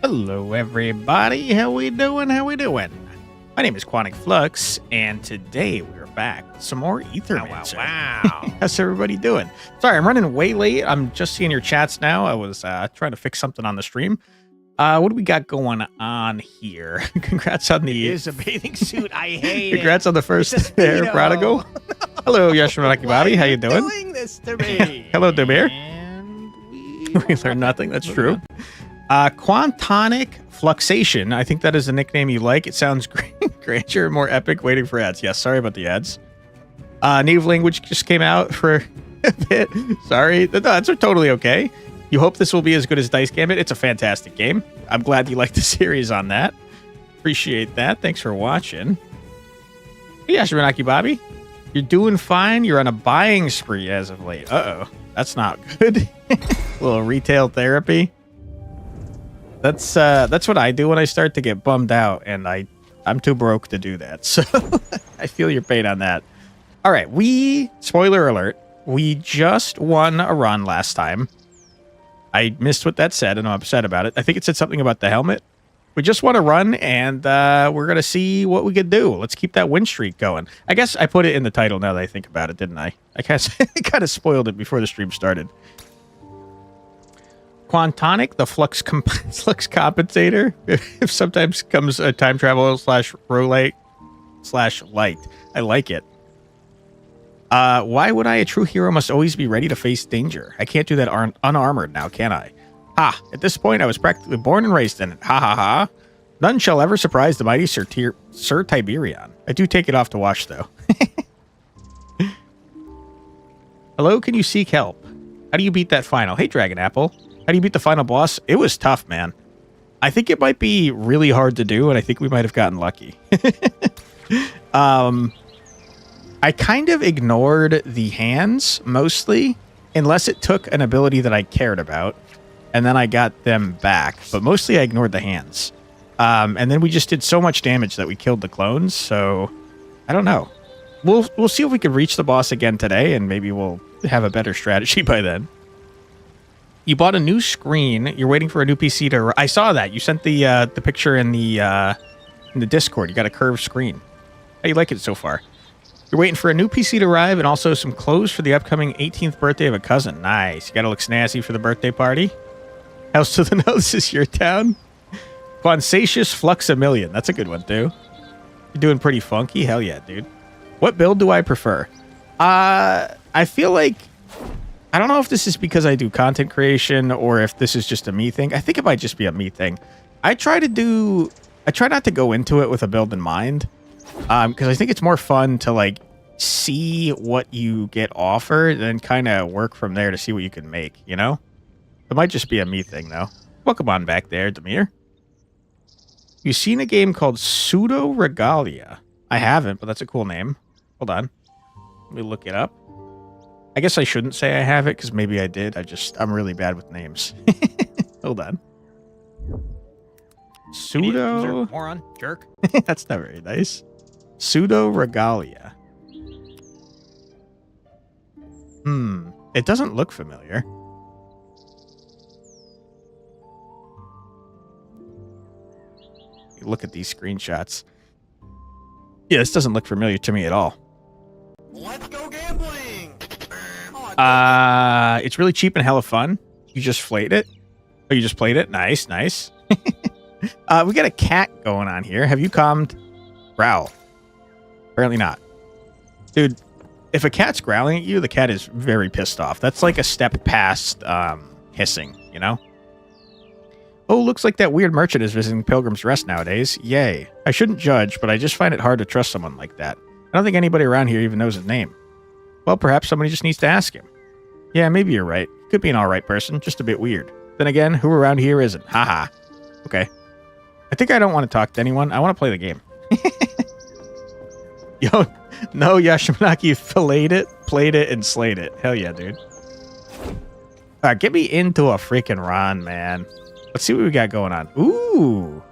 Hello, everybody. How we doing? How we doing? My name is Quantic Flux, and today we're back with some more Aethermancer. Wow. How's everybody doing? Sorry, I'm running way late. I'm just seeing your chats now. I was trying to fix something on the stream. What do we got going on here? Congrats on the... It is a bathing suit. I hate Congrats it. on the first It's a pair, Speedo. Prodigal. Hello, Yashimanaki Bobby. How you doing? doing this to me? Hello, Demir. And We learned nothing. That's true. Quantonic Fluxation. I think that is the nickname you like. It sounds grandeur, more epic. Waiting for ads. Yes, sorry about the ads. Native language just came out for a bit. Sorry. No, that's totally okay. You hope this will be as good as Dice Gambit. It's a fantastic game. I'm glad you liked the series on that. Appreciate that. Thanks for watching. Hey, Yashimanaki Bobby. You're doing fine. You're on a buying spree as of late. Uh-oh. That's not good. A little retail therapy. That's what I do when I start to get bummed out, and I'm too broke to do that. So I feel your pain on that. All right, spoiler alert, we just won a run last time. I missed what that said, and I'm upset about it. I think it said something about the helmet. We just won a run, and we're going to see what we could do. Let's keep that win streak going. I guess I put it in the title now that I think about it, didn't I? I kind of spoiled it before the stream started. Quantonic, the flux compensator. If sometimes comes a time travel / Roguelite / light. I like it. Why would I? A true hero must always be ready to face danger. I can't do that unarmored now, can I? Ha! At this point, I was practically born and raised in it. Ha ha ha! None shall ever surprise the mighty Sir Tiberion. I do take it off to watch, though. Hello, can you seek help? How do you beat that final? Hey, Dragon Apple. How do you beat the final boss? It was tough, man. I think it might be really hard to do, and I think we might have gotten lucky. I kind of ignored the hands, mostly, unless it took an ability that I cared about, and then I got them back. But mostly I ignored the hands. And then we just did so much damage that we killed the clones, so I don't know. We'll see if we can reach the boss again today, and maybe we'll have a better strategy by then. You bought a new screen. You're waiting for a new PC to... I saw that. You sent the picture in the Discord. You got a curved screen. How do you like it so far? You're waiting for a new PC to arrive and also some clothes for the upcoming 18th birthday of a cousin. Nice. You got to look snazzy for the birthday party. House to the Nose is your town. Quansatious Fluxamillion. That's a good one, too. You're doing pretty funky. Hell yeah, dude. What build do I prefer? I feel like... I don't know if this is because I do content creation or if this is just a me thing. I think it might just be a me thing. I try not to go into it with a build in mind. Because I think it's more fun to like see what you get offered and kind of work from there to see what you can make, you know? It might just be a me thing though. Welcome on back there, Demir. You've seen a game called Pseudo Regalia. I haven't, but that's a cool name. Hold on. Let me look it up. I guess I shouldn't say I have it because maybe I did. I'm really bad with names. Hold on. Pseudo... Moron. Jerk. That's not very nice. Pseudo Regalia. It doesn't look familiar. Look at these screenshots. Yeah, this doesn't look familiar to me at all. Let's go gambling. It's really cheap and hella fun. You just played it. Oh, you just played it? Nice, nice. We got a cat going on here. Have you calmed? Growl. Apparently not. Dude, if a cat's growling at you, the cat is very pissed off. That's like a step past hissing, you know? Oh, looks like that weird merchant is visiting Pilgrim's Rest nowadays. Yay. I shouldn't judge, but I just find it hard to trust someone like that. I don't think anybody around here even knows his name. Well, perhaps somebody just needs to ask him. Yeah, maybe you're right. Could be an alright person, just a bit weird. Then again, who around here isn't? Haha. Okay. I think I don't want to talk to anyone. I want to play the game. Yo, no, Yashimanaki filleted it, played it, and slayed it. Hell yeah, dude. Get me into a freaking run, man. Let's see what we got going on. Ooh.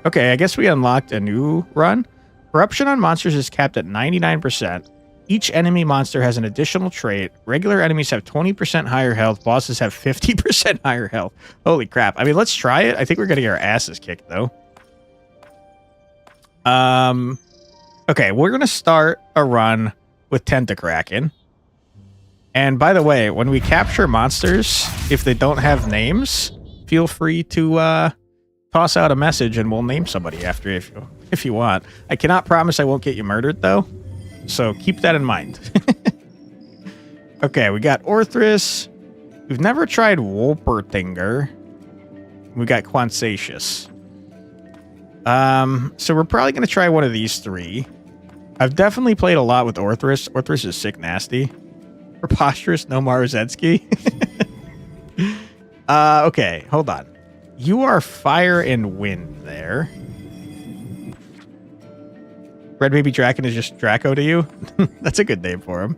Okay, I guess we unlocked a new run. Corruption on monsters is capped at 99%. Each enemy monster has an additional trait. Regular enemies have 20% higher health. Bosses have 50% higher health. Holy crap. I mean, let's try it. I think we're going to get our asses kicked, though. Okay, we're going to start a run with Tentakraken. And by the way, when we capture monsters, if they don't have names, feel free to toss out a message and we'll name somebody after if you want. I cannot promise I won't get you murdered, though. So keep that in mind. Okay, we got Orthrus. We've never tried Wolpertinger. We got Quansatius. So we're probably going to try one of these three. I've definitely played a lot with Orthrus. Orthrus is sick nasty. Preposterous, no Maruzetsky. Okay, hold on. You are fire and wind there. Red Baby Draken is just Draco to you? That's a good name for him.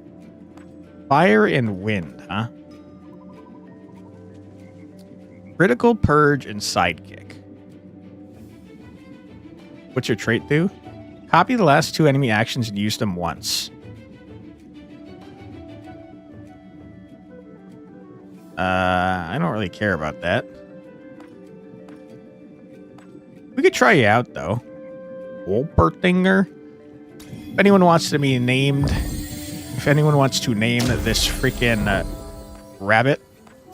Fire and wind, huh? Critical, purge, and sidekick. What's your trait do? Copy the last 2 enemy actions and use them once. I don't really care about that. We could try you out, though. Wolpertinger. If anyone wants to be named... If anyone wants to name this freaking rabbit,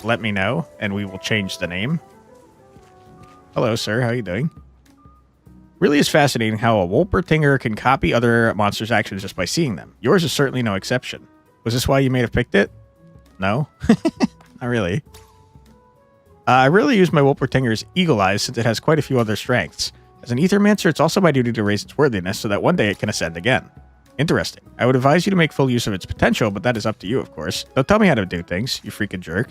let me know, and we will change the name. Hello, sir. How are you doing? Really is fascinating how a Wolpertinger can copy other monsters' actions just by seeing them. Yours is certainly no exception. Was this why you may have picked it? No? Not really. I really use my Wolpertinger's Eagle Eyes since it has quite a few other strengths. As an Aethermancer, it's also my duty to raise its worthiness so that one day it can ascend again. Interesting. I would advise you to make full use of its potential, but that is up to you, of course. Don't tell me how to do things, you freaking jerk.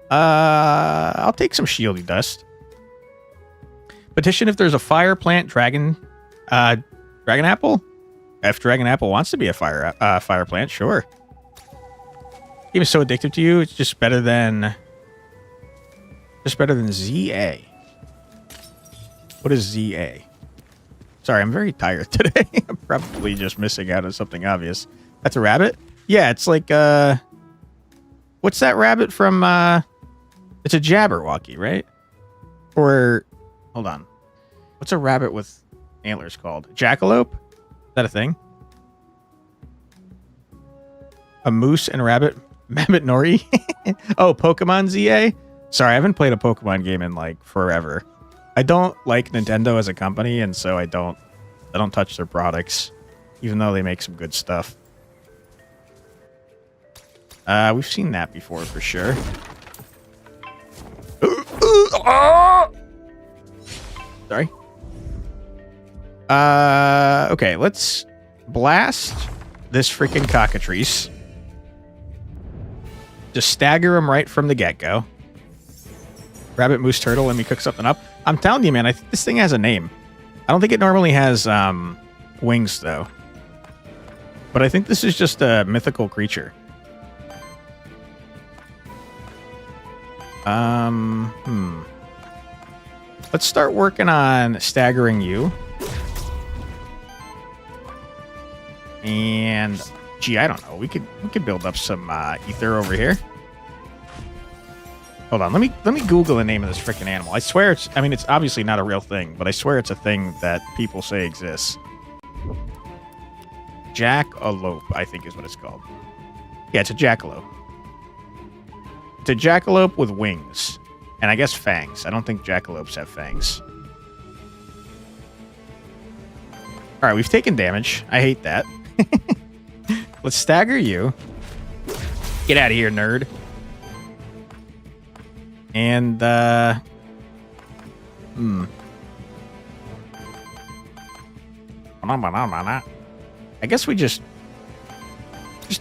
I'll take some shieldy dust. Petition if there's a fire plant dragon apple. If dragon apple wants to be a fire plant, sure. Game is so addictive to you, it's just better than ZA. What is ZA? Sorry, I'm very tired today. I'm probably just missing out on something obvious. That's a rabbit? Yeah, it's like what's that rabbit from it's a Jabberwocky, right? Or hold on. What's a rabbit with antlers called? Jackalope? Is that a thing? A moose and rabbit? Mabbit Nori? Oh, Pokemon ZA? Sorry, I haven't played a Pokemon game in like forever. I don't like Nintendo as a company, and so I don't touch their products, even though they make some good stuff. We've seen that before for sure. Sorry. Okay, let's blast this freaking cockatrice. Just stagger him right from the get-go. Rabbit, moose, turtle, let me cook something up. I'm telling you, man, I think this thing has a name. I don't think it normally has wings, though. But I think this is just a mythical creature. Let's start working on staggering you. And gee, I don't know. We could build up some ether over here. Hold on, let me Google the name of this freaking animal. I swear it's obviously not a real thing, but I swear it's a thing that people say exists. Jackalope, I think is what it's called. Yeah, it's a jackalope. It's a jackalope with wings. And I guess fangs. I don't think jackalopes have fangs. Alright, we've taken damage. I hate that. Let's stagger you. Get out of here, nerd. And, I guess we just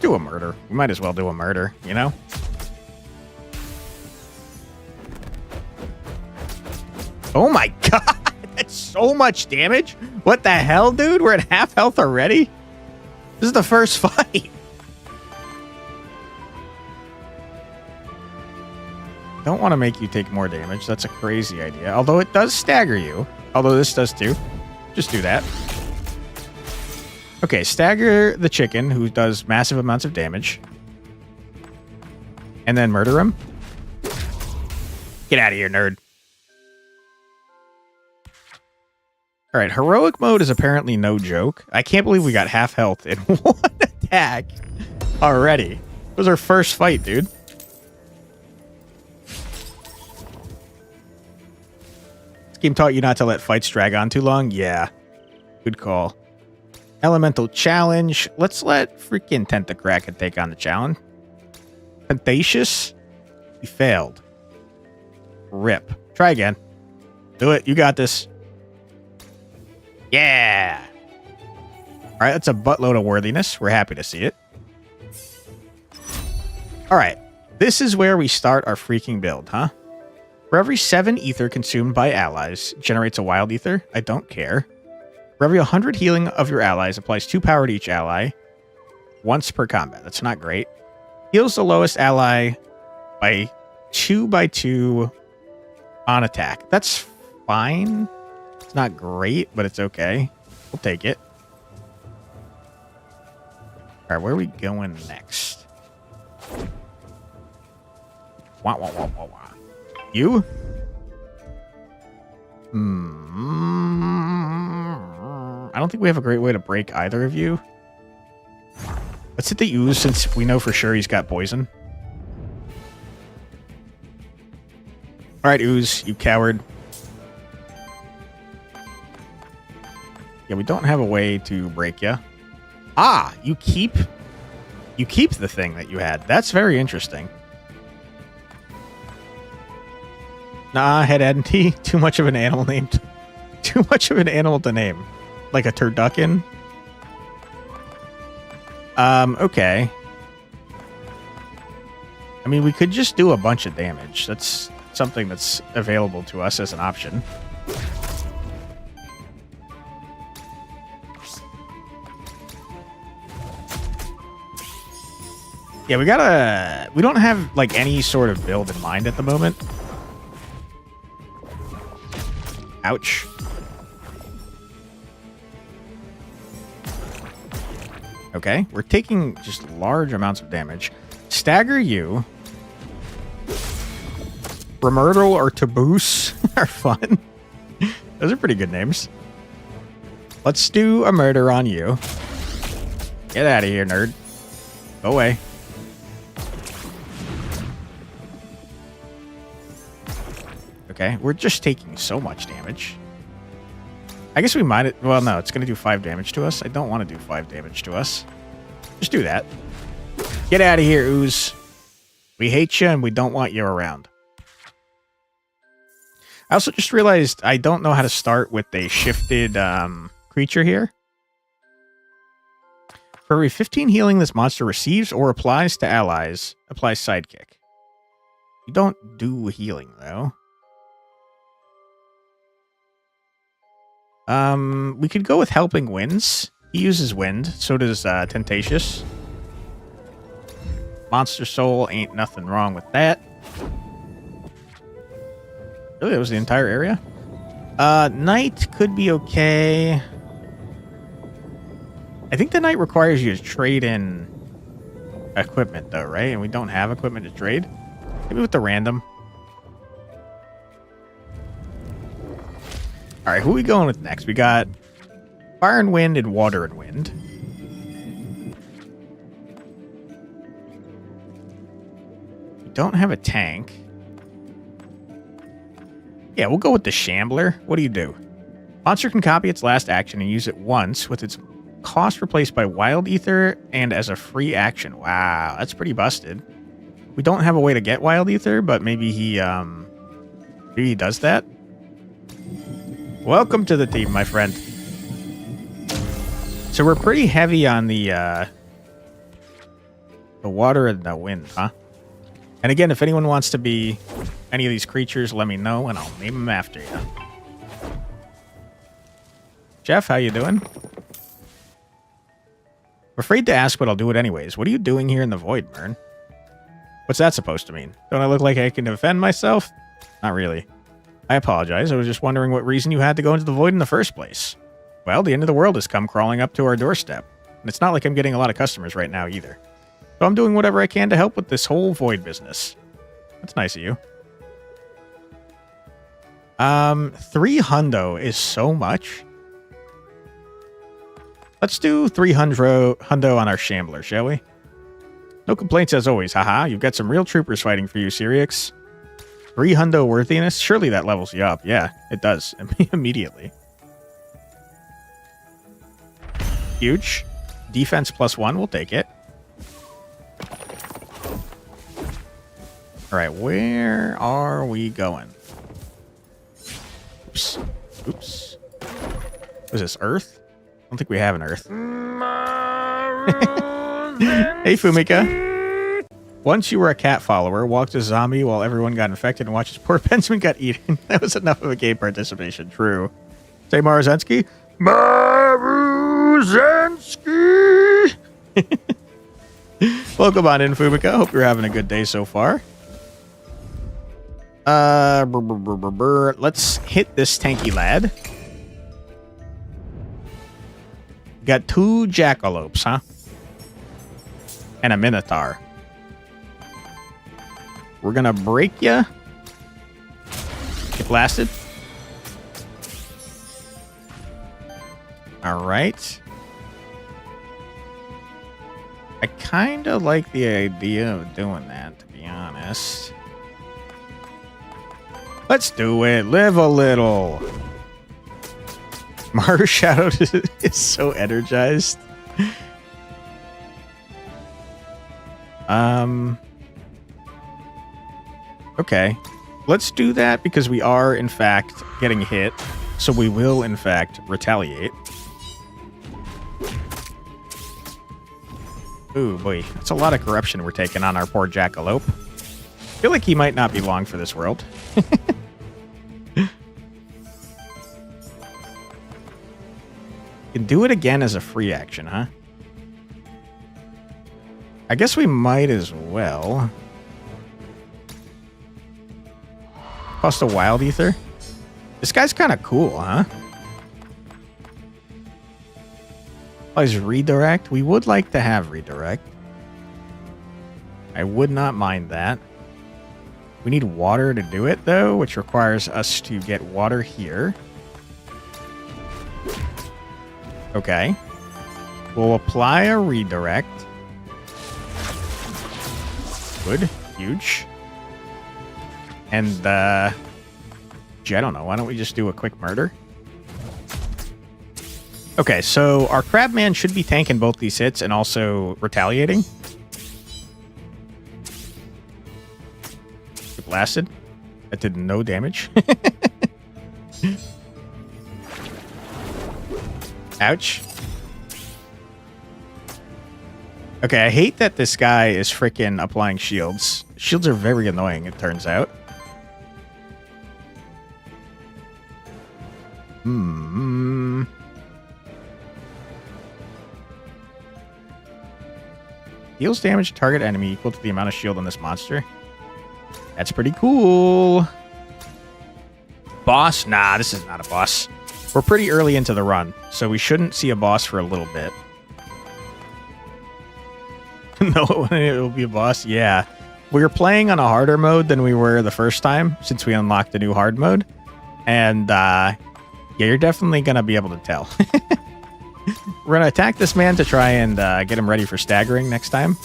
do a murder. We might as well do a murder, you know? Oh my god! That's so much damage! What the hell, dude? We're at half health already? This is the first fight! Don't want to make you take more damage. That's a crazy idea. Although it does stagger you. Although this does too. Just do that. Okay, stagger the chicken, who does massive amounts of damage. And then murder him. Get out of here, nerd. All right, heroic mode is apparently no joke. I can't believe we got half health in one attack already. It was our first fight, dude. This game taught you not to let fights drag on too long? Yeah. Good call. Elemental challenge. Let's let freaking Tentacracker take on the challenge. Tentacious. He failed. Rip. Try again. Do it. You got this. Yeah. All right. That's a buttload of worthiness. We're happy to see it. All right. This is where we start our freaking build, huh? For every 7 ether consumed by allies, generates a wild ether. I don't care. For every 100 healing of your allies, applies 2 power to each ally once per combat. That's not great. Heals the lowest ally by 2 on attack. That's fine. It's not great, but it's okay. We'll take it. All right, where are we going next? Wah, wah, wah, wah, wah. You? I don't think we have a great way to break either of you. Let's hit the ooze since we know for sure he's got poison. Alright, ooze, you coward. Yeah, we don't have a way to break you. Ah, you keep the thing that you had. That's very interesting. Nah, head entity. Too much of an animal named. Too much of an animal to name. Like a turducken. Okay. I mean, we could just do a bunch of damage. That's something that's available to us as an option. Yeah, we don't have, like, any sort of build in mind at the moment. Ouch. Okay, we're taking just large amounts of damage. Stagger you. Remurtle or Taboose are fun. Those are pretty good names. Let's do a murder on you. Get out of here, nerd. Go away. Okay, we're just taking so much damage. I guess we might... Well, no, it's going to do 5 damage to us. I don't want to do 5 damage to us. Just do that. Get out of here, ooze. We hate you and we don't want you around. I also just realized I don't know how to start with a shifted creature here. For every 15 healing this monster receives or applies to allies, applies sidekick. You don't do healing, though. We could go with Helping Winds. He uses wind, so does Tentacious. Monster Soul, ain't nothing wrong with that. Really, that was the entire area? Knight could be okay. I think the Knight requires you to trade in equipment, though, right? And we don't have equipment to trade. Maybe with the random. All right, who are we going with next? We got Fire and Wind and Water and Wind. We don't have a tank. Yeah, we'll go with the Shambler. What do you do? Monster can copy its last action and use it once with its cost replaced by Wild Ether and as a free action. Wow, that's pretty busted. We don't have a way to get Wild Ether, but maybe he does that. Welcome to the team, my friend. So we're pretty heavy on the water and the wind, huh? And again, if anyone wants to be any of these creatures, let me know, and I'll name them after you. Jeff, how you doing? I'm afraid to ask, but I'll do it anyways. What are you doing here in the void, Mern? What's that supposed to mean? Don't I look like I can defend myself? Not really. I apologize. I was just wondering what reason you had to go into the void in the first place. Well, the end of the world has come crawling up to our doorstep. And it's not like I'm getting a lot of customers right now either. So I'm doing whatever I can to help with this whole void business. That's nice of you. 3 hundo is so much. Let's do 300 hundo on our Shambler, shall we? No complaints as always, haha. You've got some real troopers fighting for you, Sirix. 3 hundo worthiness? Surely that levels you up. Yeah, it does. Immediately. Huge. Defense +1, we'll take it. Alright, where are we going? Oops. Oops. Was this Earth? I don't think we have an Earth. Hey, Fumika. Once you were a cat follower, walked a zombie while everyone got infected and watched as poor Benjamin got eaten. That was enough of a game participation. True. Say Maruzensky. Maruzensky! Welcome on in, Fumika. Hope you're having a good day so far. Let's hit this tanky lad. Got 2 jackalopes, huh? And a minotaur. We're gonna break ya. Get blasted. Alright. I kinda like the idea of doing that, to be honest. Let's do it. Live a little. Martyr Shadow is so energized. Okay. Let's do that because we are, in fact, getting hit. So we will, in fact, retaliate. Ooh, boy. That's a lot of corruption we're taking on our poor jackalope. I feel like he might not be long for this world. Can do it again as a free action, huh? I guess we might as well. Cost a wild ether. This guy's kind of cool, huh? Applies redirect. We would like to have redirect. I would not mind that. We need water to do it, though, which requires us to get water here. Okay. We'll apply a redirect. Good. Huge. And, gee, I don't know. Why don't we just do a quick murder? Okay, so our Crabman should be tanking both these hits and also retaliating. Get blasted. That did no damage. Ouch. Okay, I hate that this guy is freaking applying shields. Shields are very annoying, it turns out. Deals damage to target enemy equal to the amount of shield on this monster. That's pretty cool. Boss? Nah, this is not a boss. We're pretty early into the run, so we shouldn't see a boss for a little bit. No, it'll be a boss? Yeah. We were playing on a harder mode than we were the first time, since we unlocked the new hard mode. And, yeah, you're definitely going to be able to tell. We're going to attack this man to try and get him ready for staggering next time.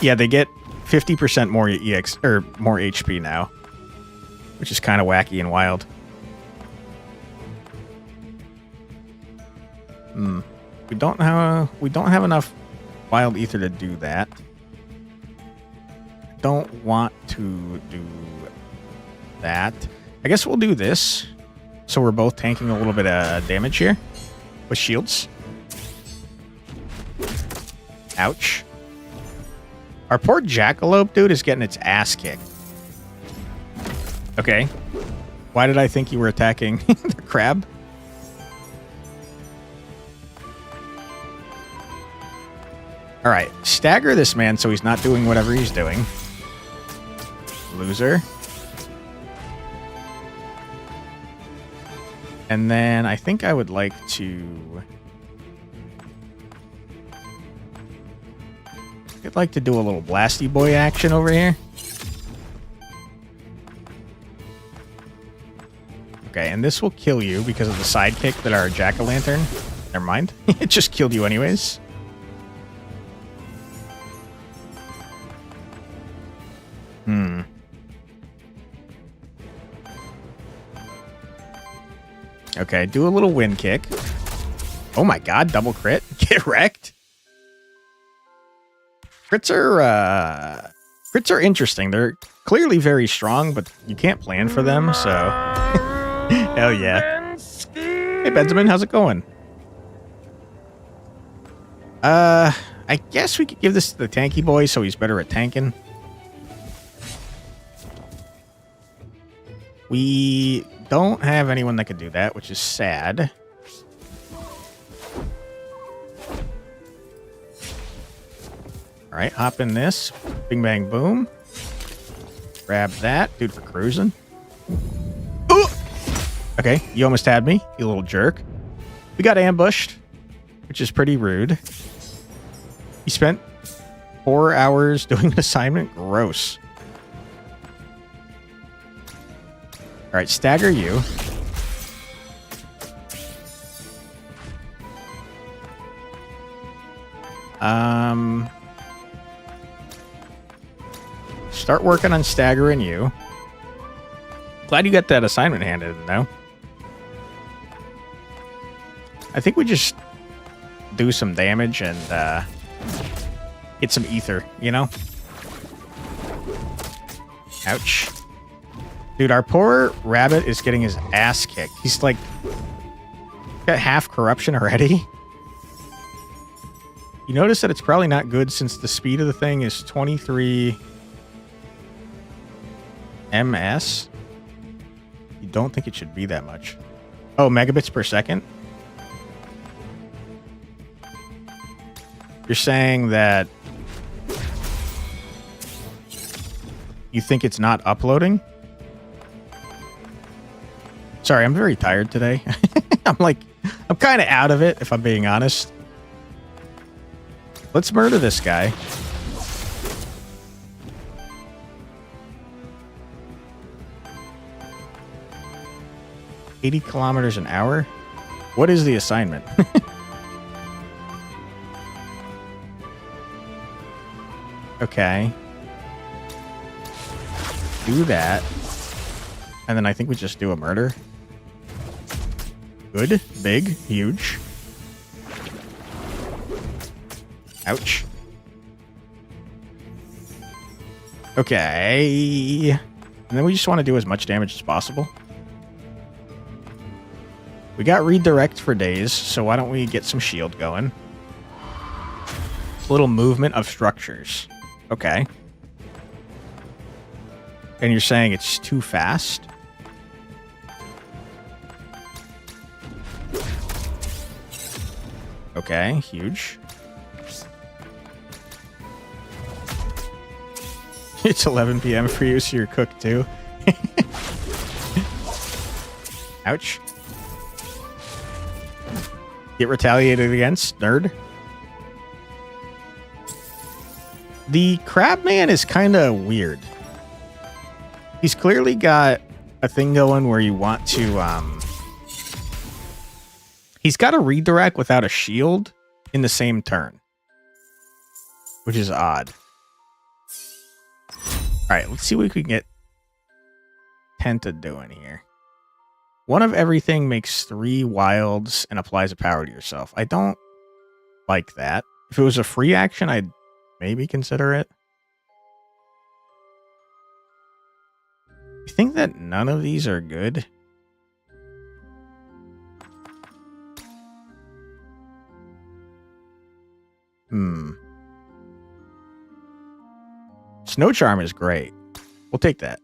Yeah, they get 50% more EX, or more HP now. Which is kind of wacky and wild. We don't have enough wild ether to do that. Don't want to do that. I guess we'll do this. So we're both tanking a little bit of damage here with shields. Ouch. Our poor jackalope dude is getting its ass kicked. Okay. Why did I think you were attacking the crab? Alright, stagger this man so he's not doing whatever he's doing. Loser. And then I think I would like to... I'd like to do a little blasty boy action over here. Okay, and this will kill you because of the sidekick that our jack-o'-lantern. Never mind. It just killed you anyways. Okay, do a little wind kick. Oh my god, double crit. Get wrecked. Crits are interesting. They're clearly very strong, but you can't plan for them, so... Hell yeah. Hey, Benjamin, how's it going? I guess we could give this to the tanky boy so he's better at tanking. We don't have anyone that could do that, which is sad. All right, hop in this. Bing, bang, boom. Grab that. Dude for cruising. Ooh! Okay, you almost had me, you little jerk. We got ambushed, which is pretty rude. He spent 4 hours doing an assignment. Gross. All right, stagger you. Start working on staggering you. Glad you got that assignment handed in, though. I think we just do some damage and get some ether, you know? Ouch. Dude, our poor rabbit is getting his ass kicked. He's like got half corruption already. You notice that it's probably not good since the speed of the thing is 23 ms. You don't think it should be that much. Oh, megabits per second? You're saying that you think it's not uploading? Sorry, I'm very tired today. I'm kind of out of it, if I'm being honest. Let's murder this guy. $80 kilometers an hour? What is the assignment? Okay. Do that. And then I think we just do a murder. Good. Big. Huge. Ouch. Okay. And then we just want to do as much damage as possible. We got redirect for days, so why don't we get some shield going? Little movement of structures. Okay. And you're saying it's too fast? Okay, huge. It's 11 p.m. for you, so you're cooked too. Ouch. Get retaliated against, nerd. The crab man is kind of weird. He's clearly got a thing going where you want to, he's got a redirect without a shield in the same turn, which is odd. All right, let's see what we can get Tenta doing here. One of everything makes 3 wilds and applies a power to yourself. I don't like that. If it was a free action, I'd maybe consider it. You think that none of these are good? Snow Charm is great. We'll take that.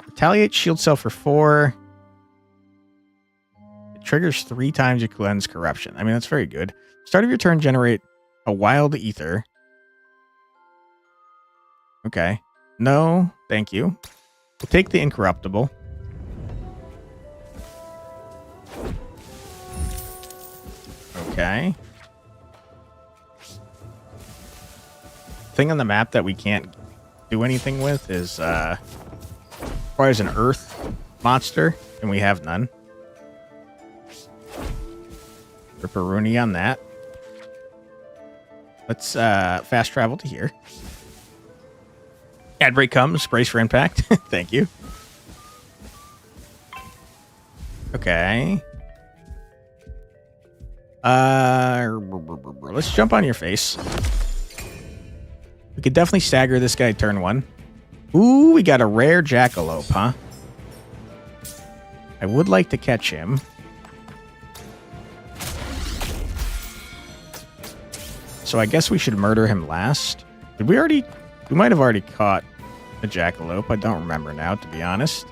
Retaliate shield cell for 4. It triggers 3 times your cleanse corruption. I mean, that's very good. Start of your turn, generate a wild ether. Okay. No, thank you. We'll take the incorruptible. Okay. Thing on the map that we can't do anything with is requires an earth monster, and we have none. Ripperoonie on that. Let's fast travel to here. Ad break comes. Brace for impact. Thank you. Okay. Let's jump on your face. We could definitely stagger this guy turn 1. Ooh, we got a rare jackalope, huh? I would like to catch him. So I guess we should murder him last. Did we already... We might have already caught a jackalope. I don't remember now, to be honest.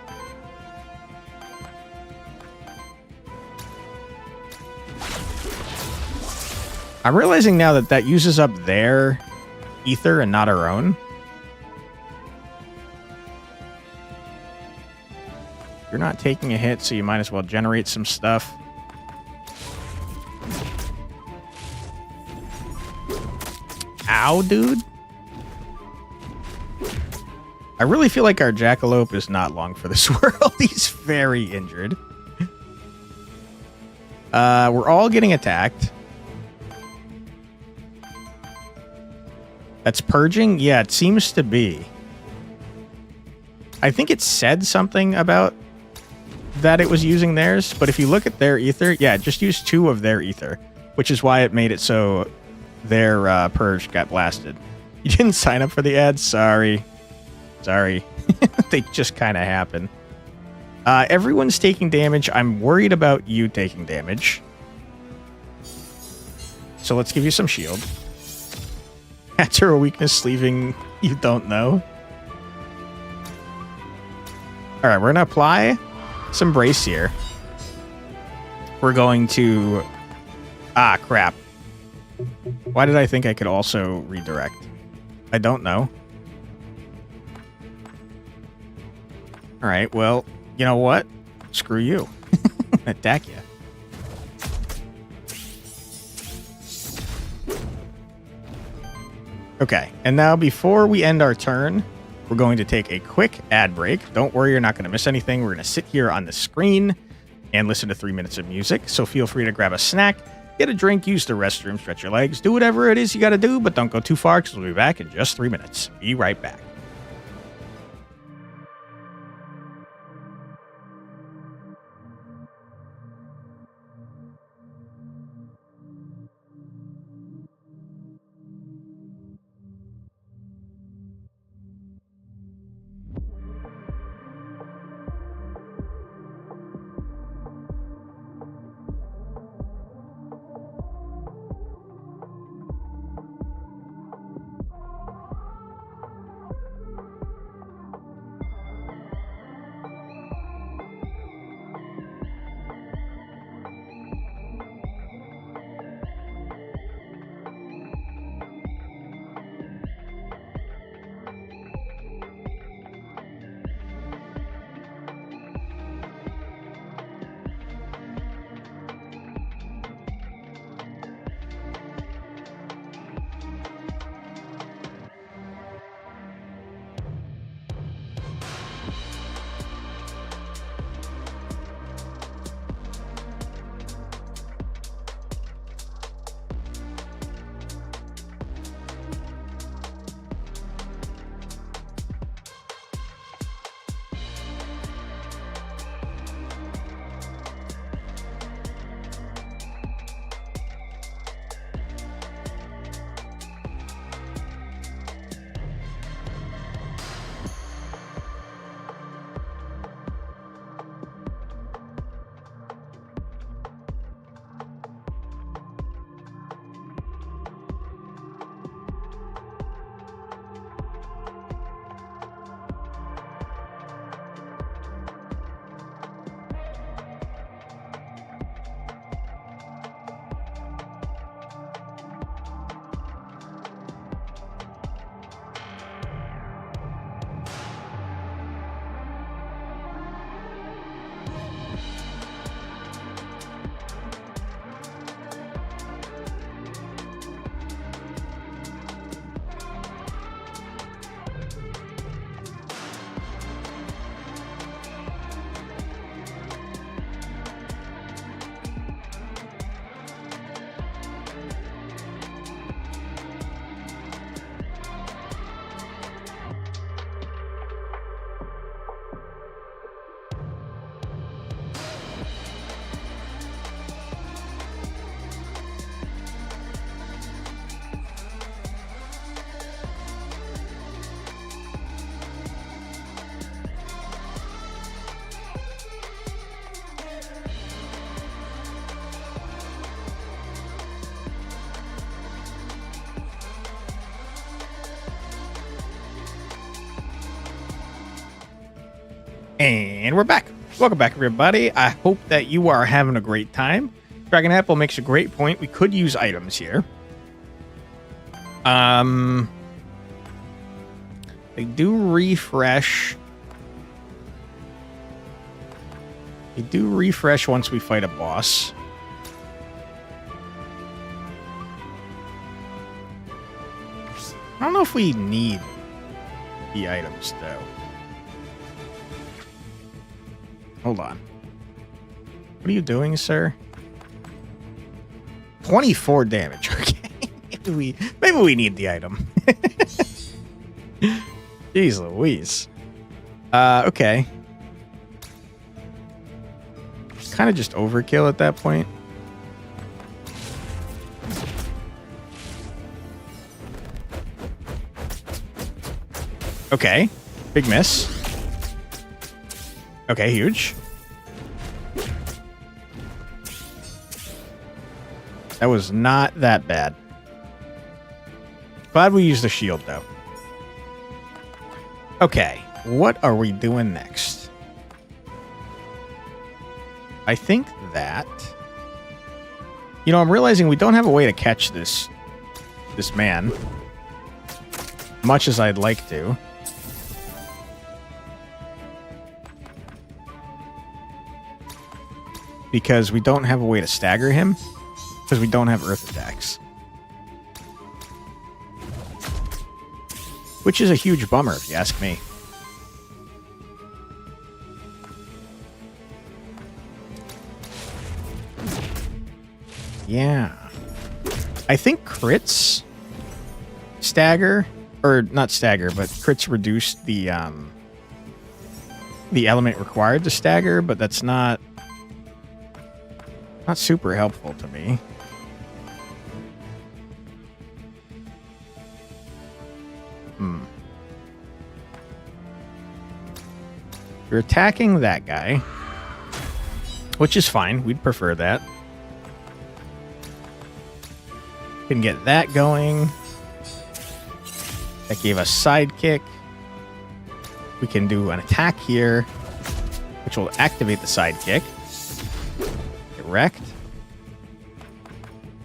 I'm realizing now that that uses up their ether and not our own. You're not taking a hit, so you might as well generate some stuff. Ow, dude. I really feel like our jackalope is not long for this world. He's very injured. We're all getting attacked. That's purging? Yeah, it seems to be. I think it said something about that it was using theirs, but if you look at their ether, yeah, it just used 2 of their ether, which is why it made it so their purge got blasted. You didn't sign up for the ads? Sorry. Sorry. They just kind of happen. Everyone's taking damage. I'm worried about you taking damage. So let's give you some shield. After a weakness sleeving you don't know. Alright, we're going to apply some brace here. We're going to... Ah, crap. Why did I think I could also redirect? I don't know. Alright, well, you know what? Screw you. Attack you. Okay, and now before we end our turn, we're going to take a quick ad break. Don't worry, you're not going to miss anything. We're going to sit here on the screen and listen to 3 minutes of music. So feel free to grab a snack, get a drink, use the restroom, stretch your legs, do whatever it is you got to do, but don't go too far because we'll be back in just 3 minutes. Be right back. And we're back. Welcome back, everybody. I hope that you are having a great time. Dragon Apple makes a great point. We could use items here. They do refresh. They do refresh once we fight a boss. I don't know if we need the items, though. Hold on. What are you doing, sir? 24 damage. Okay. Maybe we need the item. Jeez Louise. Okay. Kind of just overkill at that point. Okay. Big miss. Okay, huge. That was not that bad. Glad we used the shield, though. Okay, what are we doing next? I think that... You know, I'm realizing we don't have a way to catch this man. Much as I'd like to. Because we don't have a way to stagger him. Because we don't have earth attacks. Which is a huge bummer, if you ask me. Yeah. I think crits stagger, or not stagger, but crits reduce the element required to stagger, but that's not super helpful to me. You're attacking that guy, which is fine. We'd prefer that. Can get that going. That gave us sidekick. We can do an attack here, which will activate the sidekick. Get wrecked.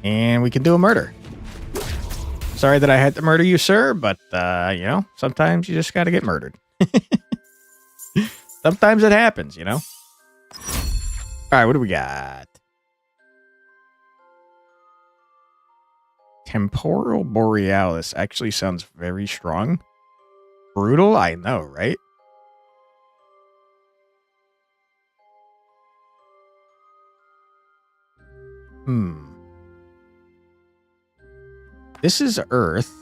And we can do a murder. Sorry that I had to murder you, sir, but, you know, sometimes you just gotta get murdered. Sometimes it happens, you know? Alright, what do we got? Temporal Borealis actually sounds very strong. Brutal? I know, right? This is Earth.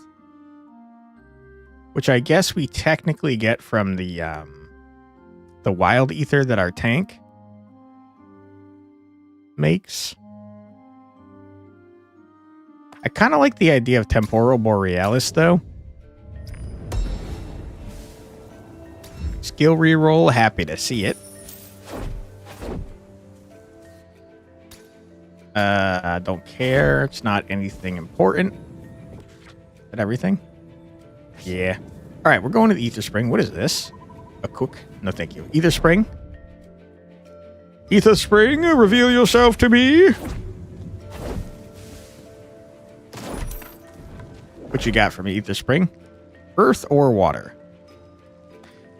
Which I guess we technically get from the wild ether that our tank makes. I kind of like the idea of Temporal Borealis, though. Skill reroll, happy to see it. Don't care. It's not anything important. But everything? Yeah. All right, we're going to the Ether Spring. What is this? A cook? No, thank you. Ether Spring? Ether Spring, reveal yourself to me. What you got for me, Ether Spring? Earth or water?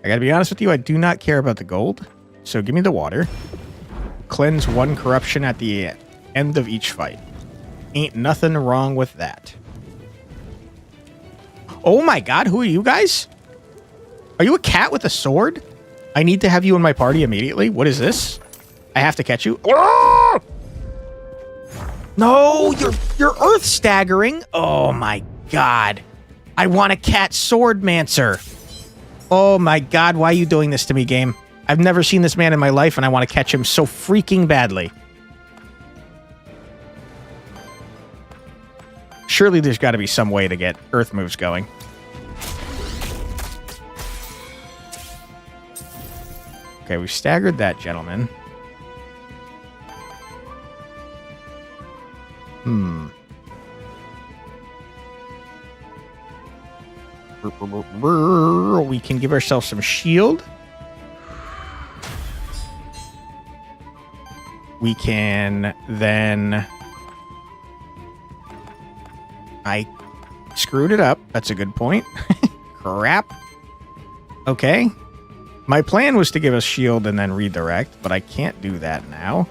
I gotta be honest with you, I do not care about the gold. So give me the water. Cleanse 1 corruption at the end of each fight. Ain't nothing wrong with that. Oh my god, who are you guys? Are you a cat with a sword? I need to have you in my party immediately. What is this? I have to catch you. Oh! No, you're earth staggering. Oh my god. I want a cat swordmancer. Oh my god, why are you doing this to me, game? I've never seen this man in my life and I want to catch him so freaking badly. Surely there's got to be some way to get earth moves going. Okay, we staggered that gentleman. We can give ourselves some shield. we can then... I screwed it up. That's a good point. Crap. Okay. My plan was to give us shield and then redirect, but I can't do that now.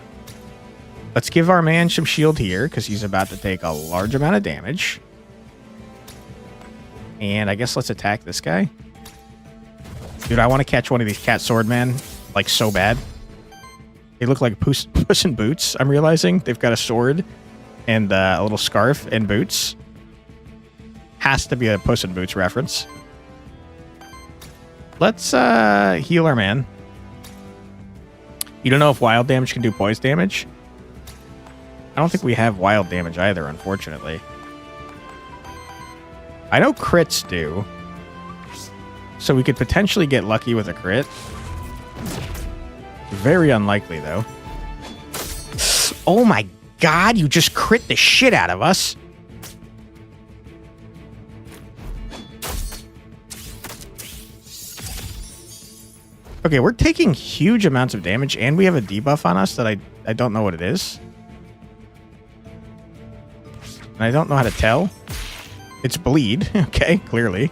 Let's give our man some shield here, because he's about to take a large amount of damage. And I guess let's attack this guy. Dude, I want to catch one of these cat swordmen, like, so bad. They look like Puss in Boots, I'm realizing. They've got a sword and a little scarf and boots. Has to be a Puss in Boots reference. Let's heal our man. You don't know if wild damage can do poise damage? I don't think we have wild damage either, unfortunately. I know crits do. So we could potentially get lucky with a crit. Very unlikely, though. Oh my god, you just crit the shit out of us. Okay, we're taking huge amounts of damage, and we have a debuff on us that I don't know what it is. And I don't know how to tell. It's bleed. Okay, clearly.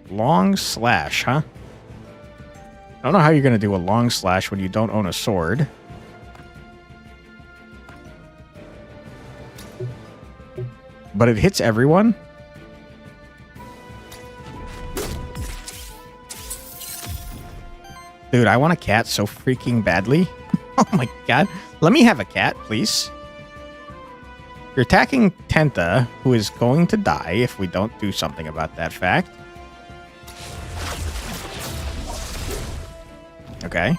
Long slash, huh? I don't know how you're going to do a long slash when you don't own a sword. But it hits everyone. Dude, I want a cat so freaking badly. Oh my god. Let me have a cat, please. You're attacking Tenta, who is going to die if we don't do something about that fact. Okay.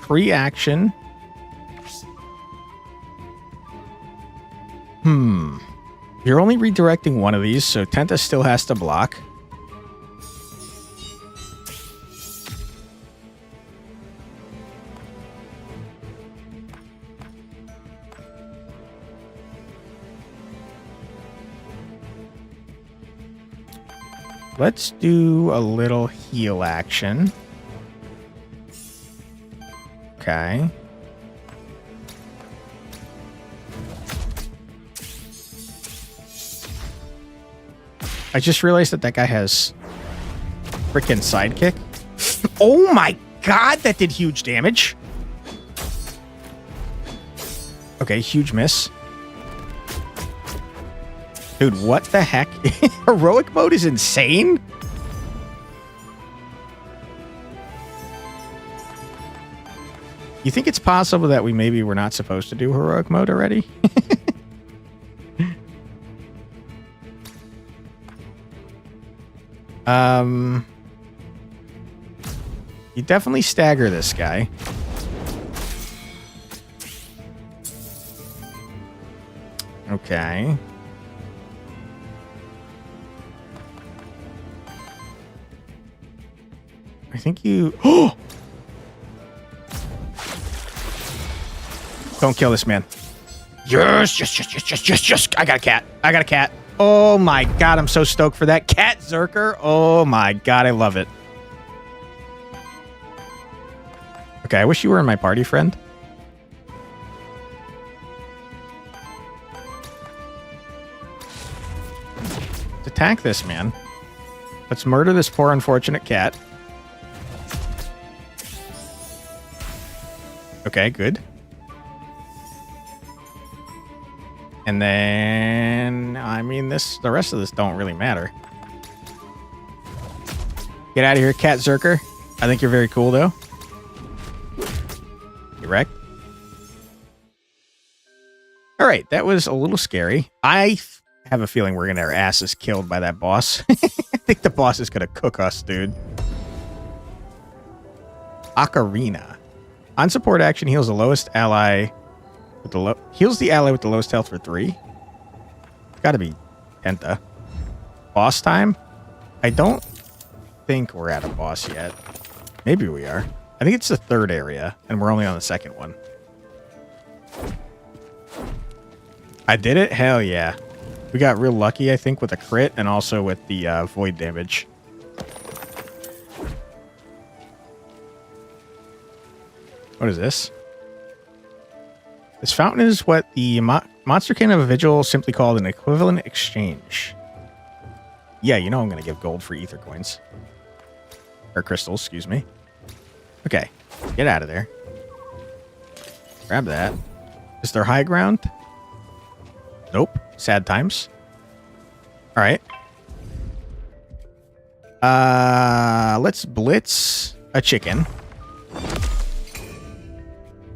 Free action. You're only redirecting one of these, so Tenta still has to block. Let's do a little heal action. Okay. I just realized that guy has freaking sidekick. Oh my god, that did huge damage. Okay, huge miss. Dude, what the heck? Heroic mode is insane? You think it's possible that we maybe were not supposed to do heroic mode already? You definitely stagger this guy. Okay. I think you... Oh! Don't kill this man. Yes. I got a cat. I got a cat. Oh my god, I'm so stoked for that. Cat Zerker. Oh my god, I love it. Okay, I wish you were in my party, friend. Let's attack this man. Let's murder this poor unfortunate cat. Okay, good. And then, I mean, the rest of this don't really matter. Get out of here, Cat Zerker. I think you're very cool, though. You wrecked. All right, that was a little scary. I have a feeling we're going to get our asses killed by that boss. I think the boss is going to cook us, dude. Ocarina. On support action, heals the lowest ally with the heals the ally with the lowest health for 3. It's got to be Tenta. Boss time? I don't think we're at a boss yet. Maybe we are. I think it's the 3rd area, and we're only on the 2nd one. I did it? Hell yeah. We got real lucky, I think, with a crit and also with the void damage. What is this? This fountain is what the Monster King of a Vigil simply called an equivalent exchange. Yeah, you know I'm going to give gold for ether coins. Or crystals, excuse me. Okay, get out of there. Grab that. Is there high ground? Nope. Sad times. All right. Let's blitz a chicken.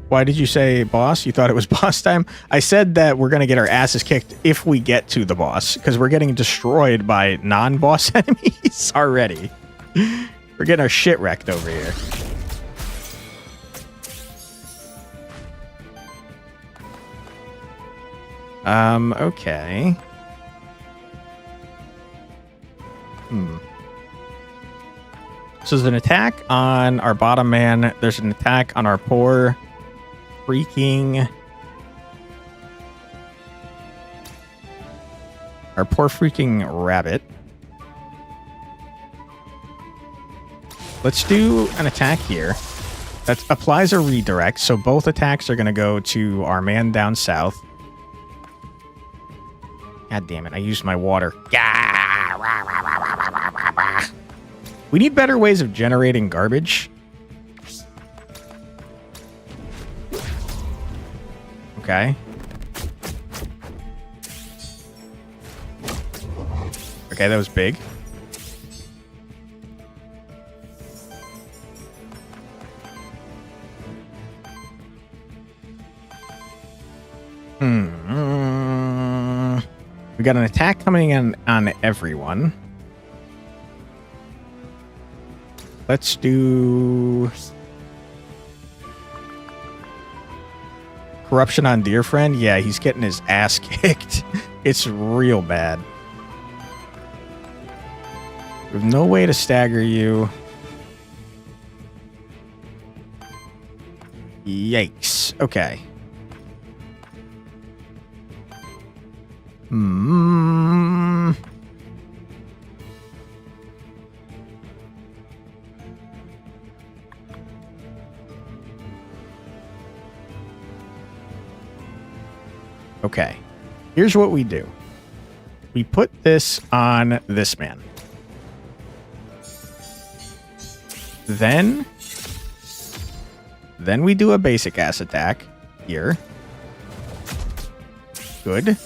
Why did you say boss? You thought it was boss time? I said that we're going to get our asses kicked if we get to the boss, because we're getting destroyed by non-boss enemies already. We're getting our shit wrecked over here. Okay. So there's an attack on our bottom man. There's an attack on our poor freaking rabbit. Let's do an attack here. That applies a redirect, so both attacks are going to go to our man down south. God damn it, I used my water. We need better ways of generating garbage. Okay. Okay, that was big. We got an attack coming in on everyone. Let's do corruption on dear friend. Yeah, he's getting his ass kicked. It's real bad. We have no way to stagger you. Yikes. Okay. Okay. Here's what we do. We put this on this man. Then we do a basic ass attack here. Good.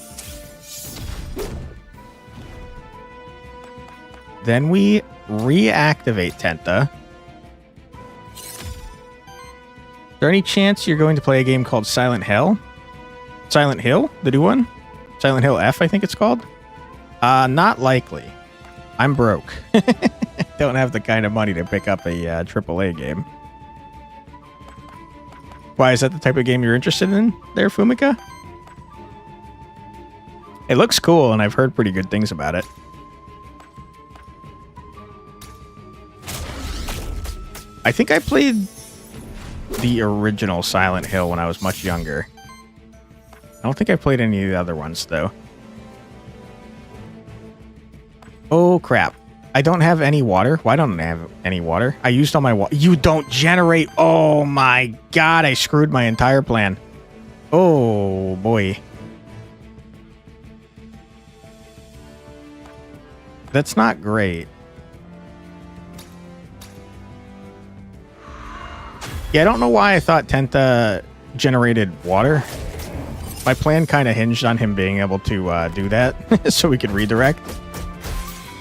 Then we reactivate Tenta. Is there any chance you're going to play a game called Silent Hill? Silent Hill? The new one? Silent Hill F, I think it's called? Not likely. I'm broke. Don't have the kind of money to pick up a AAA game. Why, is that the type of game you're interested in there, Fumika? It looks cool, and I've heard pretty good things about it. I think I played the original Silent Hill when I was much younger. I don't think I played any of the other ones, though. Oh, crap. I don't have any water. Why don't I have any water? I used all my water. You don't generate. Oh, my God. I screwed my entire plan. Oh, boy. That's not great. Yeah, I don't know why I thought Tenta generated water. My plan kind of hinged on him being able to do that so we could redirect.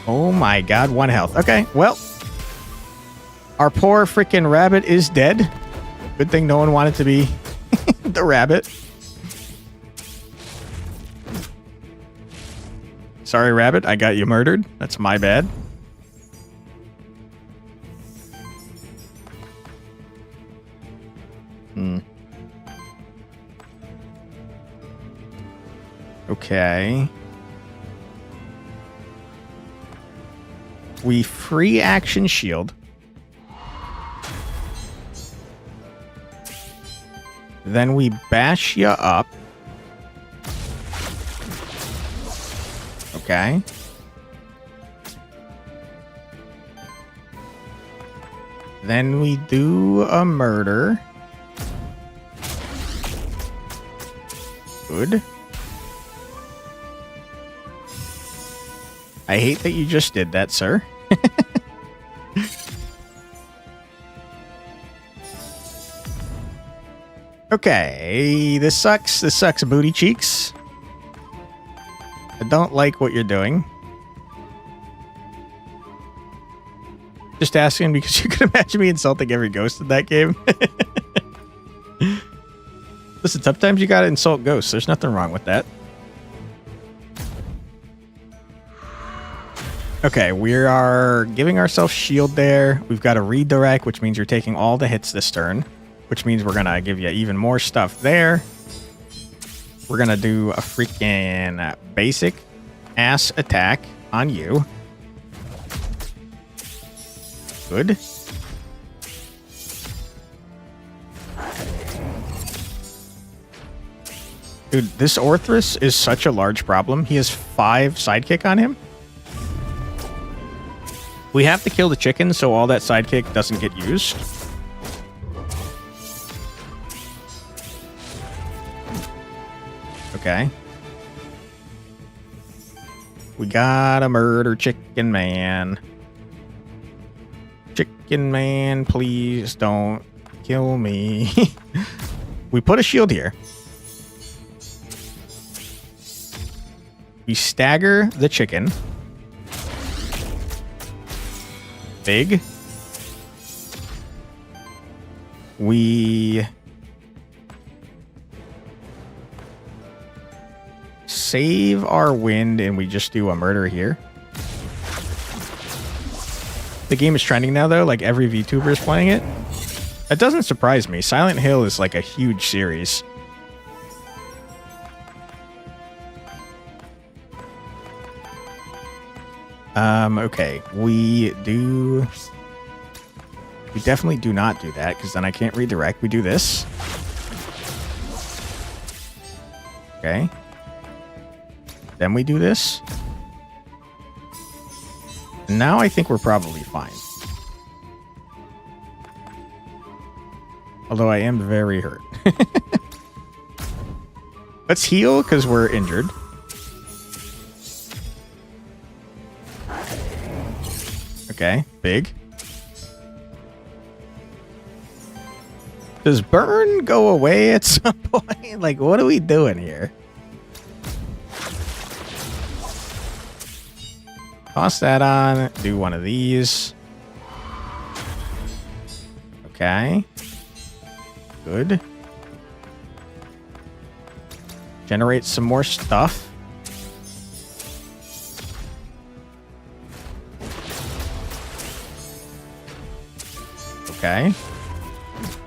Oh my God, 1 health. Okay, well, our poor freaking rabbit is dead. Good thing no one wanted to be the rabbit. Sorry, rabbit, I got you murdered. That's my bad. Okay. We free action shield. Then we bash you up. Okay. Then we do a murder. Good. I hate that you just did that, sir. Okay, this sucks. This sucks, booty cheeks. I don't like what you're doing. Just asking because you can imagine me insulting every ghost in that game. Listen, sometimes you gotta insult ghosts. There's nothing wrong with that. Okay, we are giving ourselves shield there. We've got a redirect, which means you're taking all the hits this turn, which means we're gonna give you even more stuff there. We're gonna do a freaking basic ass attack on you. Good. Dude, this Orthrus is such a large problem. He has 5 sidekick on him. We have to kill the chicken so all that sidekick doesn't get used. Okay. We gotta murder Chicken Man. Chicken Man, please don't kill me. We put a shield here. We stagger the chicken. Big. We save our wind and we just do a murder here. The game is trending now though, like every VTuber is playing it. That doesn't surprise me. Silent Hill is like a huge series. Okay, we definitely do not do that, because then I can't redirect. We do this. Okay. Then we do this. Now I think we're probably fine. Although I am very hurt. Let's heal, because we're injured. Okay, big. Does burn go away at some point? Like, what are we doing here? Toss that on. Do one of these. Okay. Good. Generate some more stuff. Okay.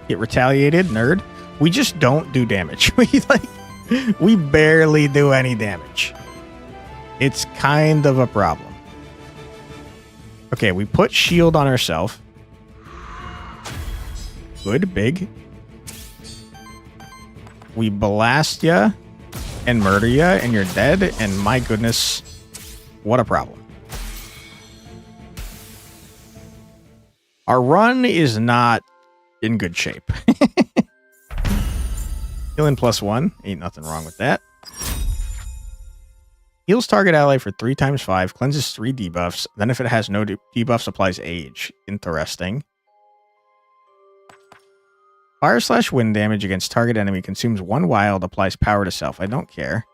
Get retaliated, nerd. We just don't do damage. We barely do any damage. It's kind of a problem. Okay, we put shield on ourselves. Good, big. We blast ya and murder ya and you're dead, and my goodness, what a problem. Our run is not in good shape. Healing +1. Ain't nothing wrong with that. Heals target ally for 3 × 5. Cleanses 3 debuffs. Then if it has no debuffs, applies age. Interesting. Fire/wind damage against target enemy. Consumes 1 wild. Applies power to self. I don't care.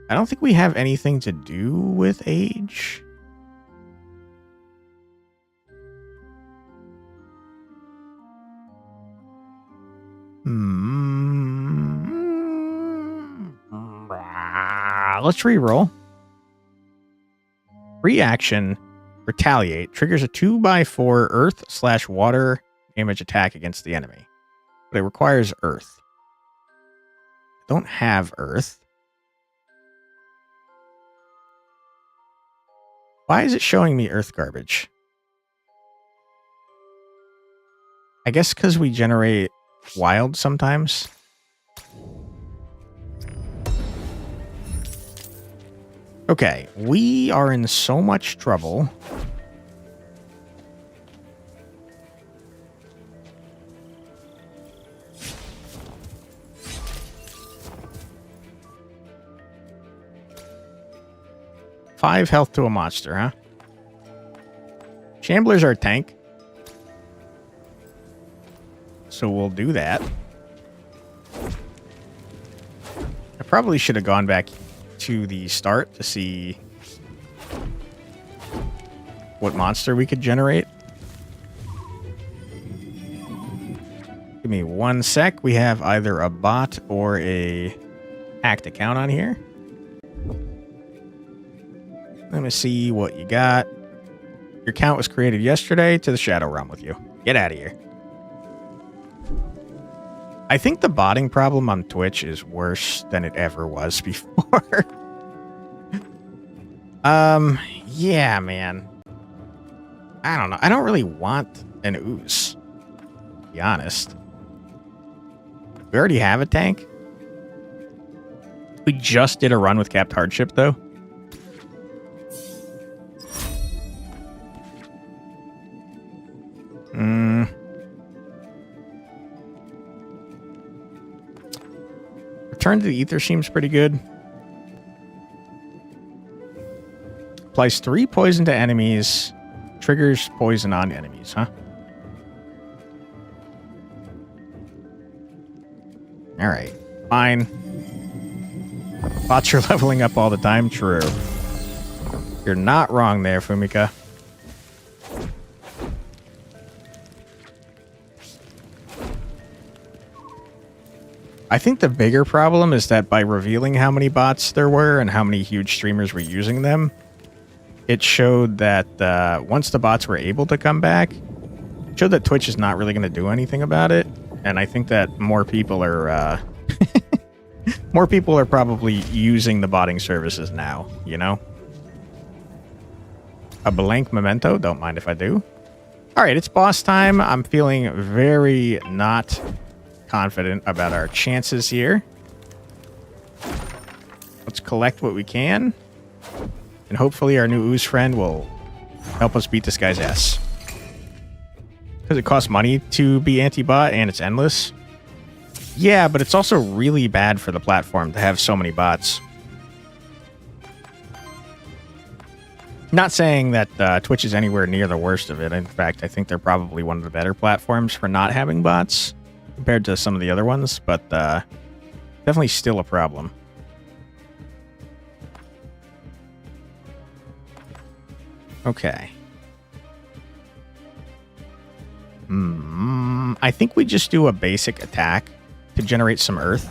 I don't think we have anything to do with age. Let's reroll. Reaction. Retaliate. Triggers a 2x4 earth/water damage attack against the enemy. But it requires earth. I don't have earth. Why is it showing me earth garbage? I guess because we generate wild sometimes. Okay, we are in so much trouble. 5 health to a monster, huh? Shambler's our tank. So we'll do that. I probably should have gone back to the start to see what monster we could generate. Give me 1 sec. We have either a bot or a hacked account on here. Let me see what you got. Your account was created yesterday. To the Shadow Realm with you. Get out of here. I think the botting problem on Twitch is worse than it ever was before. Yeah, man. I don't know. I don't really want an ooze, to be honest. We already have a tank. We just did a run with Capped Hardship, though. Return to the Ether seems pretty good. Applies 3 poison to enemies. Triggers poison on enemies, huh? Alright. Fine. Bots are leveling up all the time. True. You're not wrong there, Fumika. I think the bigger problem is that by revealing how many bots there were and how many huge streamers were using them, it showed that once the bots were able to come back, it showed that Twitch is not really going to do anything about it. And I think that more people are more people are probably using the botting services now, you know? A blank memento? Don't mind if I do. All right, it's boss time. I'm feeling very not confident about our chances here. Let's collect what we can. And hopefully our new ooze friend will help us beat this guy's ass. Because it costs money to be anti-bot and it's endless. Yeah, but it's also really bad for the platform to have so many bots. Not saying that Twitch is anywhere near the worst of it. In fact, I think they're probably one of the better platforms for not having bots compared to some of the other ones, but definitely still a problem. Okay. I think we just do a basic attack to generate some earth.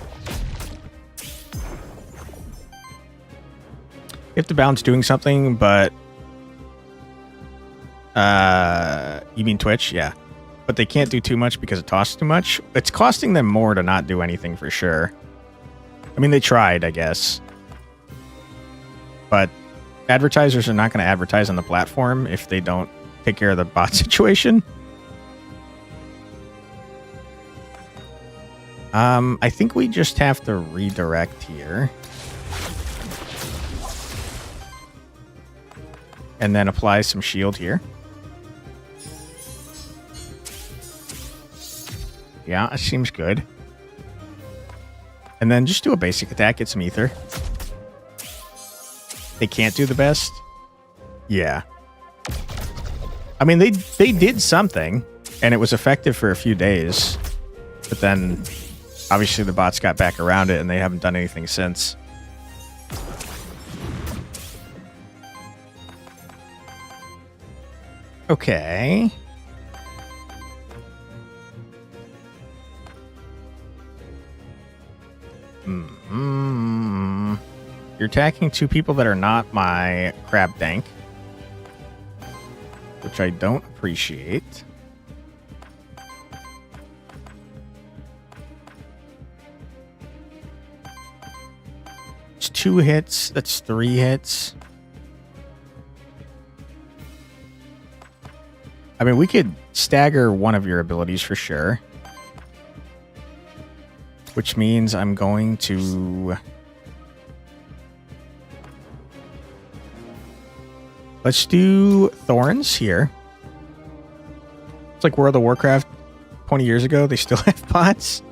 You have to balance doing something, but... you mean Twitch? Yeah. But they can't do too much because it costs too much. It's costing them more to not do anything for sure. I mean, they tried, I guess. But advertisers are not going to advertise on the platform if they don't take care of the bot situation. I think we just have to redirect here. And then apply some shield here. Yeah, it seems good. And then just do a basic attack, get some ether. They can't do the best? Yeah. I mean, they did something, and it was effective for a few days. But then, obviously, the bots got back around it, and they haven't done anything since. Okay. You're attacking 2 people that are not my crab tank, which I don't appreciate. It's 2 hits. That's 3 hits. I mean, we could stagger one of your abilities for sure. Which means I'm going to... Let's do Thorns here. It's like World of Warcraft 20 years ago. They still have bots.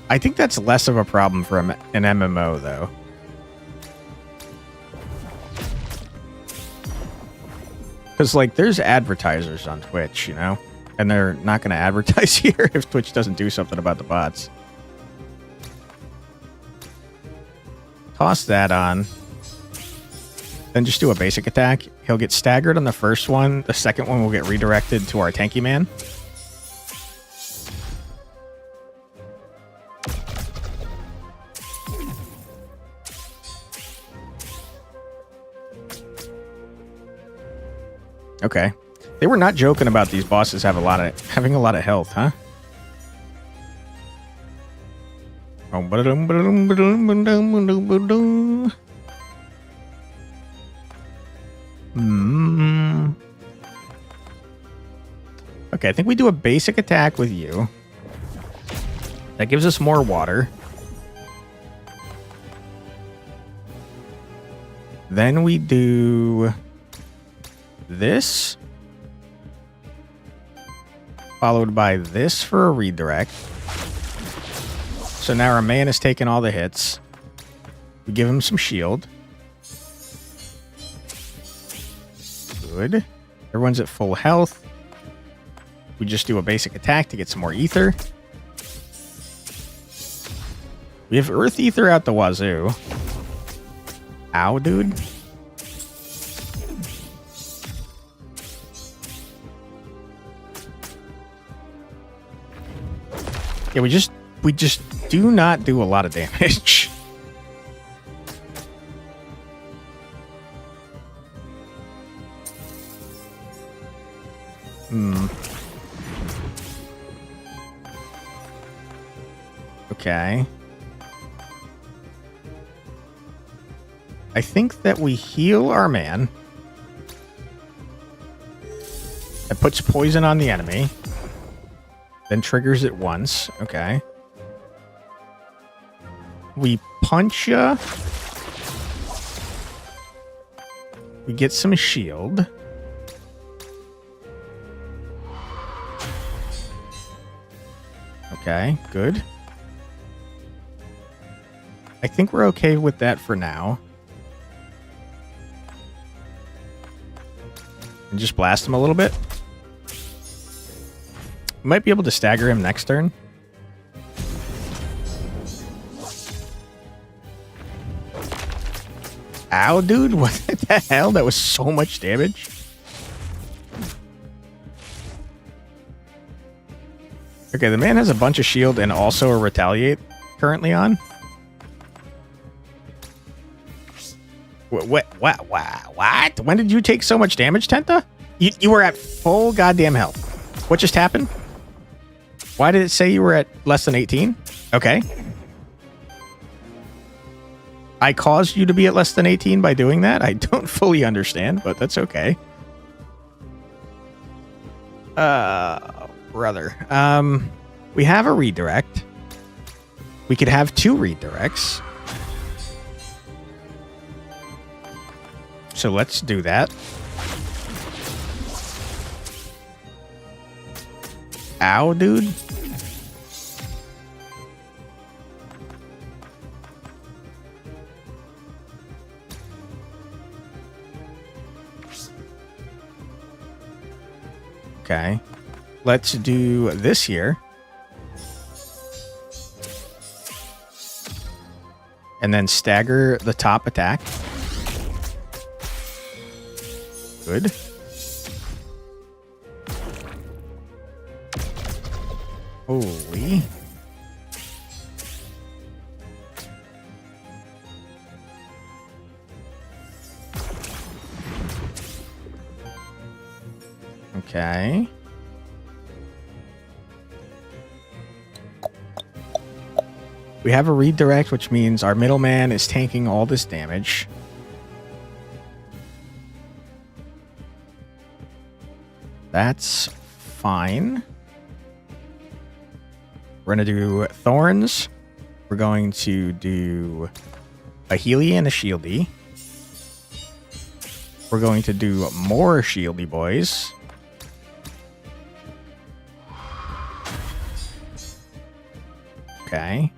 I think that's less of a problem for an MMO, though. Because, like, there's advertisers on Twitch, you know? And they're not going to advertise here if Twitch doesn't do something about the bots. Toss that on. Then just do a basic attack. He'll get staggered on the first one. The second one will get redirected to our tanky man. Okay. They were not joking about these bosses having a lot of health, huh? Okay, I think we do a basic attack with you. That gives us more water. Then we do this, followed by this for a redirect. So now our man has taken all the hits. We give him some shield. Good. Everyone's at full health. We just do a basic attack to get some more ether. We have earth ether out the wazoo. Ow, dude. Yeah, we just do not do a lot of damage. Okay. I think that we heal our man. That puts poison on the enemy. Then triggers it once. Okay. We punch ya. We get some shield. Okay, good. I think we're okay with that for now. And just blast him a little bit. Might be able to stagger him next turn. Ow, dude. What the hell? That was so much damage. Okay, the man has a bunch of shield and also a retaliate currently on. What? When did you take so much damage, Tenta? You were at full goddamn health. What just happened? Why did it say you were at less than 18? Okay. I caused you to be at less than 18 by doing that? I don't fully understand, but that's okay. Brother. We have a redirect. We could have 2 redirects. So let's do that. Ow, dude. Okay. Let's do this here. And then stagger the top attack. Good. Holy. Okay. We have a redirect, which means our middleman is tanking all this damage. That's fine. We're going to do thorns. We're going to do a healy and a shieldy. We're going to do more shieldy boys. Okay.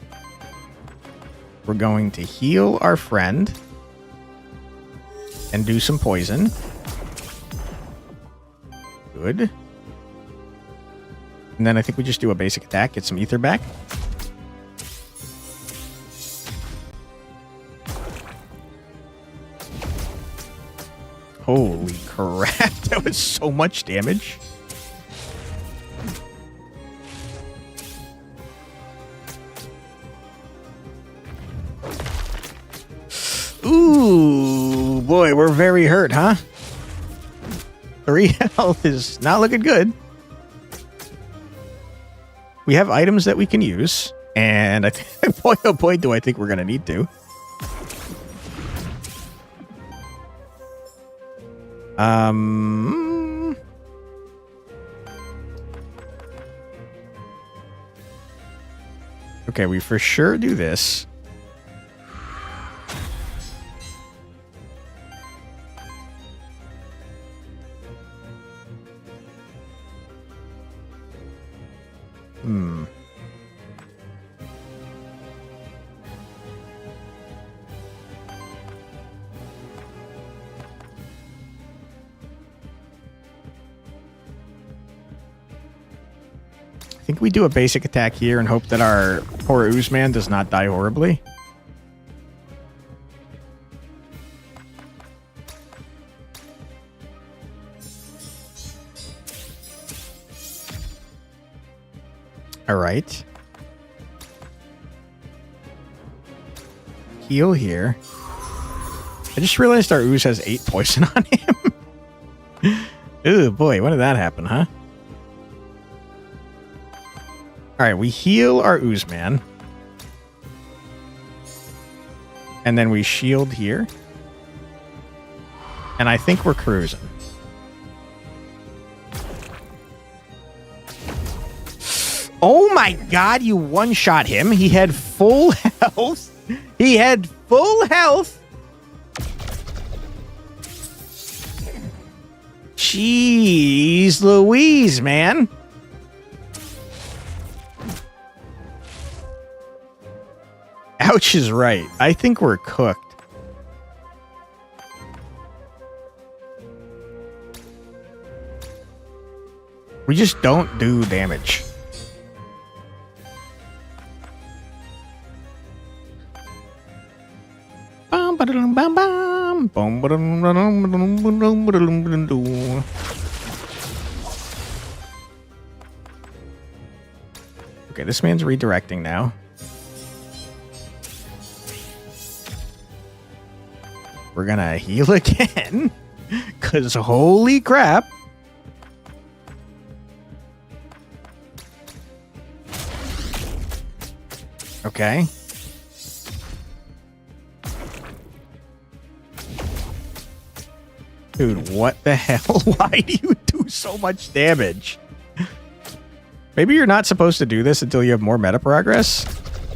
We're going to heal our friend and do some poison. Good. And then I think we just do a basic attack, get some ether back. Holy crap, that was so much damage. Ooh, boy, we're very hurt, huh? 3 health is not looking good. We have items that we can use, and I think, boy, oh boy, do I think we're going to need to. Okay, we for sure do this. I think we do a basic attack here and hope that our poor Ooze-man does not die horribly. All right. Heal here. I just realized our Ooze has 8 poison on him. Ooh, boy, when did that happen, huh? All right, we heal our Ooze-man. And then we shield here. And I think we're cruising. Oh my god, you one-shot him. He had full health. He had full health. Jeez Louise, man. Ouch is right. I think we're cooked. We just don't do damage. Okay, this man's redirecting now. We're gonna heal again, because holy crap. Okay. Dude, what the hell? Why do you do so much damage? Maybe you're not supposed to do this until you have more meta progress?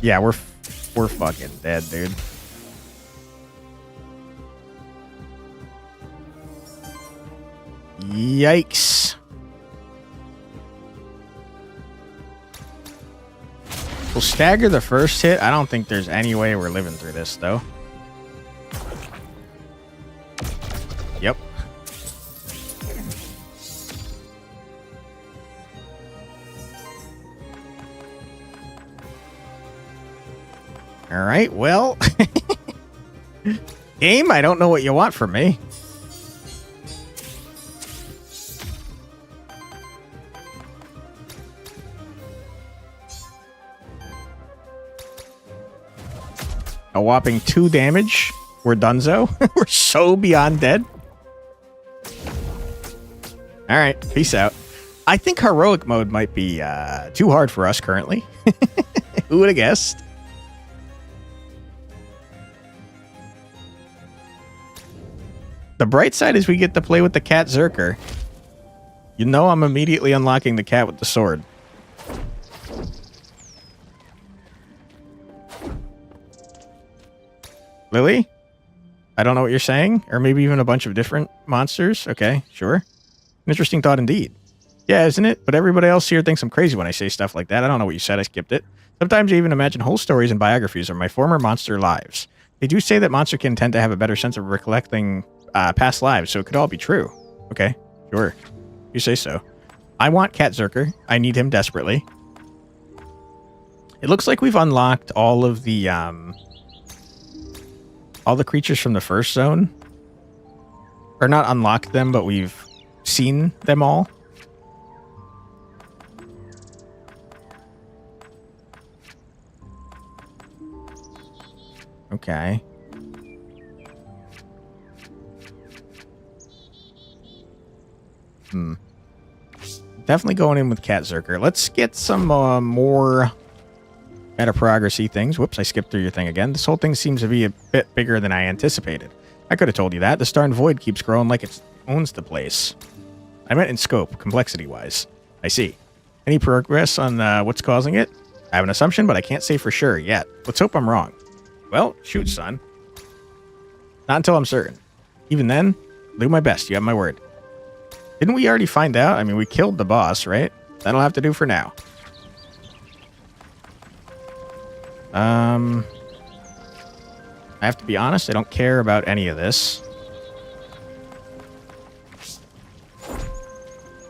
Yeah, we're fucking dead, dude. Yikes. We'll stagger the first hit. I don't think there's any way we're living through this, though. Yep. All right, well. Game, I don't know what you want from me. A whopping 2 damage. We're donezo. We're so beyond dead. All right, peace out. I think heroic mode might be too hard for us currently. Who would have guessed? The bright side is we get to play with the cat Zerker. You know I'm immediately unlocking the cat with the sword. Lily? I don't know what you're saying. Or maybe even a bunch of different monsters. Okay, sure. Interesting thought indeed. Yeah, isn't it? But everybody else here thinks I'm crazy when I say stuff like that. I don't know what you said. I skipped it. Sometimes I even imagine whole stories and biographies of my former monster lives. They do say that monsterkin tend to have a better sense of recollecting past lives, so it could all be true. Okay, sure. You say so. I want Cat Zerker. I need him desperately. It looks like we've unlocked all of the creatures from the first zone. Or not unlocked them, but we've seen them all. Okay. Definitely going in with Cat Zerker. Let's get some more meta progressy things. Whoops, I skipped through your thing again. This whole thing seems to be a bit bigger than I anticipated. I could have told you that. The Star and Void keeps growing like it owns the place. I meant in scope, complexity-wise. I see. Any progress on what's causing it? I have an assumption, but I can't say for sure yet. Let's hope I'm wrong. Well, shoot, son. Not until I'm certain. Even then, I'll do my best. You have my word. Didn't we already find out? I mean, we killed the boss, right? That'll have to do for now. I have to be honest, I don't care about any of this.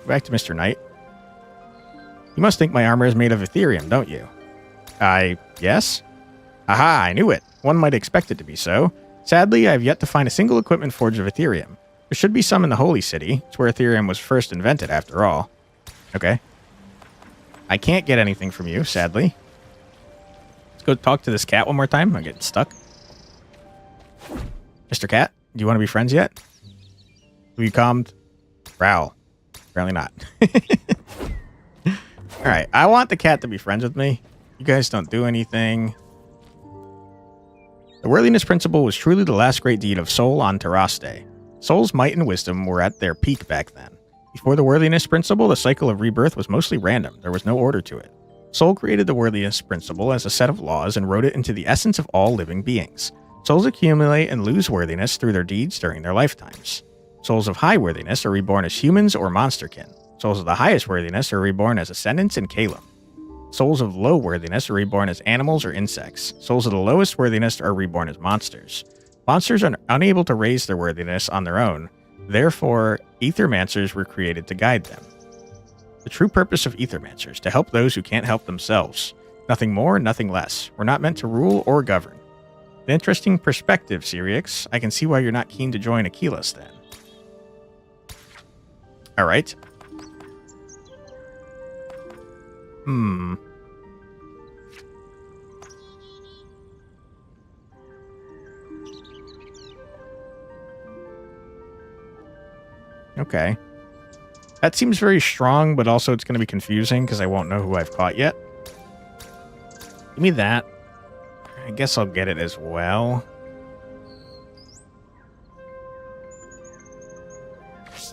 Back to Mr. Knight. You must think my armor is made of Ethereum, don't you? Yes? Aha, I knew it. One might expect it to be so. Sadly, I have yet to find a single equipment forged of Ethereum. There should be some in the Holy City. It's where Ethereum was first invented, after all. Okay. I can't get anything from you, sadly. Let's go talk to this cat one more time. I'm getting stuck. Mr. Cat, do you want to be friends yet? Have you calmed? Growl. Apparently not. Alright, I want the cat to be friends with me. You guys don't do anything. The worthiness principle was truly the last great deed of Sol on Terraste. Sol's might and wisdom were at their peak back then. Before the worthiness principle, the cycle of rebirth was mostly random. There was no order to it. Sol created the worthiness principle as a set of laws and wrote it into the essence of all living beings. Souls accumulate and lose worthiness through their deeds during their lifetimes. Souls of high worthiness are reborn as humans or monsterkin. Souls of the highest worthiness are reborn as ascendants and Calum. Souls of low worthiness are reborn as animals or insects. Souls of the lowest worthiness are reborn as monsters. Monsters are unable to raise their worthiness on their own. Therefore, Aethermancers were created to guide them. The true purpose of Aethermancers, to help those who can't help themselves. Nothing more, nothing less. We're not meant to rule or govern. An interesting perspective, Sirix. I can see why you're not keen to join Aquilas then. Alright. Okay. That seems very strong, but also it's going to be confusing because I won't know who I've caught yet. Give me that. I guess I'll get it as well.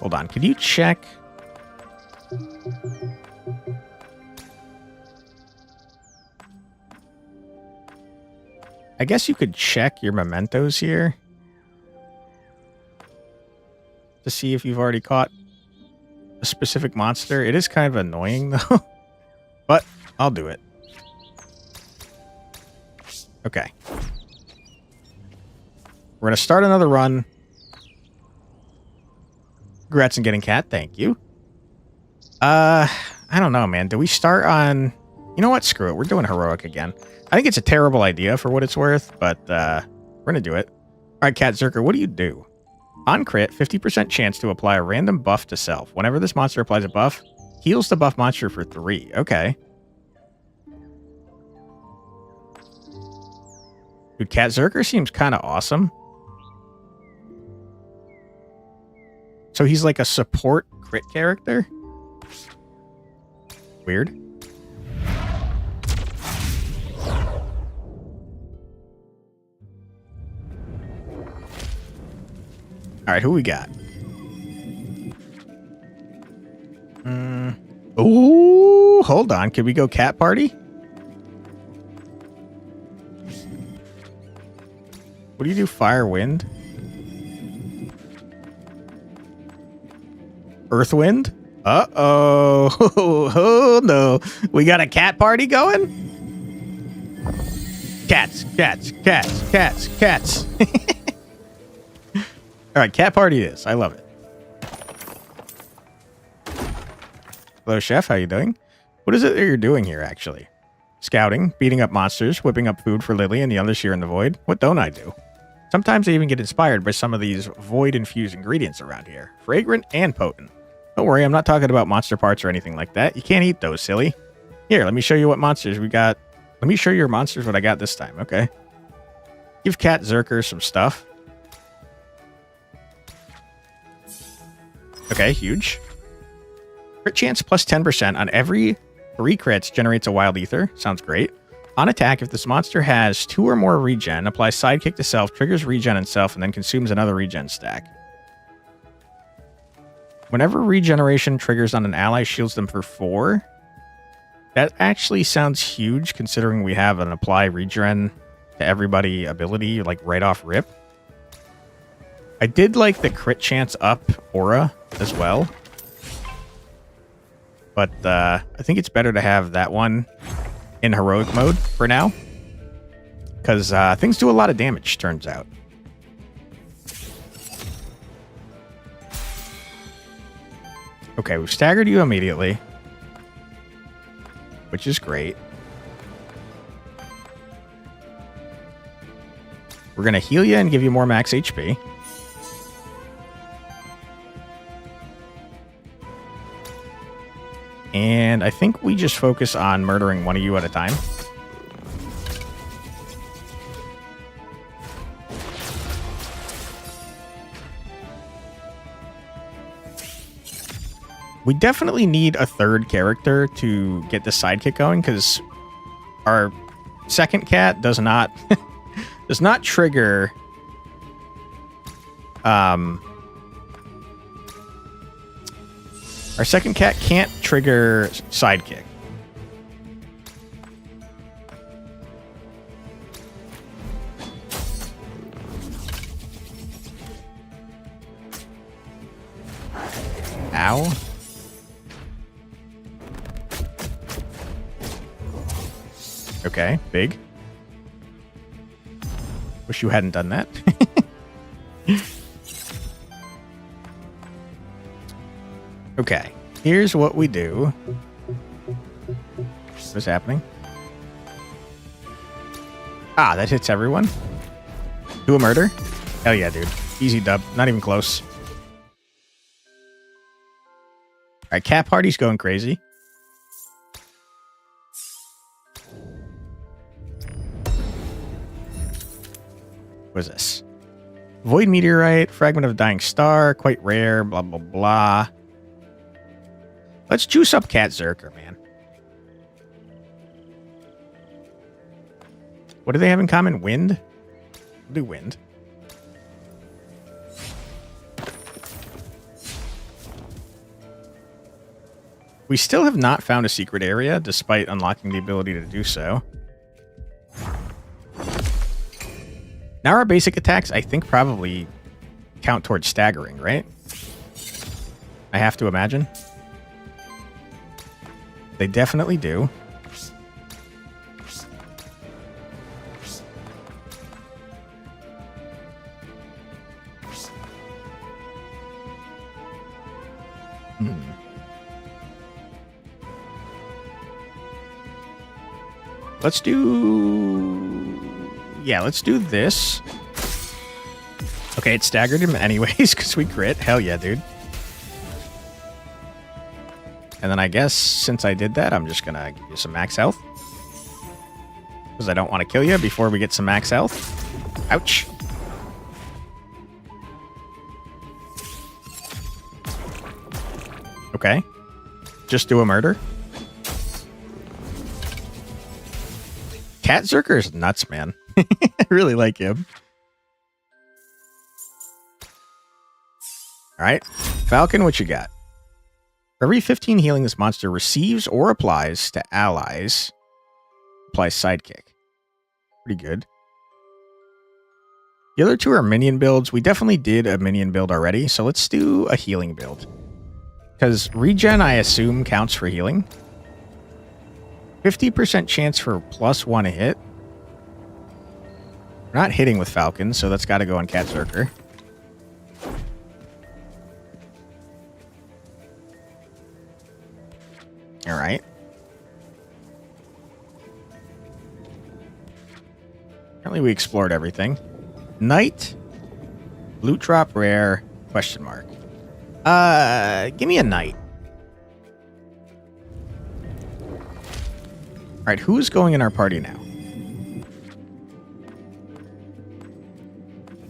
Hold on. Could you check? I guess you could check your mementos here to see if you've already caught a specific monster. It is kind of annoying, though. But I'll do it. Okay. We're going to start another run. Congrats on getting cat. Thank you. I don't know, man. Do we start on... You know what? Screw it. We're doing heroic again. I think it's a terrible idea for what it's worth, but we're going to do it. All right, Cat Zerker, what do? On crit, 50% chance to apply a random buff to self. Whenever this monster applies a buff, heals the buff monster for 3. Okay. Dude, Cat Zerker seems kind of awesome. So he's like a support crit character? Weird. All right, who we got? Ooh, hold on. Can we go cat party? What do you do? Fire, wind? Earth, wind? Uh-oh. Oh, no. We got a cat party going? Cats, cats, cats, cats, cats. All right, cat party it is. I love it. Hello, chef. How you doing? What is it that you're doing here, actually? Scouting, beating up monsters, whipping up food for Lily and the others here in the void. What don't I do? Sometimes I even get inspired by some of these void-infused ingredients around here. Fragrant and potent. Don't worry, I'm not talking about monster parts or anything like that. You can't eat those, silly. Here, let me show you what monsters we got. Let me show your monsters what I got this time, okay? Give Cat Zerker some stuff. Okay, huge. Crit chance plus 10% on every 3 crits generates a wild ether. Sounds great. On attack, if this monster has 2 or more regen, applies sidekick to self, triggers regen in self, and then consumes another regen stack. Whenever regeneration triggers on an ally, shields them for 4. That actually sounds huge, considering we have an apply regen to everybody ability, like right off rip. I did like the crit chance up aura as well. But I think it's better to have that one in heroic mode for now. Because things do a lot of damage, turns out. Okay, we've staggered you immediately. Which is great. We're going to heal you and give you more max HP. And I think we just focus on murdering one of you at a time. We definitely need a third character to get the sidekick going, because our second cat does not does not trigger our second cat can't trigger sidekick. Ow. Okay, big. Wish you hadn't done that. Okay, here's what we do. What's happening? Ah, that hits everyone. Do a murder? Hell yeah, dude. Easy dub. Not even close. Alright, cat party's going crazy. What is this? Void meteorite, fragment of a dying star, quite rare, blah, blah, blah. Let's juice up Cat Zerker, man. What do they have in common? Wind? We'll do wind. We still have not found a secret area, despite unlocking the ability to do so. Now our basic attacks, I think, probably count towards staggering, right? I have to imagine. They definitely do. Let's do... Yeah, let's do this. Okay, it staggered him anyways, because we crit. Hell yeah, dude. And then I guess, since I did that, I'm just going to give you some max health. Because I don't want to kill you before we get some max health. Ouch. Okay. Just do a murder. Cat Zerker is nuts, man. I really like him. Alright. Falcon, what you got? For every 15 healing this monster receives or applies to allies, applies sidekick. Pretty good. The other two are minion builds. We definitely did a minion build already, so let's do a healing build. Because regen, I assume, counts for healing. 50% chance for +1 hit. We're not hitting with Falcons, so that's got to go on Cat Zerker. All right. Apparently we explored everything. Knight. Loot drop rare. Question mark. Give me a knight. All right, who's going in our party now?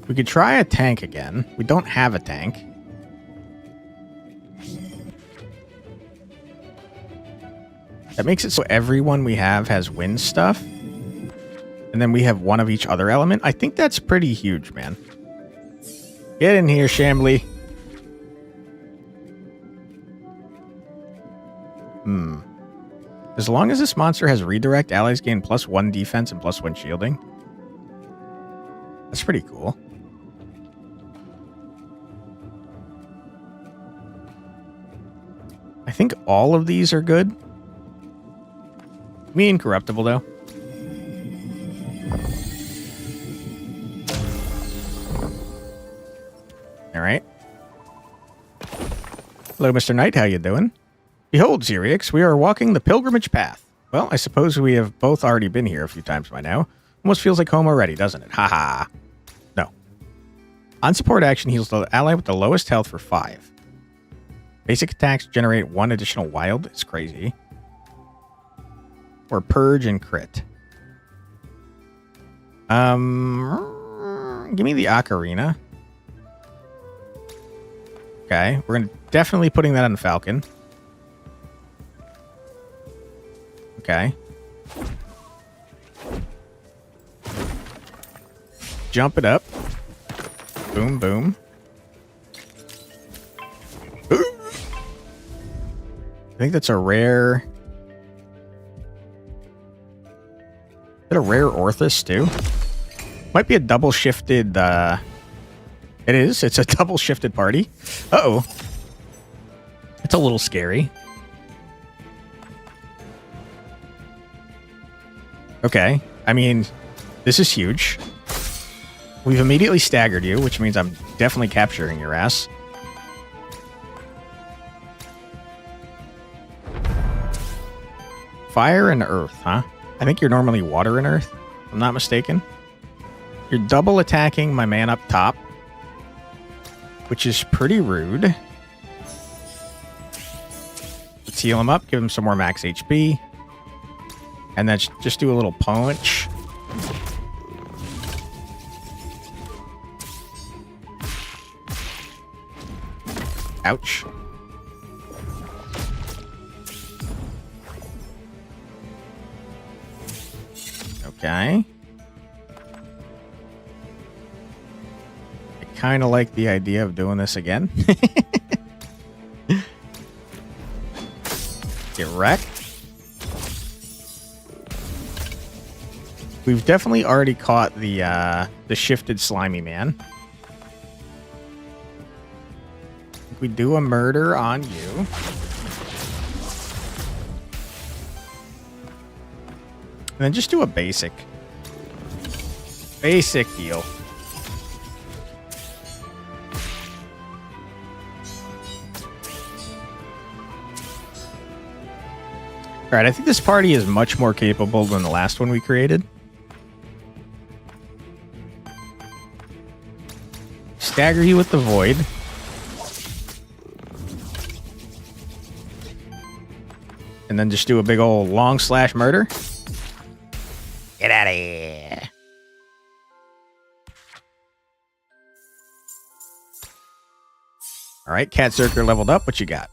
We could try a tank again. We don't have a tank. That makes it so everyone we have has wind stuff. And then we have one of each other element. I think that's pretty huge, man. Get in here, Shambly. As long as this monster has redirect, allies gain +1 defense and +1 shielding. That's pretty cool. I think all of these are good. Me incorruptible, though. All right. Hello, Mr. Knight. How you doing? Behold, Zerix, we are walking the pilgrimage path. Well, I suppose we have both already been here a few times by now. Almost feels like home already, doesn't it? Haha. No. On support action heals the ally with the lowest health for 5. Basic attacks generate 1 additional wild. It's crazy. Or purge and crit. Give me the ocarina. Okay, we're definitely putting that on Falcon. Okay. Jump it up. Boom, boom. Ooh. I think that's a rare... Is that a rare Orthus, too? Might be a double-shifted... It is. It's a double-shifted party. Uh-oh. It's a little scary. Okay. I mean, this is huge. We've immediately staggered you, which means I'm definitely capturing your ass. Fire and earth, huh? I think you're normally water and earth, if I'm not mistaken. You're double attacking my man up top, which is pretty rude. Let's heal him up, give him some more max HP. And then just do a little punch. Ouch. Okay. I kind of like the idea of doing this again. Get wrecked. We've definitely already caught the shifted slimy man. We do a murder on you. And then just do a basic. Basic heal. Alright, I think this party is much more capable than the last one we created. Stagger you with the void. And then just do a big old long slash murder. Get out of here. All right, Cat Zerker leveled up. What you got?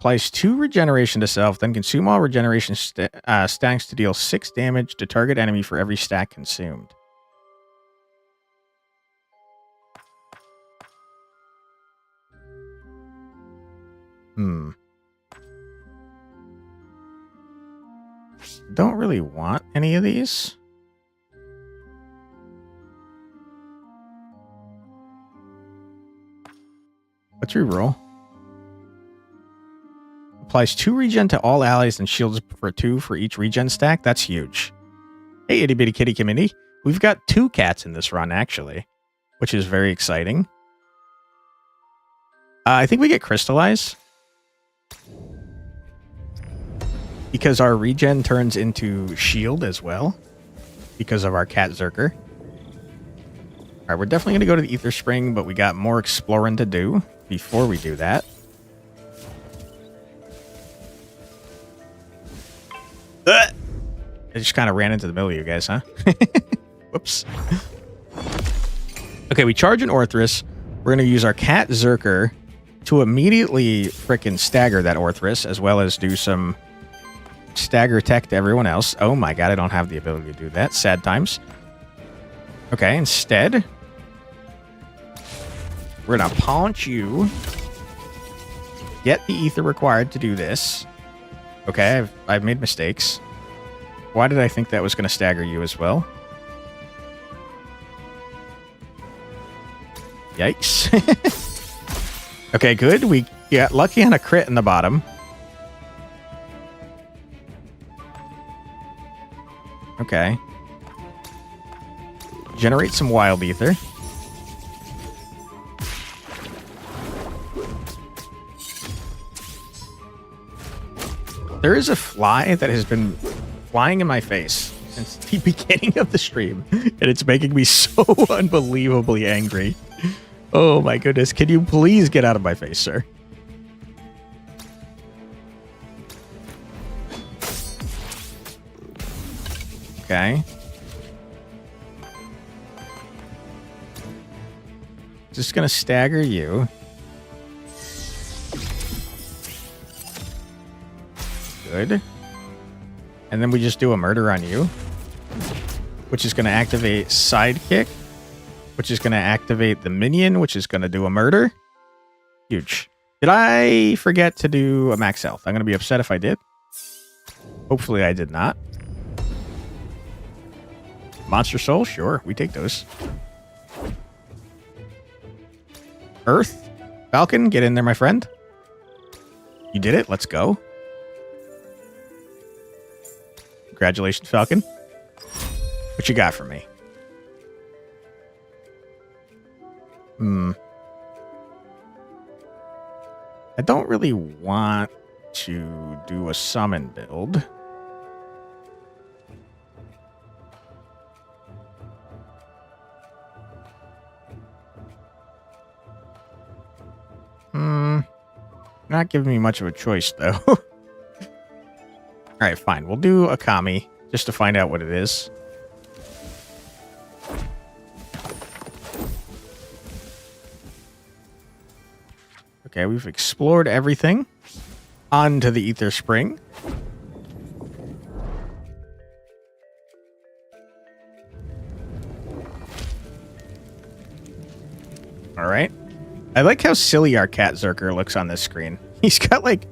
Applies 2 regeneration to self, then consume all regeneration stacks to deal 6 damage to target enemy for every stack consumed. Don't really want any of these. Let's reroll. applies 2 regen to all allies and shields for 2 for each regen stack. That's huge. Hey, itty bitty kitty committee. We've got 2 cats in this run, actually, which is very exciting. I think we get crystallize because our regen turns into shield as well because of our cat Zerker. All right, we're definitely going to go to the Ether Spring, but we got more exploring to do before we do that. I just kind of ran into the middle of you guys, huh? Whoops. Okay, we charge an Orthrus. We're going to use our cat Zerker to immediately frickin' stagger that Orthrus, as well as do some stagger tech to everyone else. Oh my god, I don't have the ability to do that. Sad times. Okay, instead, we're going to paunch you. Get the ether required to do this. Okay, I've made mistakes. Why did I think that was going to stagger you as well? Yikes. Okay, good. We got lucky on a crit in the bottom. Okay. Generate some wild ether. There is a fly that has been flying in my face since the beginning of the stream, and it's making me so unbelievably angry. Oh my goodness, can you please get out of my face, sir? Okay. Just gonna stagger you. Good. And then we just do a murder on you, which is going to activate Sidekick, which is going to activate the minion, which is going to do a murder. Huge. Did I forget to do a max health? I'm going to be upset if I did. Hopefully I did not. Monster Soul? Sure, we take those. Earth? Falcon, get in there, my friend. You did it. Let's go. Congratulations, Falcon. What you got for me? I don't really want to do a summon build. Not giving me much of a choice, though. Alright, fine. We'll do a Kami, just to find out what it is. Okay, we've explored everything. On to the Ether Spring. Alright. I like how silly our cat Zerker looks on this screen. He's got, like,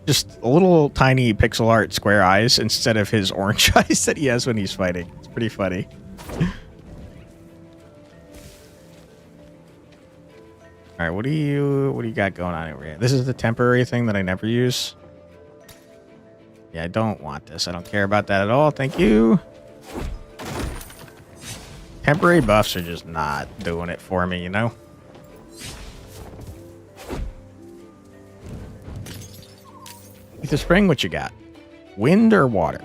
just a little tiny pixel art square eyes instead of his orange eyes that he has when he's fighting. It's pretty funny. All right, what do you got going on over here? This is the temporary thing that I never use. Yeah, I don't want this. I don't care about that at all. Thank you. Temporary buffs are just not doing it for me, you know? Ether Spring, what you got? Wind or water?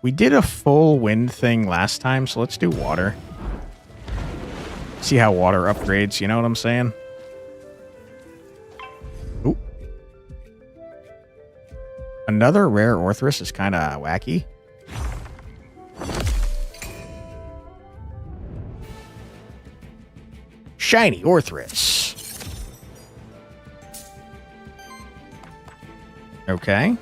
We did a full wind thing last time, so let's do water. See how water upgrades, you know what I'm saying? Ooh. Another rare Orthrus is kind of wacky. Shiny Orthrus. Okay.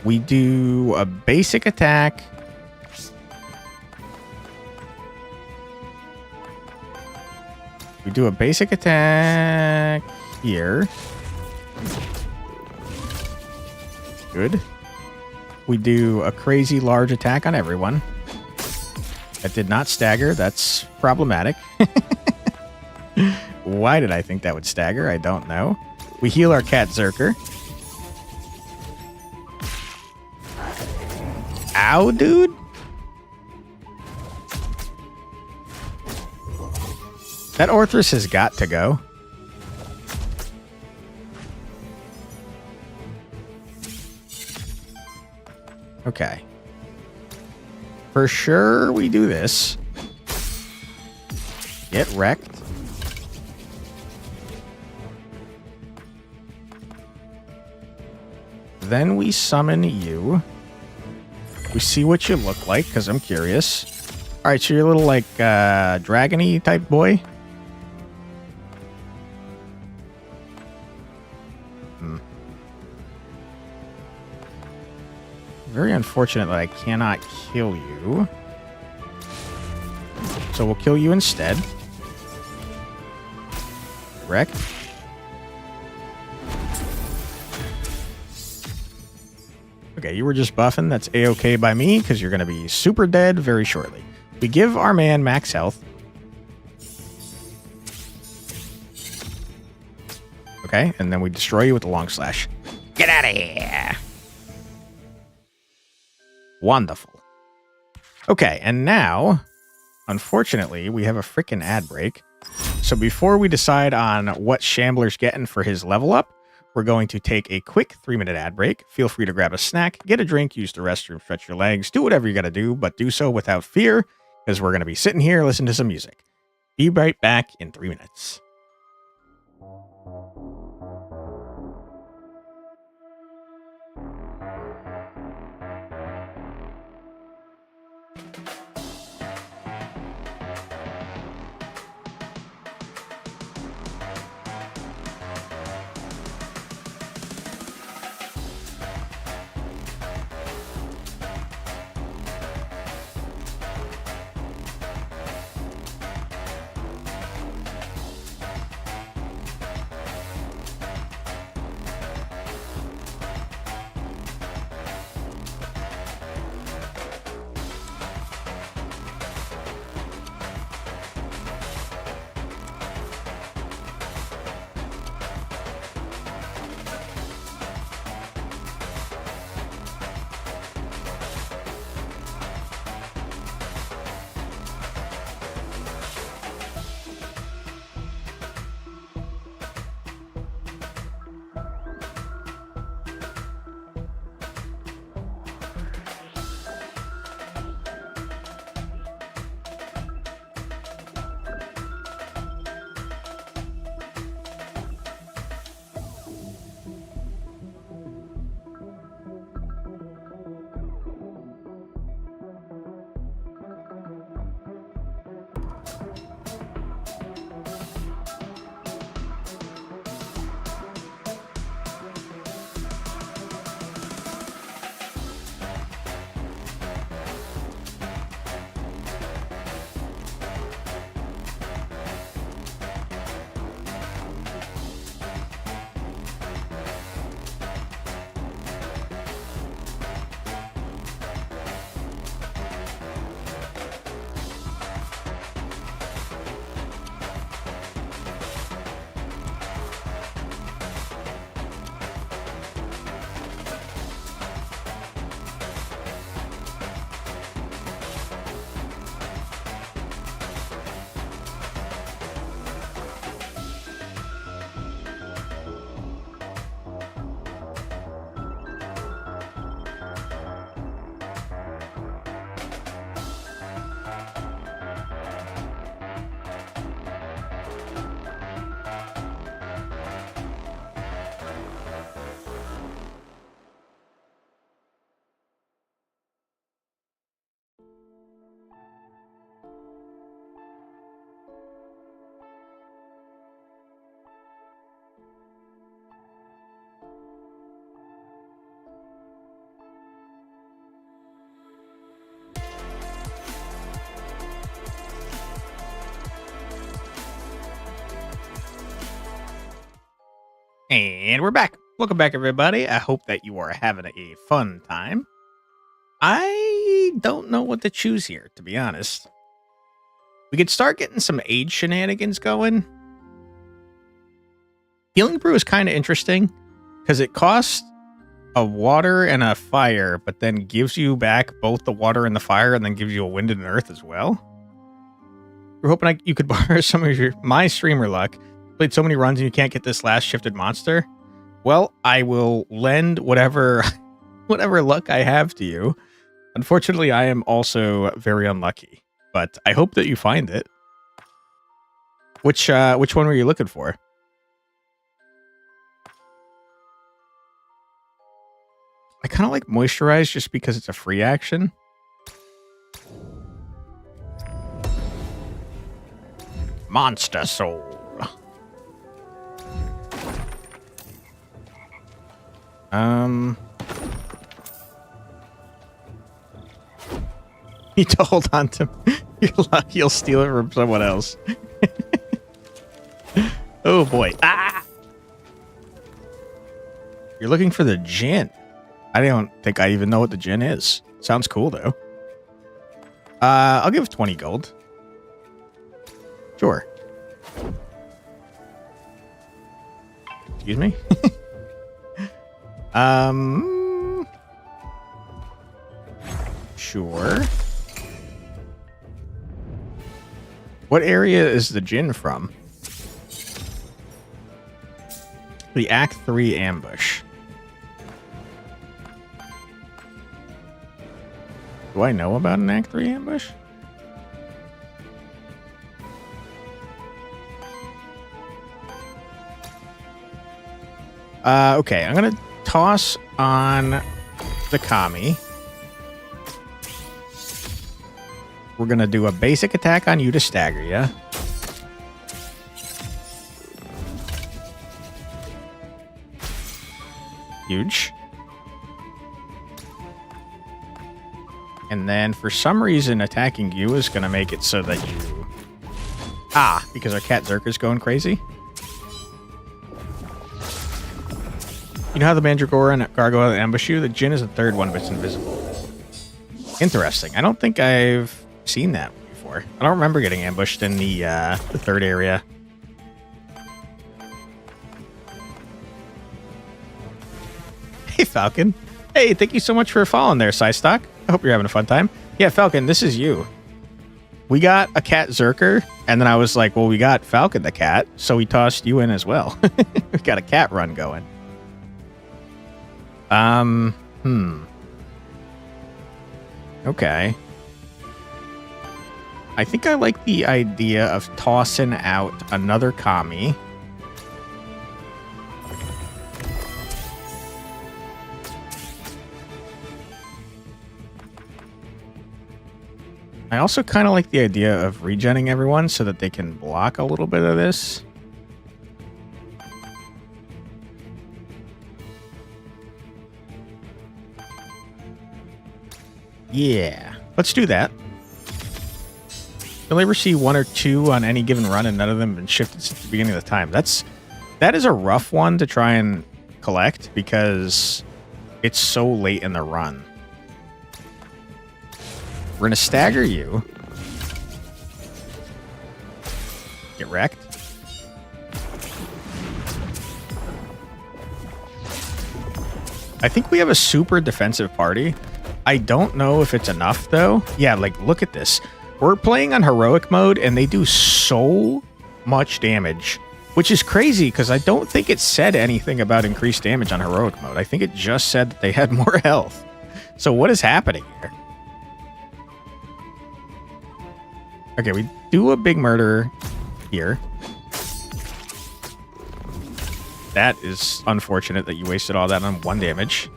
We do a basic attack. We do a basic attack here. Good. We do a crazy large attack on everyone. That did not stagger. That's problematic. Why did I think that would stagger? I don't know. We heal our cat Zerker. Ow, dude. That Orthrus has got to go. Okay. For sure we do this. Get wrecked. Then we summon you. We see what you look like, because I'm curious. Alright, so you're a little like dragon-y type boy. Very unfortunate that I cannot kill you. So we'll kill you instead. Wreck. Okay, you were just buffing. That's A-okay by me, because you're going to be super dead very shortly. We give our man max health. Okay, and then we destroy you with the long slash. Get out of here! Wonderful. Okay, and now, unfortunately, we have a freaking ad break. So before we decide on what Shambler's getting for his level up, we're going to take a quick 3-minute ad break. Feel free to grab a snack, get a drink, use the restroom, stretch your legs, do whatever you got to do, but do so without fear, because we're going to be sitting here listening to some music. Be right back in 3 minutes. And we're back. Welcome back, everybody. I hope that you are having a fun time. I don't know what to choose here, to be honest. We could start getting some age shenanigans going. Healing Brew is kind of interesting because it costs a water and a fire, but then gives you back both the water and the fire, and then gives you a wind and an earth as well. We're hoping you could borrow some of my streamer luck. Played so many runs and you can't get this last shifted monster. Well, I will lend whatever luck I have to you. Unfortunately, I am also very unlucky, but I hope that you find it. Which one were you looking for? I kind of like Moisturize just because it's a free action. Monster Soul. You need to hold on to your luck. You'll steal it from someone else. Oh boy. Ah! You're looking for the gin. I don't think I even know what the gin is. Sounds cool though. I'll give 20 gold. Sure. Excuse me? Sure. What area is the gin from? The Act 3 ambush. Do I know about an Act 3 ambush? Okay, I'm gonna toss on the Kami. We're gonna do a basic attack on you to stagger you. Huge. And then for some reason attacking you is gonna make it so that you... because our cat Zerka's going crazy. You know how the Mandragora and Gargoyle ambush you? The Djinn is the third one, but it's invisible. Interesting. I don't think I've seen that before. I don't remember getting ambushed in the third area. Hey, Falcon. Hey, thank you so much for following there, Cystock. I hope you're having a fun time. Yeah, Falcon, this is you. We got a cat Zerker, and then I was like, well, we got Falcon the cat, so we tossed you in as well. We got a cat run going. Okay. I think I like the idea of tossing out another Kami. I also kind of like the idea of regenning everyone so that they can block a little bit of this. Yeah, let's do that. You'll ever see one or two on any given run and none of them have been shifted since the beginning of the time. That is a rough one to try and collect because it's so late in the run. We're going to stagger you. Get wrecked. I think we have a super defensive party. I don't know if it's enough, though. Yeah, like, look at this. We're playing on heroic mode, and they do so much damage, which is crazy, because I don't think it said anything about increased damage on heroic mode. I think it just said that they had more health. So what is happening here? Okay, we do a big murder here. That is unfortunate that you wasted all that on 1 damage.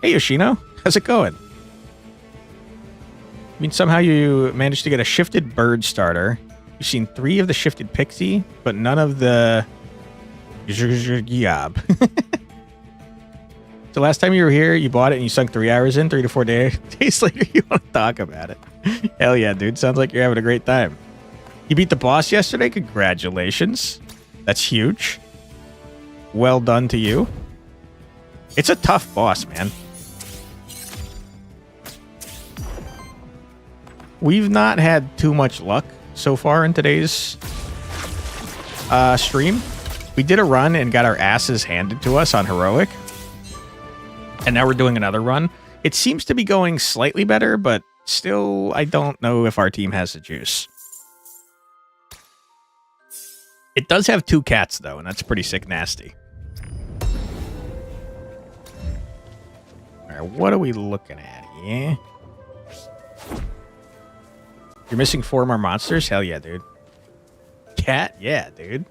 Hey, Yoshino. How's it going? I mean, somehow you managed to get a shifted bird starter. You've seen 3 of the shifted pixie, but none of the... Yob. So last time you were here, you bought it and you sunk 3 hours in, 3 to 4 days later, you want to talk about it. Hell yeah, dude. Sounds like you're having a great time. You beat the boss yesterday? Congratulations. That's huge. Well done to you. It's a tough boss, man. We've not had too much luck so far in today's stream. We did a run and got our asses handed to us on Heroic. And now we're doing another run. It seems to be going slightly better, but still, I don't know if our team has the juice. It does have 2 cats, though, and that's pretty sick nasty. Alright, what are we looking at here? You're missing 4 more monsters? Hell yeah, dude. Cat? Yeah, dude.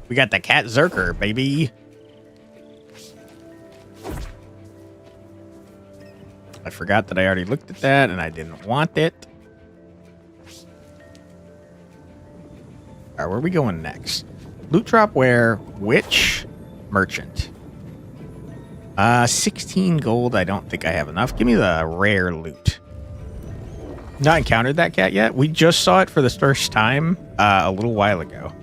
We got the cat Zerker, baby. I forgot that I already looked at that, and I didn't want it. Alright, where are we going next? Loot drop where? Which merchant? 16 gold. I don't think I have enough. Give me the rare loot. Not encountered that cat yet. We just saw it for the first time a little while ago.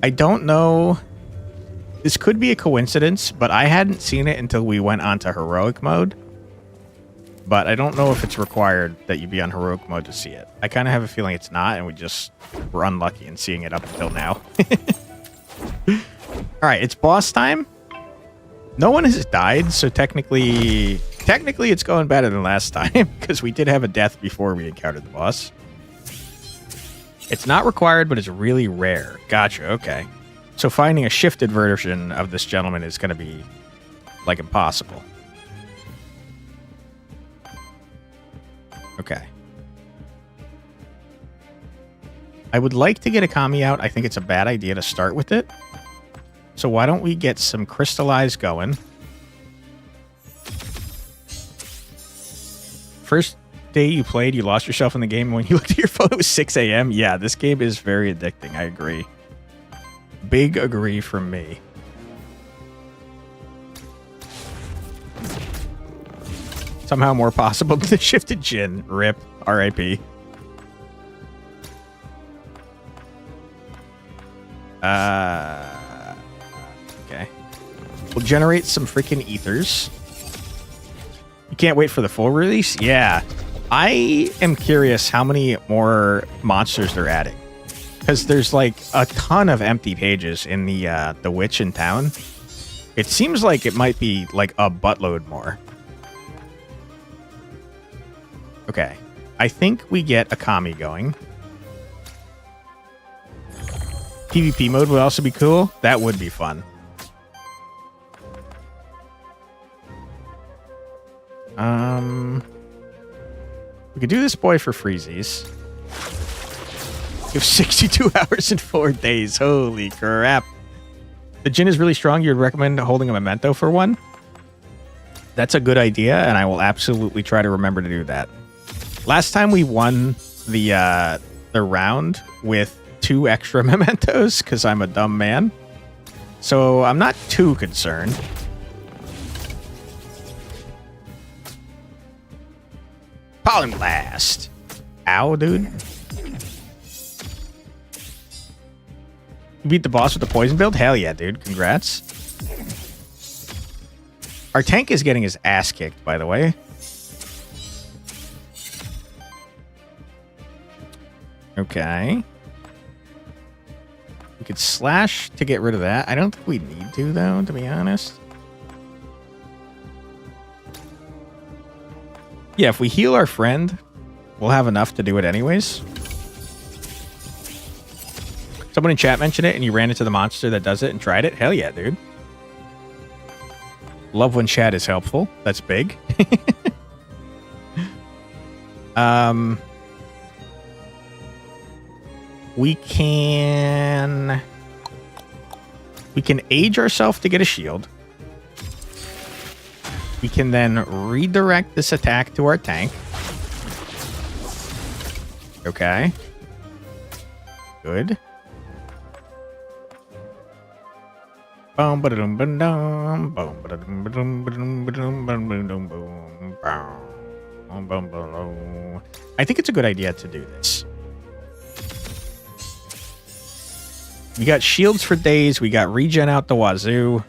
I don't know. This could be a coincidence, but I hadn't seen it until we went onto heroic mode. But I don't know if it's required that you be on heroic mode to see it. I kind of have a feeling it's not, and we just were unlucky in seeing it up until now. Alright, it's boss time. No one has died, so technically it's going better than last time, because we did have a death before we encountered the boss. It's not required, but it's really rare. Gotcha, okay. So finding a shifted version of this gentleman is going to be, like, impossible. Okay. I would like to get a Kami out. I think it's a bad idea to start with it. So why don't we get some crystallized going? First day you played, you lost yourself in the game. When you looked at your phone, it was 6 a.m. Yeah, this game is very addicting. I agree. Big agree from me. Somehow more possible than the shifted Jin. RIP. R.I.P. Okay. We'll generate some freaking ethers. You can't wait for the full release? Yeah. I am curious how many more monsters they're adding. Because there's like a ton of empty pages in the witch in town. It seems like it might be like a buttload more. Okay. I think we get a Kami going. PvP mode would also be cool. That would be fun. We could do this boy for freezies. You have 62 hours and 4 days. Holy crap. The Jin is really strong. You'd recommend holding a memento for one? That's a good idea, and I will absolutely try to remember to do that. Last time we won the round with 2 extra mementos, because I'm a dumb man. So I'm not too concerned. Pollen Blast. Ow, dude. You beat the boss with the poison build? Hell yeah, dude. Congrats. Our tank is getting his ass kicked, by the way. Okay. We could slash to get rid of that. I don't think we need to, though, to be honest. Yeah, if we heal our friend, we'll have enough to do it anyways. Someone in chat mentioned it, and you ran into the monster that does it and tried it. Hell yeah, dude. Love when chat is helpful. That's big. We can age ourselves to get a shield. We can then redirect this attack to our tank. Okay. Good. I think it's a good idea to do this. We got shields for days. We got regen out the wazoo.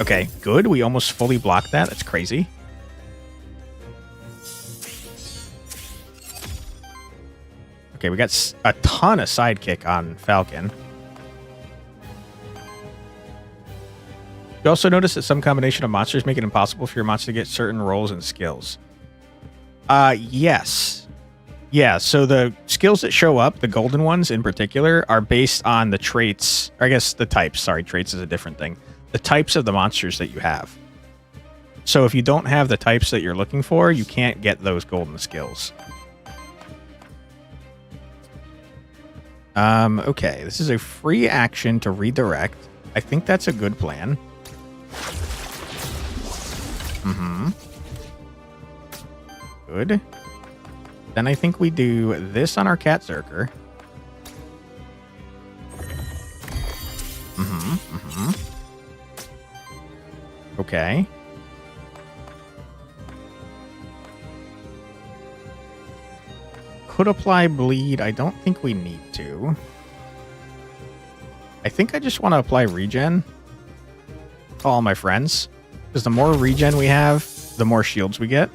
Okay, good. We almost fully blocked that. That's crazy. Okay, we got a ton of sidekick on Falcon. You also notice that some combination of monsters make it impossible for your monster to get certain rolls and skills. Yes. Yeah, so the skills that show up, the golden ones in particular, are based on the traits, or I guess the types. Sorry, traits is a different thing. The types of the monsters that you have. So if you don't have the types that you're looking for, you can't get those golden skills. Okay, this is a free action to redirect. I think that's a good plan. Good. Then I think we do this on our Cat Zerker. Okay. Could apply bleed. I don't think we need to. I think I just want to apply regen to all my friends. Because the more regen we have, the more shields we get.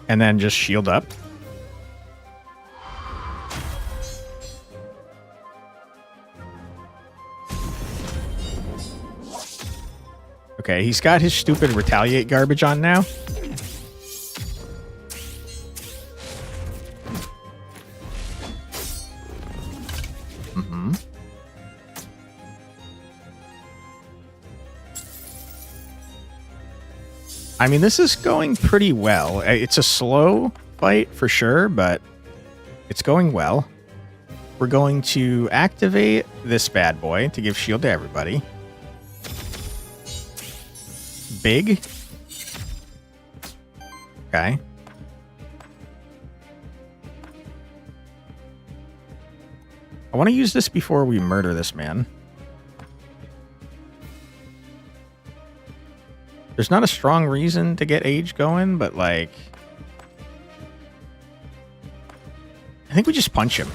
And then just shield up. Okay, he's got his stupid retaliate garbage on now. I mean, this is going pretty well. It's a slow fight for sure, but it's going well. We're going to activate this bad boy to give shield to everybody. Big. Okay. I want to use this before we murder this man. There's not a strong reason to get age going, but like... I think we just punch him.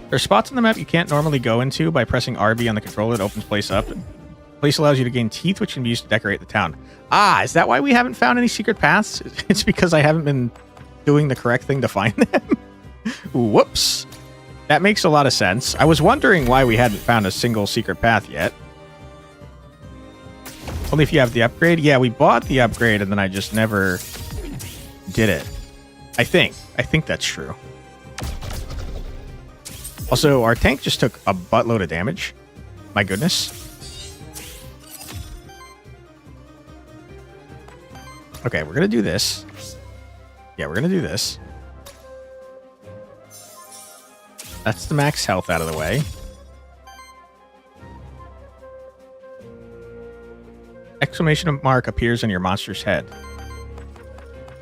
There's spots on the map you can't normally go into by pressing RB on the controller. It opens place up. Place allows you to gain teeth, which can be used to decorate the town. Ah, is that why we haven't found any secret paths? It's because I haven't been doing the correct thing to find them. Whoops. That makes a lot of sense. I was wondering why we hadn't found a single secret path yet. Only if you have the upgrade? Yeah, we bought the upgrade and then I just never did it. I think that's true. Also, our tank just took a buttload of damage. My goodness. Okay, we're going to do this. Yeah, we're going to do this. That's the max health out of the way. Exclamation mark appears on your monster's head.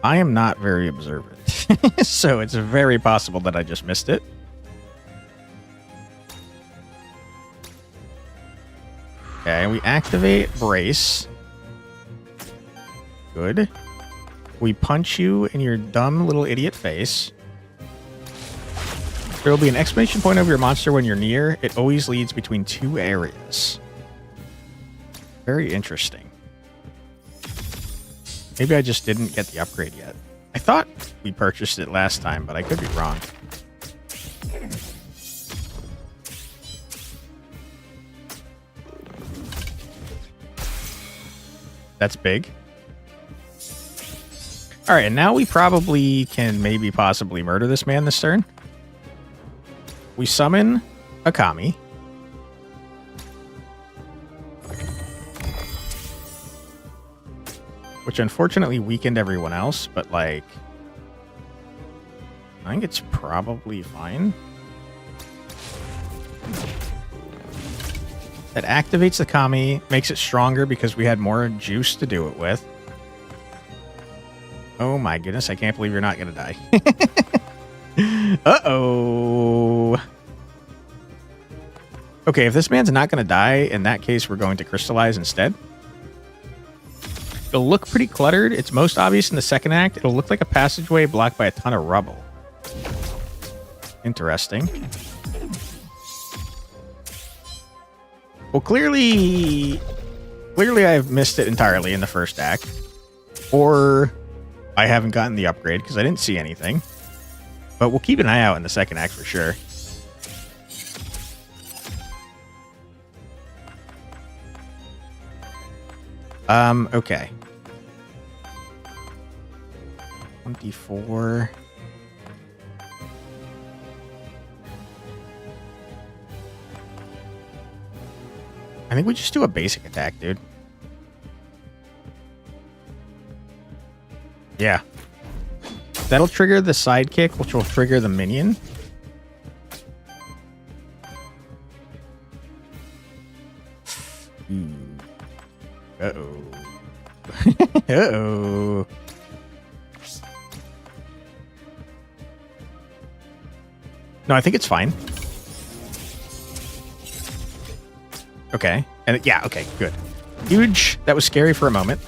I am not very observant, so it's very possible that I just missed it. Okay, we activate Brace. Good. We punch you in your dumb little idiot face. There will be an exclamation point over your monster when you're near. It always leads between two areas. Very interesting. Maybe I just didn't get the upgrade yet. I thought we purchased it last time, but I could be wrong. That's big. All right, and now we probably can maybe possibly murder this man this turn. We summon a Kami. Which unfortunately weakened everyone else, but like... I think it's probably fine. That activates the Kami, makes it stronger because we had more juice to do it with. Oh my goodness, I can't believe you're not going to die. Uh-oh. Okay, if this man's not going to die, in that case, we're going to crystallize instead. It'll look pretty cluttered. It's most obvious in the second act. It'll look like a passageway blocked by a ton of rubble. Interesting. Well, clearly I've missed it entirely in the first act. Or I haven't gotten the upgrade because I didn't see anything. But we'll keep an eye out in the second act for sure. Okay. 24. I think we just do a basic attack, dude. Yeah. That'll trigger the sidekick, which will trigger the minion. Uh-oh. Uh-oh. No, I think it's fine. Okay. And yeah, okay, good. Huge. That was scary for a moment.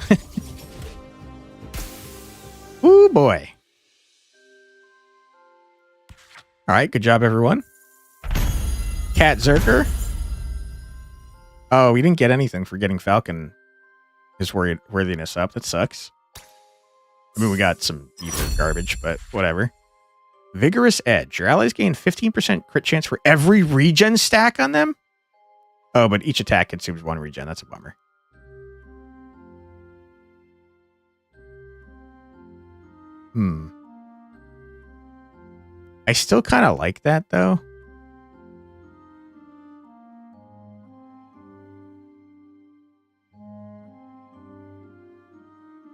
Ooh, boy. All right, good job, everyone. Cat Zerker. Oh, we didn't get anything for getting Falcon his worthiness up. That sucks. I mean, we got some ether garbage, but whatever. Vigorous Edge. Your allies gain 15% crit chance for every regen stack on them? Oh, but each attack consumes 1 regen. That's a bummer. I still kind of like that, though.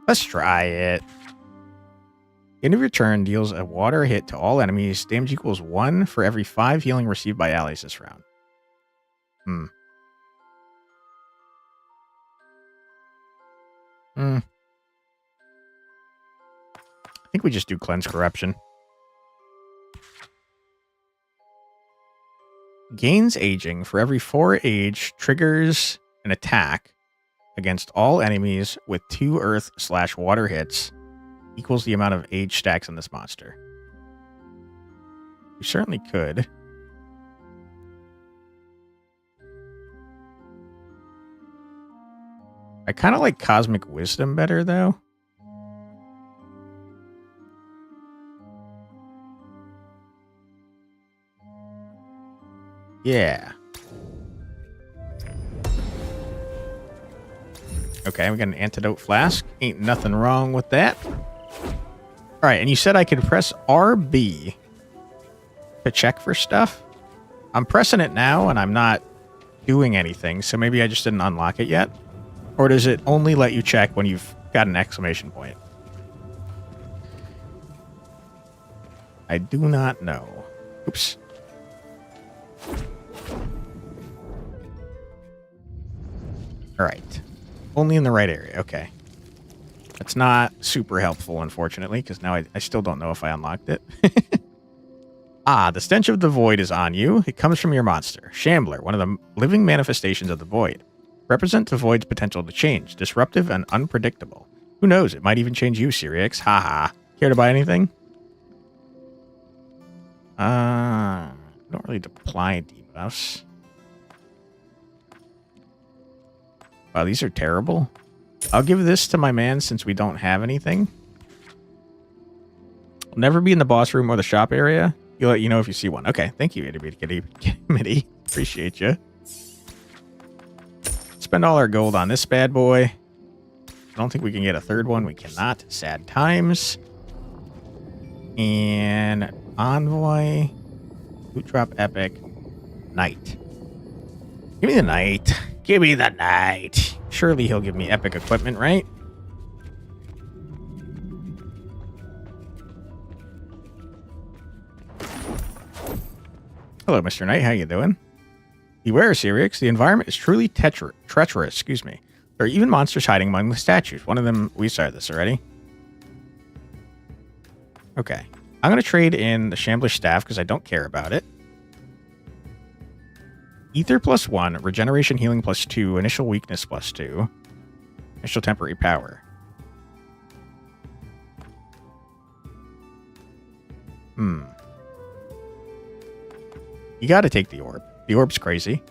Let's try it. End of your turn deals a water hit to all enemies. Damage equals 1 for every 5 healing received by allies this round. I think we just do Cleanse Corruption. Gains aging. For every 4 age, triggers an attack against all enemies with 2 earth/water hits. Equals the amount of age stacks on this monster. We certainly could. I kind of like Cosmic Wisdom better, though. Yeah. Okay, we got an antidote flask. Ain't nothing wrong with that. All right, and you said I could press RB to check for stuff? I'm pressing it now, and I'm not doing anything, so maybe I just didn't unlock it yet? Or does it only let you check when you've got an exclamation point? I do not know. Oops. All right. Only in the right area. Okay. That's not super helpful, unfortunately, because now I still don't know if I unlocked it. The stench of the void is on you. It comes from your monster. Shambler, one of the living manifestations of the void. Represent the void's potential to change. Disruptive and unpredictable. Who knows? It might even change you, Sirix. Haha. Care to buy anything? Don't really apply debuffs. Wow, these are terrible. I'll give this to my man since we don't have anything. I'll never be in the boss room or the shop area. He'll let you know if you see one. Okay, thank you, Itty Bitty Kitty. Appreciate you. Spend all our gold on this bad boy. I don't think we can get a third one. We cannot. Sad times. And Envoy. Loot drop epic. Knight. Give me the knight. Give me the knight. Surely he'll give me epic equipment, right? Hello, Mr. Knight. How you doing? Beware, Sirix. The environment is truly treacherous. Excuse me. There are even monsters hiding among the statues. One of them, we saw this already. Okay. I'm going to trade in the Shambler's Staff because I don't care about it. Ether +1, regeneration healing +2, initial weakness +2, initial temporary power. You gotta take the orb. The orb's crazy.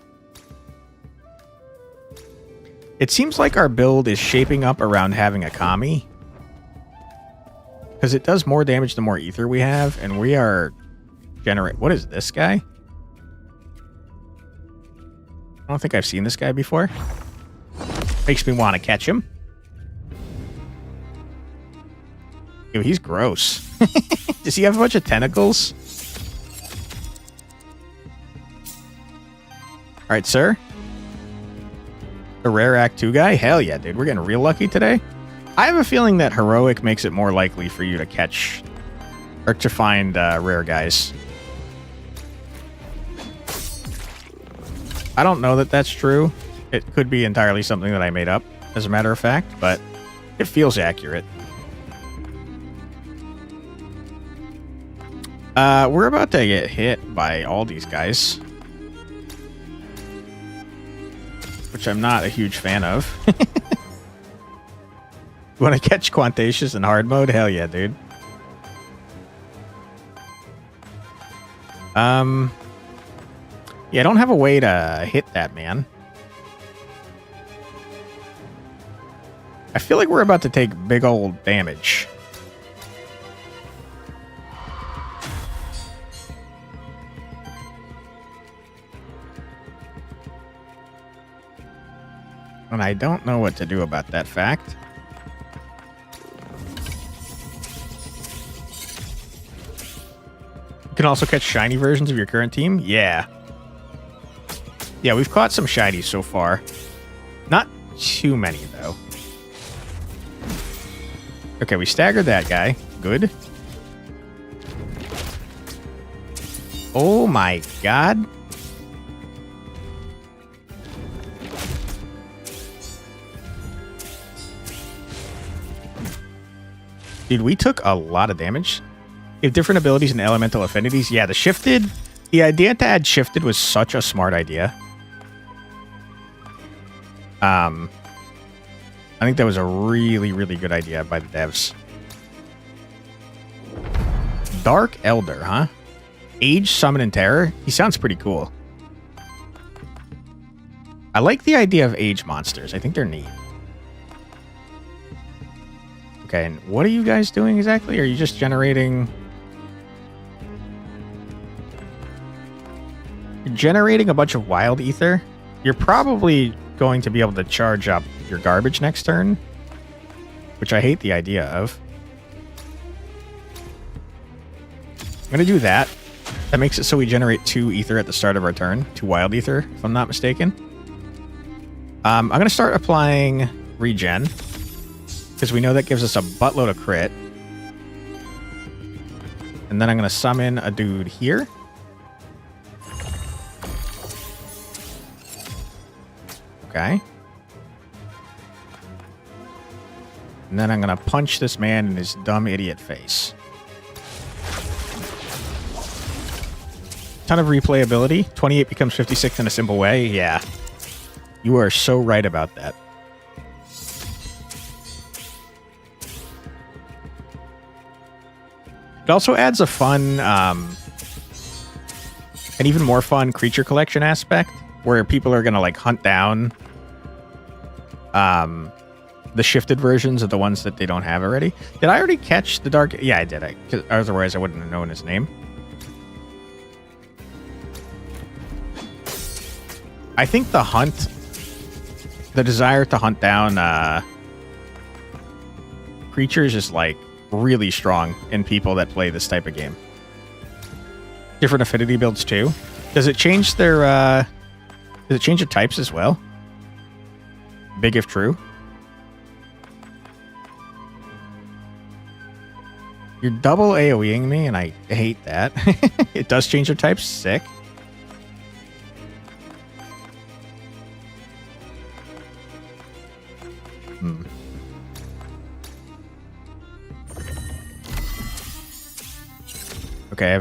It seems like our build is shaping up around having a Kami. Because it does more damage the more ether we have, and we are What is this guy? I don't think I've seen this guy before. Makes me want to catch him. Ew, he's gross. Does he have a bunch of tentacles? All right, sir. The rare Act 2 guy? Hell yeah, dude. We're getting real lucky today. I have a feeling that heroic makes it more likely for you to catch or to find rare guys. I don't know that that's true. It could be entirely something that I made up, as a matter of fact, but it feels accurate. We're about to get hit by all these guys, which I'm not a huge fan of. You want to catch Quantatious in hard mode? Hell yeah, dude. Yeah, I don't have a way to hit that man. I feel like we're about to take big old damage. And I don't know what to do about that fact. You can also catch shiny versions of your current team? Yeah. Yeah, we've caught some shinies so far. Not too many, though. Okay, we staggered that guy. Good. Oh my god. Dude, we took a lot of damage. You have different abilities and elemental affinities. Yeah, the idea to add shifted was such a smart idea. I think that was a really, really good idea by the devs. Dark Elder, huh? Age, Summon, and Terror? He sounds pretty cool. I like the idea of age monsters. I think they're neat. Okay, and what are you guys doing exactly? Are you just generating... You're generating a bunch of wild ether? You're probably going to be able to charge up your garbage next turn, which I hate the idea of. I'm going to do that. That makes it so we generate 2 ether at the start of our turn. 2 wild ether, if I'm not mistaken. I'm going to start applying regen, because we know that gives us a buttload of crit. And then I'm going to summon a dude here. Okay. And then I'm going to punch this man in his dumb idiot face. Ton of replayability. 28 becomes 56 in a simple way. Yeah. You are so right about that. It also adds a fun, an even more fun creature collection aspect, where people are going to, like, hunt down the shifted versions of the ones that they don't have already. Did I already catch the dark? Yeah, I did. Otherwise, I wouldn't have known his name. I think the desire to hunt down creatures is, like, really strong in people that play this type of game. Different affinity builds, too. Does it change their, does it change the types as well? Big if true. You're double AoEing me, and I hate that. It does change their types. Sick. Okay,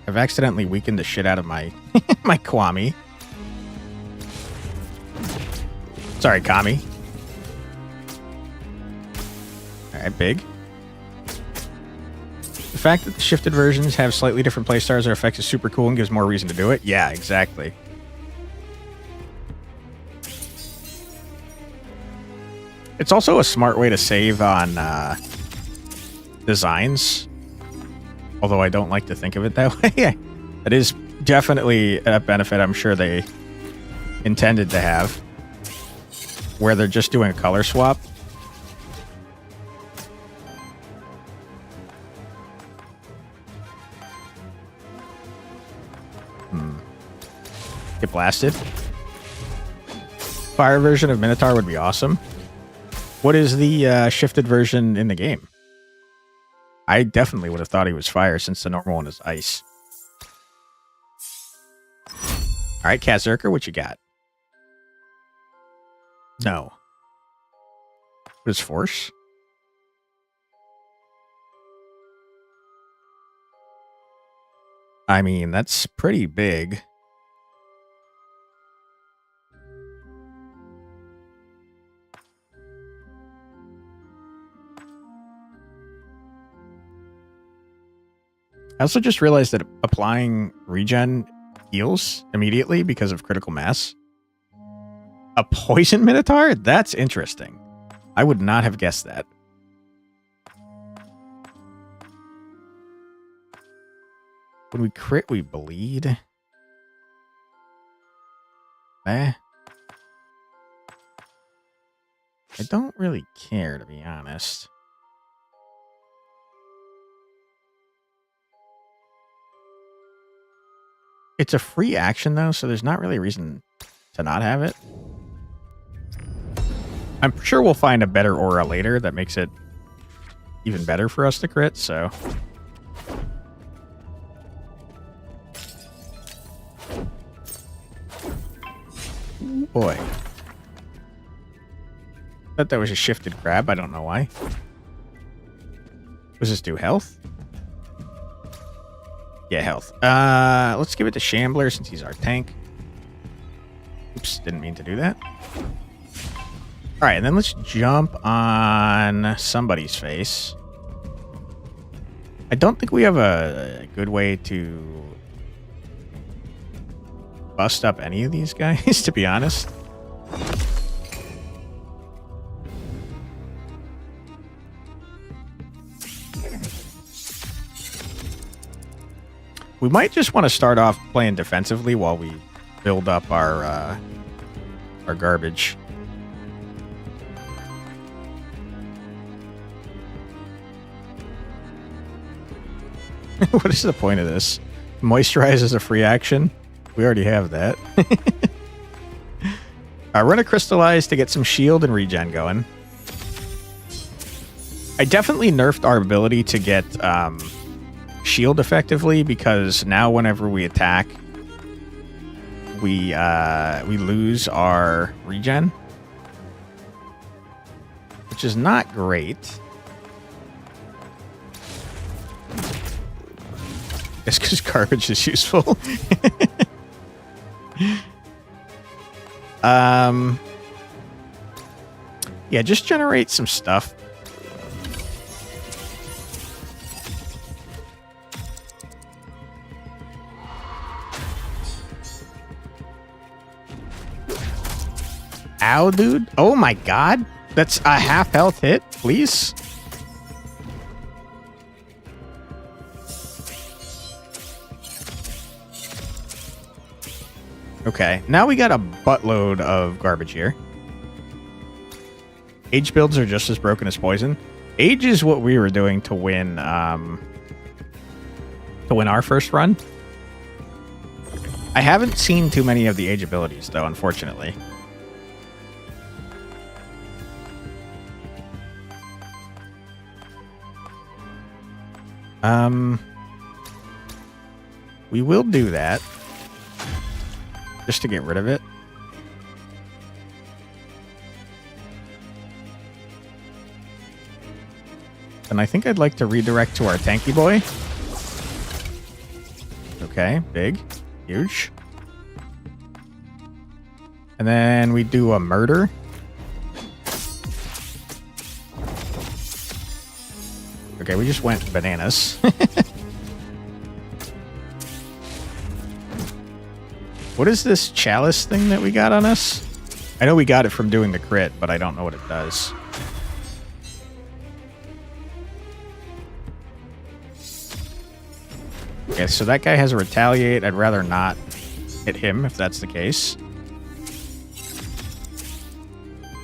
I've accidentally weakened the shit out of my my Kwami. Sorry, Kami. Alright, big. The fact that the shifted versions have slightly different playstyles or effects is super cool and gives more reason to do it. Yeah, exactly. It's also a smart way to save on designs. Although I don't like to think of it that way. That is definitely a benefit I'm sure they intended to have. Where they're just doing a color swap. Get blasted. Fire version of Minotaur would be awesome. What is the shifted version in the game? I definitely would have thought he was fire since the normal one is ice. Alright, Kazurker, what you got? No. What is force? I mean, that's pretty big. I also just realized that applying regen heals immediately because of critical mass. A poison Minotaur? That's interesting. I would not have guessed that. When we crit, we bleed. I don't really care, to be honest. It's a free action, though, so there's not really a reason to not have it. I'm sure we'll find a better aura later that makes it even better for us to crit, so... Ooh, boy. Thought that was a shifted crab, I don't know why. Does this do health? Yeah, health. Let's give it to Shambler since he's our tank. Oops, didn't mean to do that. Alright, and then let's jump on somebody's face. I don't think we have a good way to bust up any of these guys, to be honest. We might just want to start off playing defensively while we build up our garbage. What is the point of this? Moisturize is a free action? We already have that. We're going to crystallize to get some shield and regen going. I definitely nerfed our ability to get shield effectively because now whenever we attack, we lose our regen, which is not great. It's because garbage is useful. Yeah, just generate some stuff. Ow, dude. Oh my god. That's a half health hit, please. Okay, now we got a buttload of garbage here. Age builds are just as broken as poison. Age is what we were doing to win our first run. I haven't seen too many of the age abilities, though, unfortunately. We will do that. Just to get rid of it. And I think I'd like to redirect to our tanky boy. Okay, big. Huge. And then we do a murder. Okay, we just went bananas. What is this chalice thing that we got on us? I know we got it from doing the crit, but I don't know what it does. Okay, so that guy has a retaliate. I'd rather not hit him if that's the case.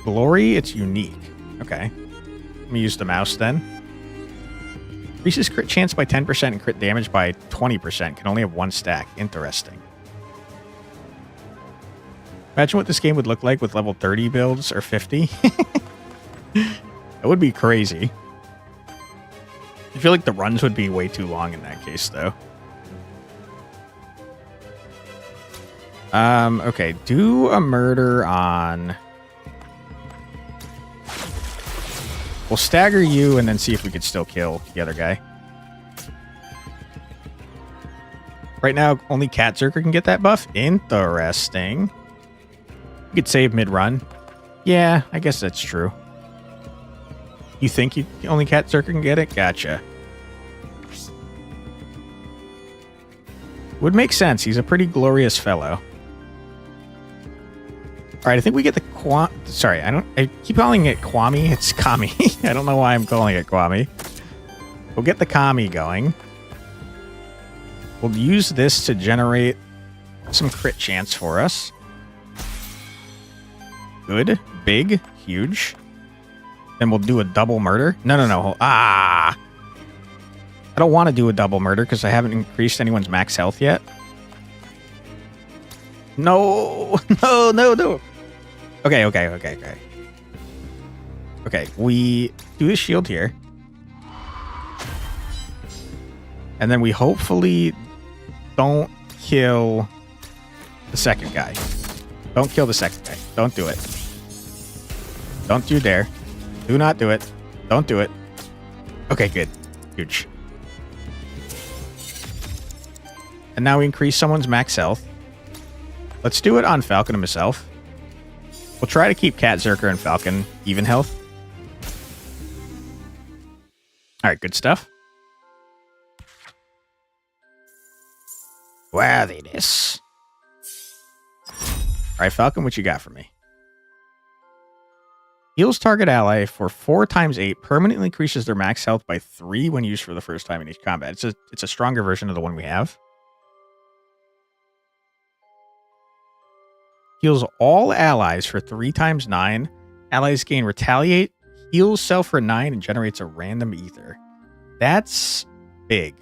Glory, it's unique. Okay. Let me use the mouse then. Increases crit chance by 10% and crit damage by 20%. Can only have one stack. Interesting. Imagine what this game would look like with level 30 builds or 50. That would be crazy. I feel like the runs would be way too long in that case, though. Okay. Do a murder on... We'll stagger you and then see if we could still kill the other guy. Right now, only Cat Zerker can get that buff. Interesting. You could save mid-run. Yeah, I guess that's true. You think only Cat Zerker can get it? Gotcha. Would make sense. He's a pretty glorious fellow. All right, I think we get the Sorry, I keep calling it Kwame. It's Kami. I don't know why I'm calling it Kwame. We'll get the Kami going. We'll use this to generate some crit chance for us. Good. Big. Huge. Then we'll do a double murder. No. Ah! I don't want to do a double murder because I haven't increased anyone's max health yet. No. No. Okay. Okay, we do the shield here. And then we hopefully don't kill the second guy. Don't kill the second guy. Don't do it. Don't you dare. Do not do it. Don't do it. Okay, good. Huge. And now we increase someone's max health. Let's do it on Falcon himself. We'll try to keep Cat Zerker and Falcon even health. Alright, good stuff. Worthiness. Alright, Falcon, what you got for me? Heals target ally for 4 times 8, permanently increases their max health by 3 when used for the first time in each combat. It's a stronger version of the one we have. Heals all allies for 3 times 9. Allies gain retaliate, heals self for 9, and generates a random ether. That's big.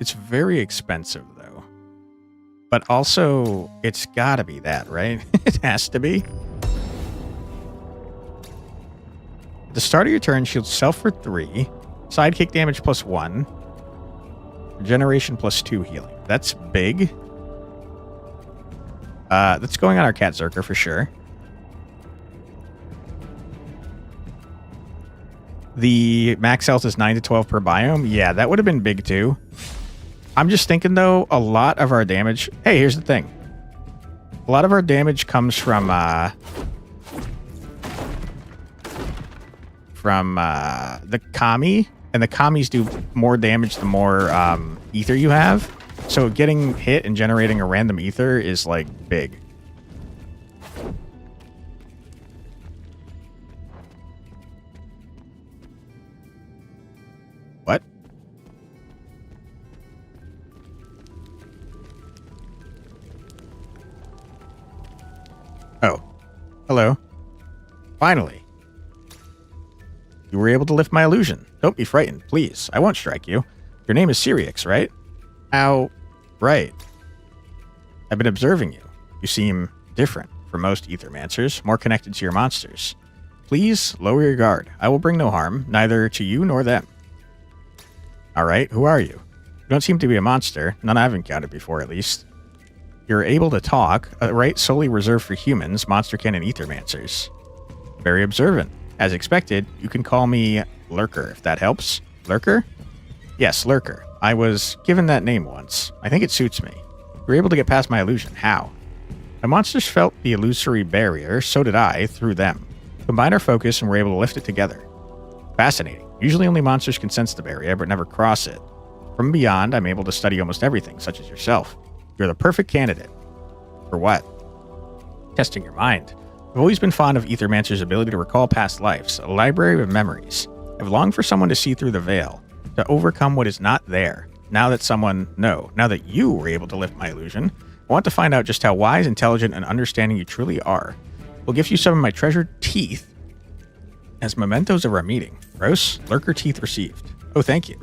It's very expensive, though. But also, it's gotta be that, right? It has to be. At the start of your turn, shield self for 3. Sidekick damage plus 1. Regeneration plus 2 healing. That's big. That's going on our Cat Zerker for sure. The max health is 9 to 12 per biome. Yeah, that would have been big too. I'm just thinking though, a lot of our damage... Hey, here's the thing. A lot of our damage comes from the Kami. And the Kamis do more damage the more ether you have. So getting hit and generating a random ether is like big. What? Oh. Hello. Finally. You were able to lift my illusion. Don't be frightened, please. I won't strike you. Your name is Sirius, right? Ow. Right. I've been observing you. You seem different from most Aethermancers, more connected to your monsters. Please lower your guard. I will bring no harm, neither to you nor them. Alright, who are you? You don't seem to be a monster. None I've encountered before, at least. You're able to talk, a right solely reserved for humans, monsterkin, and Aethermancers. Very observant. As expected, you can call me Lurker, if that helps. Lurker? Yes, Lurker. I was given that name once. I think it suits me. You were able to get past my illusion. How? My monsters felt the illusory barrier, so did I, through them. Combined our focus and were able to lift it together. Fascinating. Usually only monsters can sense the barrier, but never cross it. From beyond, I'm able to study almost everything, such as yourself. You're the perfect candidate. For what? Testing your mind. I've always been fond of Aethermancer's ability to recall past lives, a library of memories. I've longed for someone to see through the veil, to overcome what is not there. Now that you were able to lift my illusion, I want to find out just how wise, intelligent, and understanding you truly are. We'll give you some of my treasured teeth as mementos of our meeting. Gross, lurker teeth received. Oh, thank you.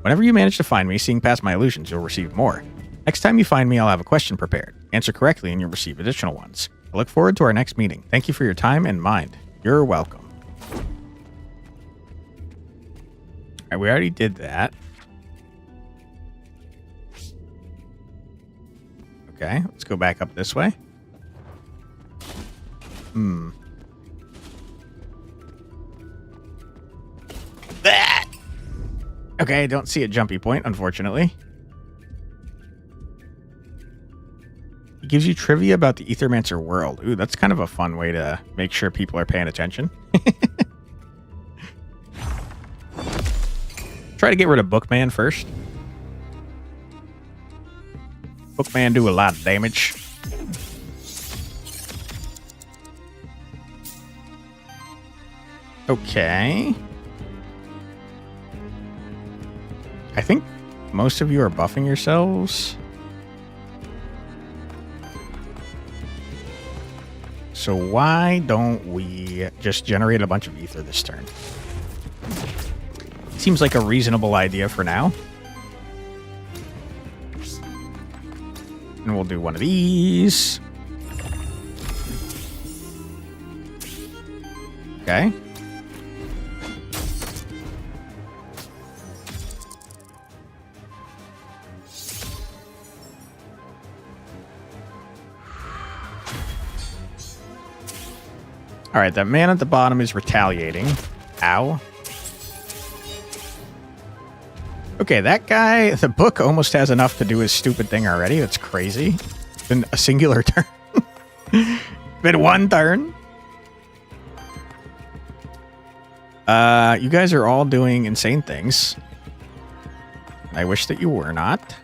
Whenever you manage to find me, seeing past my illusions, you'll receive more. Next time you find me, I'll have a question prepared. Answer correctly and you'll receive additional ones. I look forward to our next meeting. Thank you for your time and mind. You're welcome. All right, we already did that. Okay, let's go back up this way. That. Okay, I don't see a jumpy point, unfortunately. It gives you trivia about the Aethermancer world. Ooh, that's kind of a fun way to make sure people are paying attention. Try to get rid of Bookman first. Bookman do a lot of damage. Okay. I think most of you are buffing yourselves. So why don't we just generate a bunch of ether this turn? Seems like a reasonable idea for now. And we'll do one of these. Okay. All right, that man at the bottom is retaliating. Ow. Okay, that guy, the book almost has enough to do his stupid thing already. That's crazy. It's been a singular turn. Been one turn. You guys are all doing insane things. I wish that you were not.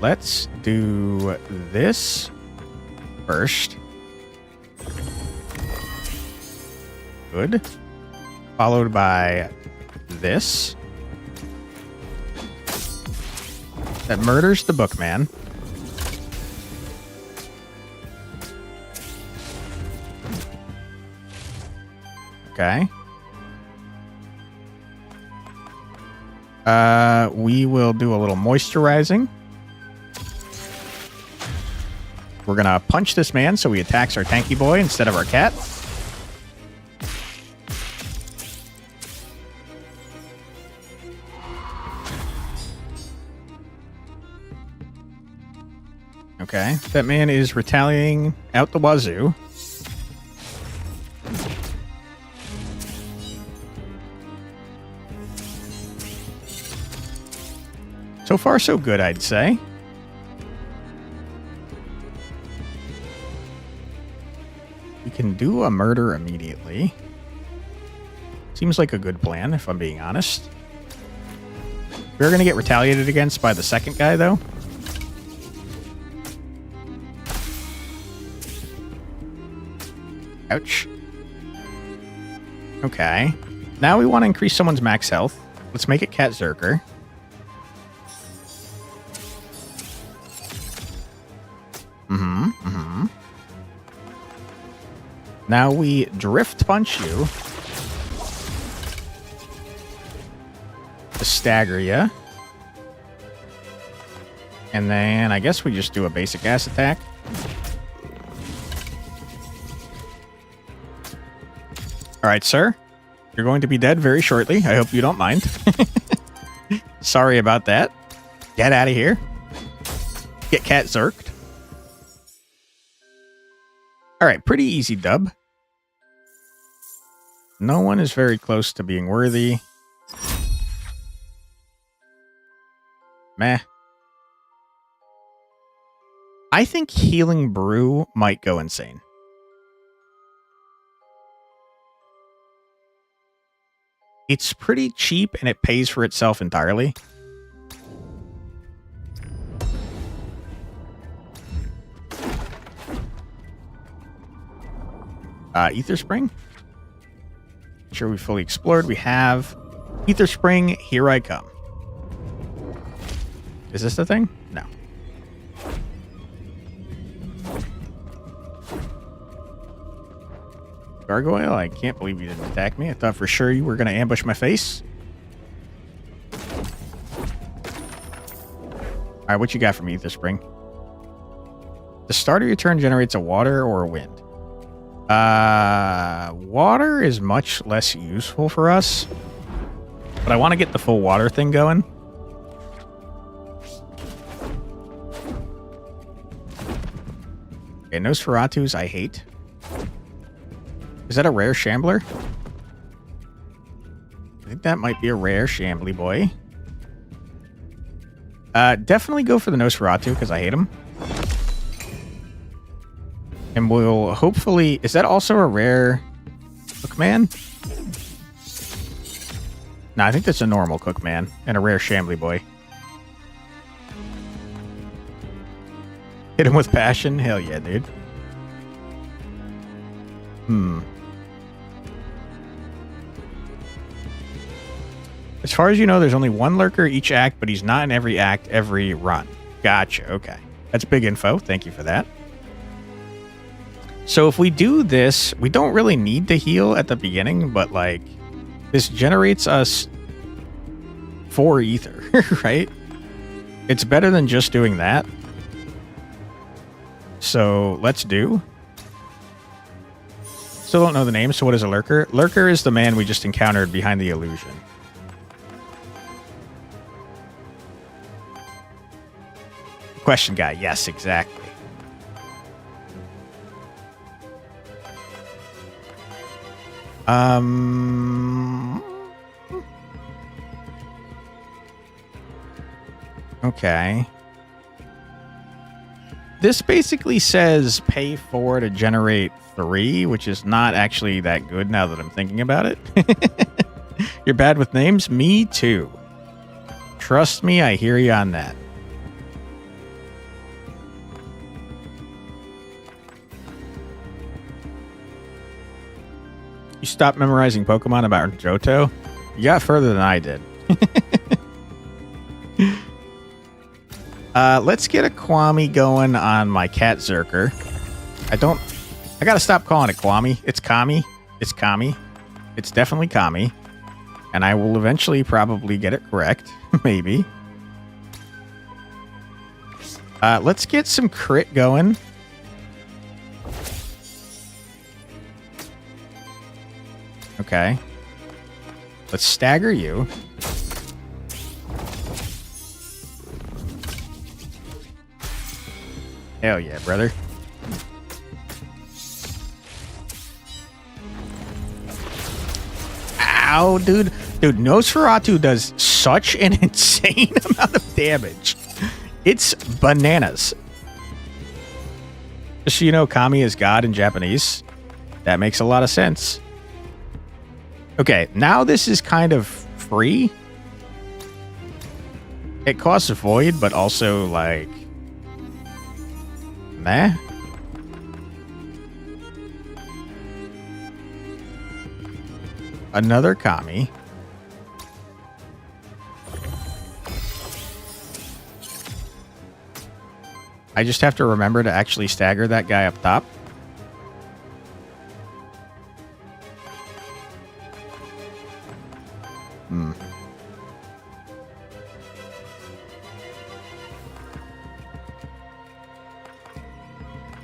Let's do this first. Good. Followed by this. That murders the bookman. Okay. We will do a little moisturizing. We're gonna punch this man so he attacks our tanky boy instead of our cat. Okay, that man is retaliating out the wazoo. So far, so good, I'd say. We can do a murder immediately. Seems like a good plan, if I'm being honest. We're going to get retaliated against by the second guy, though. Ouch. Okay. Now we want to increase someone's max health. Let's make it Cat Zerker. Now we drift punch you to stagger you. And then I guess we just do a basic ass attack. All right, sir. You're going to be dead very shortly. I hope you don't mind. Sorry about that. Get out of here. Get Cat Zerked. All right, pretty easy dub. No one is very close to being worthy. Meh. I think Healing Brew might go insane. It's pretty cheap and it pays for itself entirely. Ether Spring. Sure we fully explored. We have Ether Spring. Here I come. Is this the thing? No. Gargoyle, I can't believe you didn't attack me. I thought for sure you were going to ambush my face. All right, what you got from Ether Spring? The start of your turn generates a water or a wind. Water is much less useful for us, but I want to get the full water thing going. Okay, Nosferatus I hate. Is that a rare Shambler? I think that might be a rare Shambly boy. Definitely go for the Nosferatu because I hate him. And we'll hopefully... Is that also a rare Cookman? No, I think that's a normal Cookman and a rare Shambly boy. Hit him with passion? Hell yeah, dude. As far as you know, there's only one lurker each act, but he's not in every act, every run. Gotcha, okay. That's big info. Thank you for that. So if we do this, we don't really need to heal at the beginning, but like, this generates us 4 ether, right? It's better than just doing that. So let's do. Still don't know the name, so what is a lurker? Lurker is the man we just encountered behind the illusion. Question guy, yes, exactly. Okay. This basically says pay 4 to generate 3, which is not actually that good now that I'm thinking about it. You're bad with names? Me too. Trust me, I hear you on that. You stopped memorizing Pokemon about Johto? You got further than I did. Let's get a Kwami going on my cat Zerker. I gotta stop calling it Kwami. It's Kami. It's Kami. It's definitely Kami. And I will eventually probably get it correct. Maybe. Let's get some crit going. Okay. Let's stagger you. Hell yeah, brother. Ow, dude. Dude, Nosferatu does such an insane amount of damage. It's bananas. Just so you know, Kami is God in Japanese. That makes a lot of sense. Okay, now this is kind of free. It costs a void, but also, like... meh. Another Kami. I just have to remember to actually stagger that guy up top.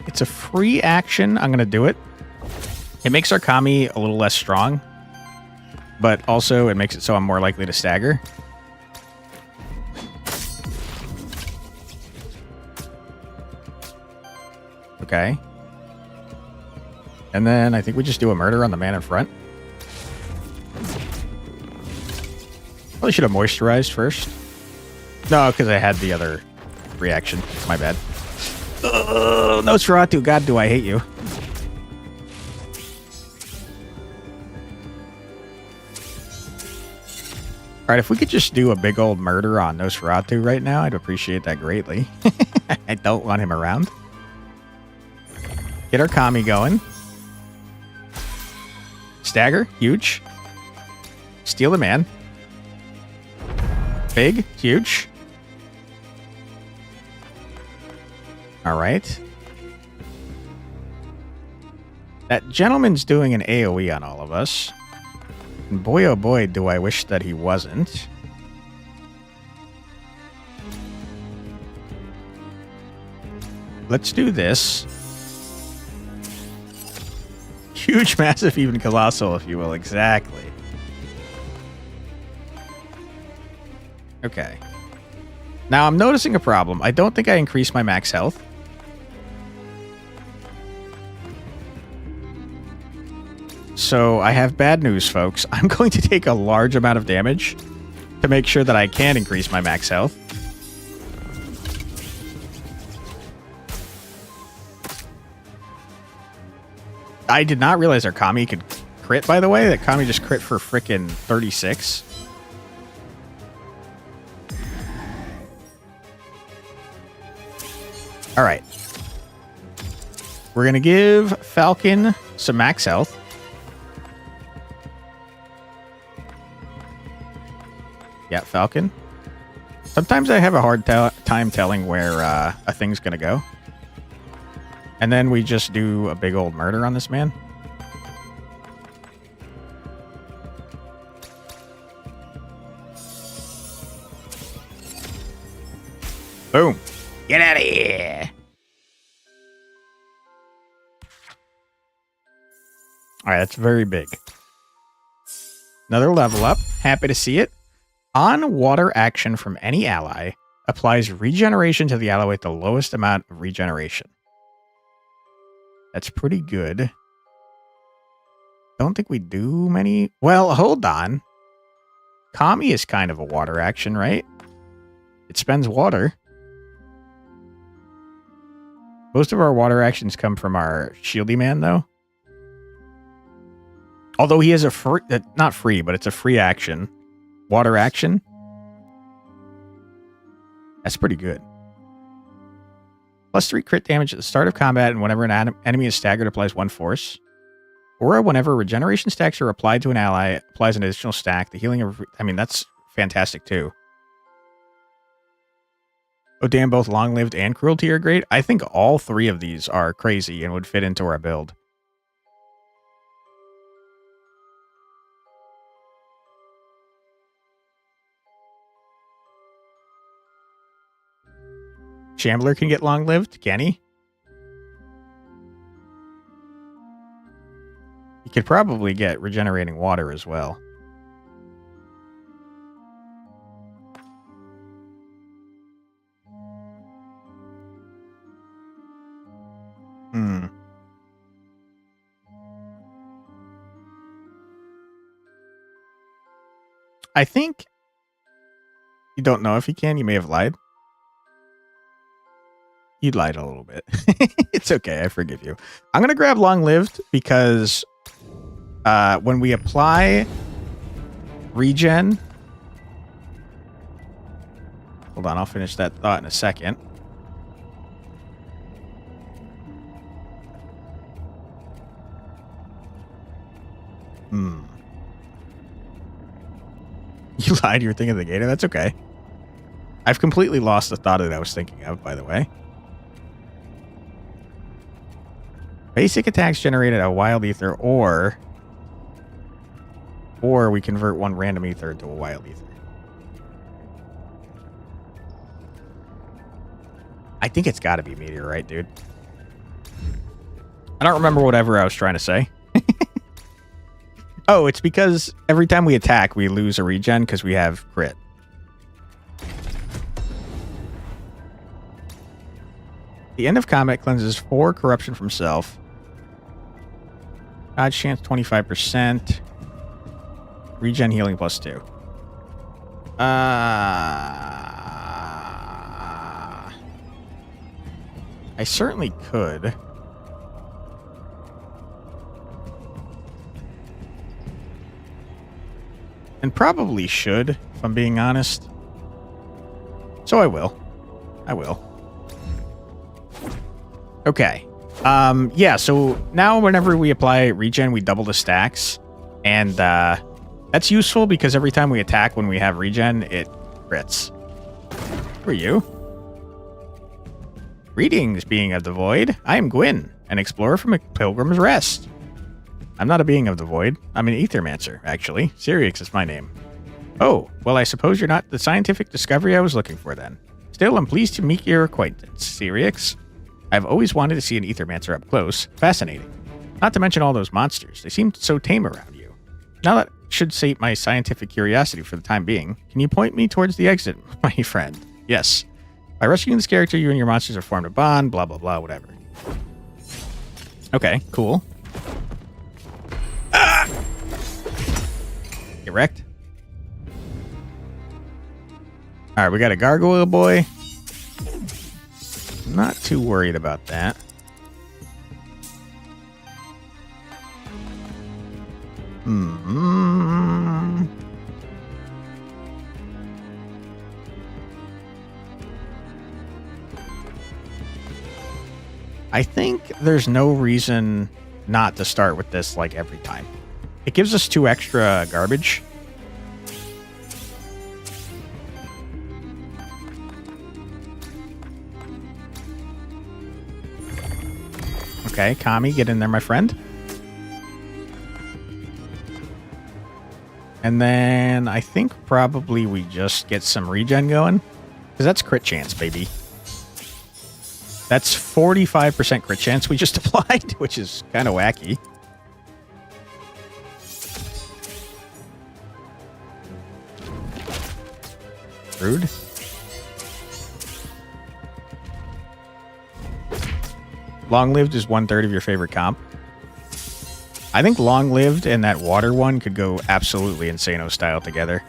It's a free action. I'm going to do it. It makes our Kami a little less strong, but also it makes it so I'm more likely to stagger. Okay. And then I think we just do a murder on the man in front. Probably should have moisturized first. No, because I had the other reaction. My bad. Nosferatu, God, do I hate you. Alright, if we could just do a big old murder on Nosferatu right now, I'd appreciate that greatly. I don't want him around. Get our Kami going. Stagger, huge. Steal the man. Big, huge. All right. That gentleman's doing an AoE on all of us. And boy, oh boy, do I wish that he wasn't. Let's do this. Huge, massive, even colossal, if you will. Exactly. Okay. Now I'm noticing a problem. I don't think I increased my max health. So I have bad news, folks. I'm going to take a large amount of damage to make sure that I can increase my max health. I did not realize our Kami could crit, by the way. That Kami just crit for frickin' 36. All right. We're going to give Falcon some max health. Yeah, Falcon. Sometimes I have a hard time telling where a thing's going to go. And then we just do a big old murder on this man. Boom. Get out of here. All right, that's very big. Another level up. Happy to see it. On water action from any ally, applies regeneration to the ally with the lowest amount of regeneration. That's pretty good. Don't think we do many. Well, hold on. Kami is kind of a water action, right? It spends water. Most of our water actions come from our shieldy man, though. Although he has a free, not free, but it's a free action. Water action. That's pretty good. +3 crit damage at the start of combat, and whenever an enemy is staggered, applies 1 force. Or whenever regeneration stacks are applied to an ally, applies an additional stack. The healing of... I mean, that's fantastic, too. Oh, damn, both long-lived and cruelty are great. I think all 3 of these are crazy and would fit into our build. Shambler can get long-lived, can he? He could probably get regenerating water as well. I think you don't know if he can. You may have lied. You lied a little bit. It's okay. I forgive you. I'm going to grab long-lived because when we apply regen... Hold on. I'll finish that thought in a second. You lied. You were thinking of the gator. That's okay. I've completely lost the thought that I was thinking of, by the way. Basic attacks generated a wild ether, or we convert 1 random ether into a wild ether. I think it's got to be meteorite, dude. I don't remember whatever I was trying to say. Oh, it's because every time we attack, we lose a regen because we have crit. The end of combat cleanses 4 corruption from self. Dodge chance 25%. Regen healing +2. I certainly could. And probably should, if I'm being honest. So I will. I will. Okay. Yeah, so now whenever we apply regen, we double the stacks. And that's useful because every time we attack when we have regen, it crits. Who are you? Greetings, being of the void. I am Gwyn, an explorer from a Pilgrim's Rest. I'm not a being of the void. I'm an Aethermancer, actually. Syrinx is my name. Oh, well, I suppose you're not the scientific discovery I was looking for then. Still, I'm pleased to meet your acquaintance, Syrinx. I've always wanted to see an Aethermancer up close. Fascinating. Not to mention all those monsters. They seem so tame around you. Now that should sate my scientific curiosity for the time being. Can you point me towards the exit, my friend? Yes. By rescuing this character, you and your monsters have formed a bond, blah, blah, blah, whatever. Okay, cool. Ah! Get wrecked. Alright, we got a gargoyle boy. Not too worried about that. I think there's no reason not to start with this like every time. It gives us 2 extra garbage. Okay, Kami, get in there, my friend. And then I think probably we just get some regen going. Because that's crit chance, baby. That's 45% crit chance we just applied, which is kind of wacky. Rude. Long-lived is 1/3 of your favorite comp. I think long-lived and that water one could go absolutely Insano style together.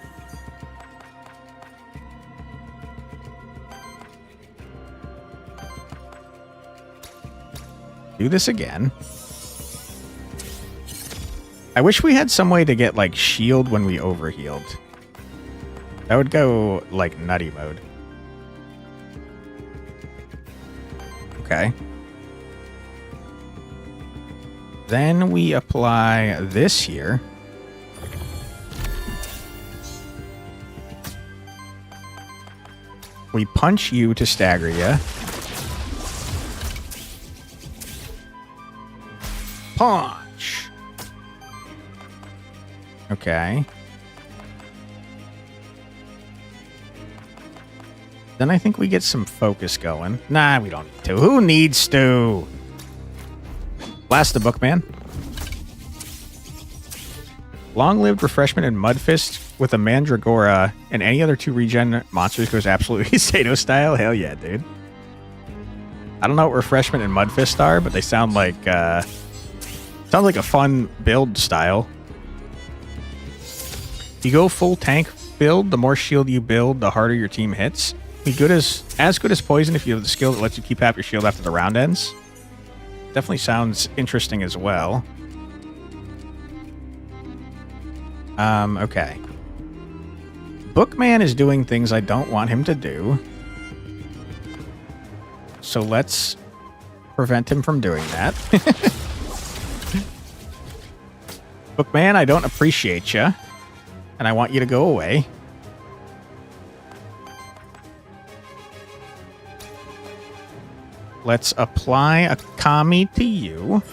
Do this again. I wish we had some way to get, like, shield when we overhealed. That would go, like, nutty mode. Okay. Then we apply this here. We punch you to stagger you. Punch! Okay. Then I think we get some focus going. Nah, we don't need to. Who needs to? Blast the Bookman. Long-lived refreshment and Mudfist with a Mandragora and any other 2 regen monsters goes absolutely Sato style. Hell yeah, dude. I don't know what refreshment and Mudfist are, but they sound like a fun build style. If you go full tank build, the more shield you build, the harder your team hits. Be good as good as poison if you have the skill that lets you keep half your shield after the round ends. Definitely sounds interesting as well. Okay. Bookman is doing things I don't want him to do. So let's prevent him from doing that. Bookman, I don't appreciate you. And I want you to go away. Let's apply a Kami to you.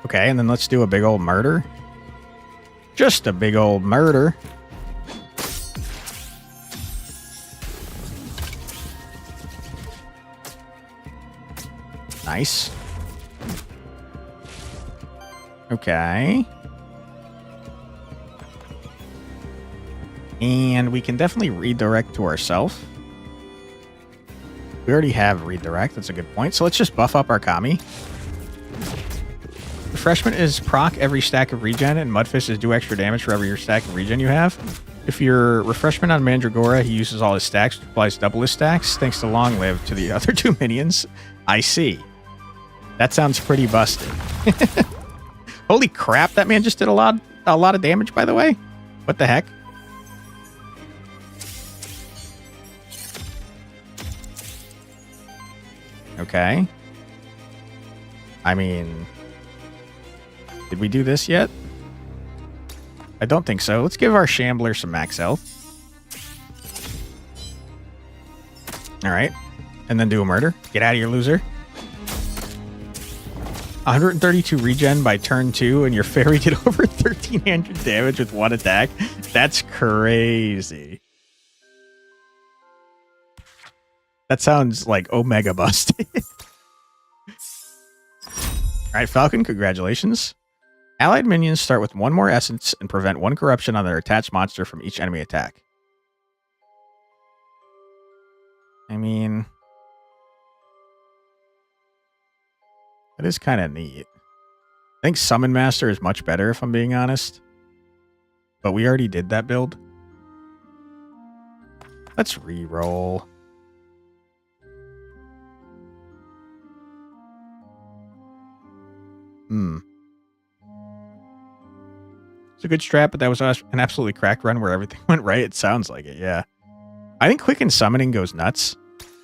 Okay, and then let's do a big old murder. Just a big old murder. Nice. Okay. And we can definitely redirect to ourselves. We already have redirect. That's a good point. So let's just buff up our Kami. Refreshment is proc every stack of regen, and Mudfist is do extra damage for every stack of regen you have. If you're refreshment on Mandragora, he uses all his stacks, applies double his stacks, thanks to Long Live to the other 2 minions. I see. That sounds pretty busted. Holy crap, that man just did a lot of damage, by the way. What the heck? Okay. I mean, Did we do this yet? I don't think so. Let's give our Shambler some max health. All right. And then do a murder. Get out of here, loser. 132 regen by turn 2, and your fairy did over 1,300 damage with one attack. That's crazy. That sounds like Omega busted. Alright, Falcon, congratulations. Allied minions start with 1 more essence and prevent 1 corruption on their attached monster from each enemy attack. I mean, that is kind of neat. I think Summon Master is much better, if I'm being honest. But we already did that build. Let's re-roll. It's a good strat, but that was an absolutely crack run where everything went right. It sounds like it, yeah. I think Quicken Summoning goes nuts.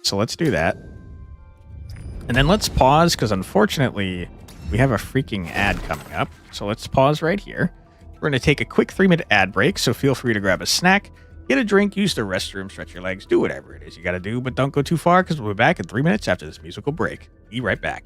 So let's do that. And then let's pause, because unfortunately, we have a freaking ad coming up. So let's pause right here. We're going to take a quick 3-minute ad break, so feel free to grab a snack, get a drink, use the restroom, stretch your legs, do whatever it is you got to do, but don't go too far, because we'll be back in 3 minutes after this musical break. Be right back.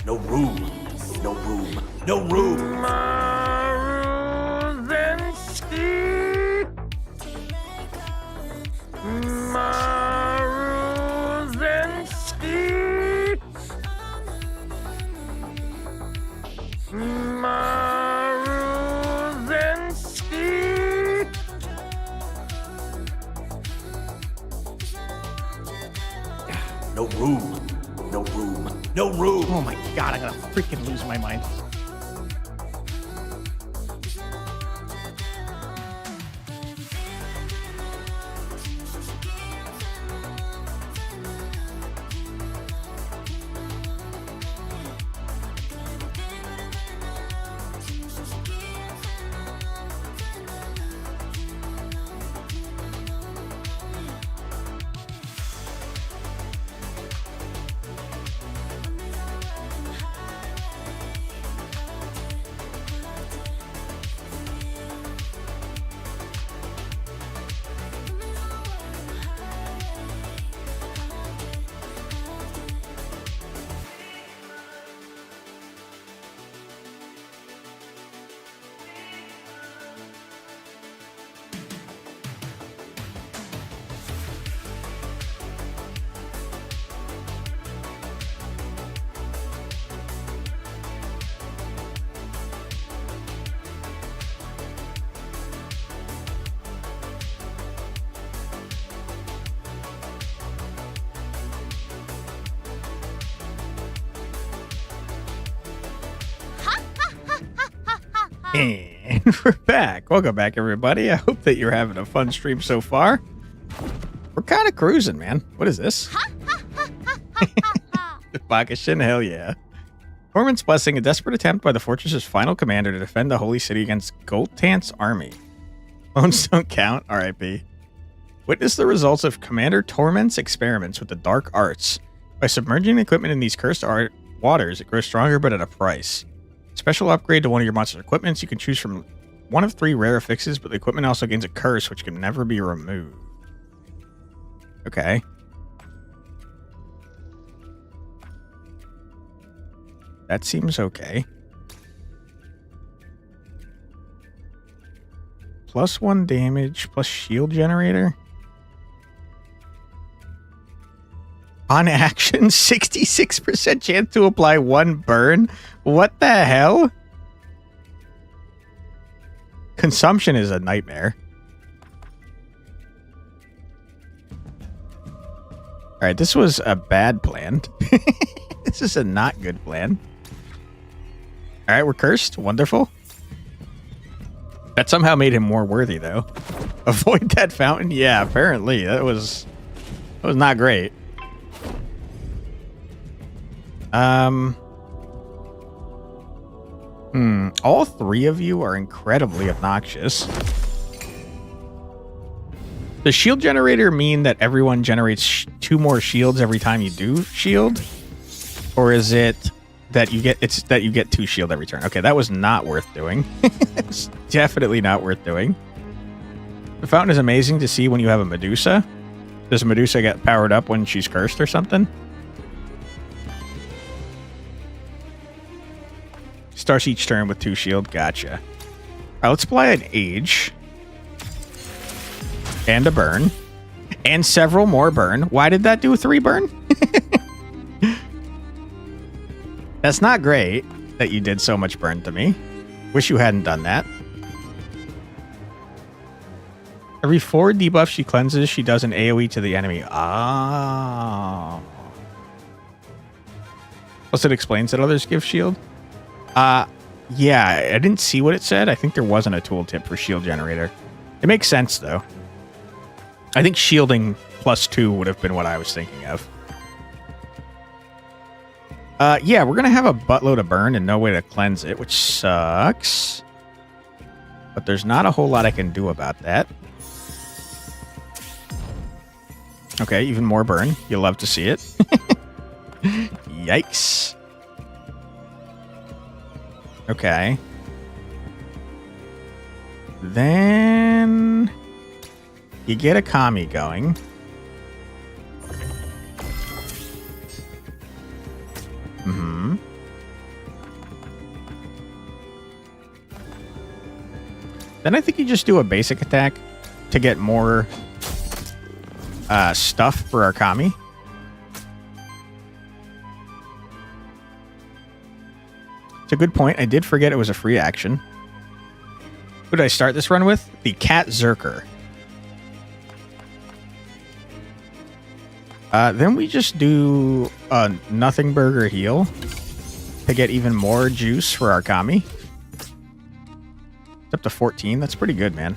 No room. No room. No room. No room. No room. No room. Oh my god, I'm gonna freaking lose my mind. And we're back. Welcome back, everybody. I hope that you're having a fun stream so far. We're kind of cruising, man. What is this? Bakashin, hell yeah. Torment's Blessing, a desperate attempt by the fortress's final commander to defend the holy city against Goltant's army. Bones don't count, RIP. Witness the results of Commander Torment's experiments with the dark arts. By submerging equipment in these cursed waters, it grows stronger but at a price. Special upgrade to one of your monster's equipments. You can choose from one of 3 rare affixes, but the equipment also gains a curse, which can never be removed. Okay. That seems okay. +1 damage, plus shield generator. On action, 66% chance to apply 1 burn. What the hell? Consumption is a nightmare. All right, this was a bad plan. This is a not good plan. All right, we're cursed. Wonderful. That somehow made him more worthy, though. Avoid that fountain? Yeah, apparently. That was not great. All 3 of you are incredibly obnoxious. Does shield generator mean that everyone generates 2 more shields every time you do shield? Or is it that you get 2 shield every turn? Okay, that was not worth doing. It's definitely not worth doing. The fountain is amazing to see when you have a Medusa. Does Medusa get powered up when she's cursed or something? Starts each turn with 2 shield. Gotcha. All right, let's apply an age. And a burn. And several more burn. Why did that do 3 burn? That's not great that you did so much burn to me. Wish you hadn't done that. Every 4 debuffs she cleanses, she does an AoE to the enemy. Ah. Plus it explains that others give shield. Yeah, I didn't see what it said. I think there wasn't a tooltip for shield generator. It makes sense, though. I think shielding +2 would have been what I was thinking of. Yeah, we're going to have a buttload of burn and no way to cleanse it, which sucks. But there's not a whole lot I can do about that. Okay, even more burn. You'll love to see it. Yikes. Okay. Then you get a Kami going. Mm-hmm. Then I think you just do a basic attack to get more stuff for our Kami. It's a good point. I did forget it was a free action. Who did I start this run with? The Cat Zerker. Then we just do a Nothing Burger heal to get even more juice for our Kami. It's up to 14. That's pretty good, man.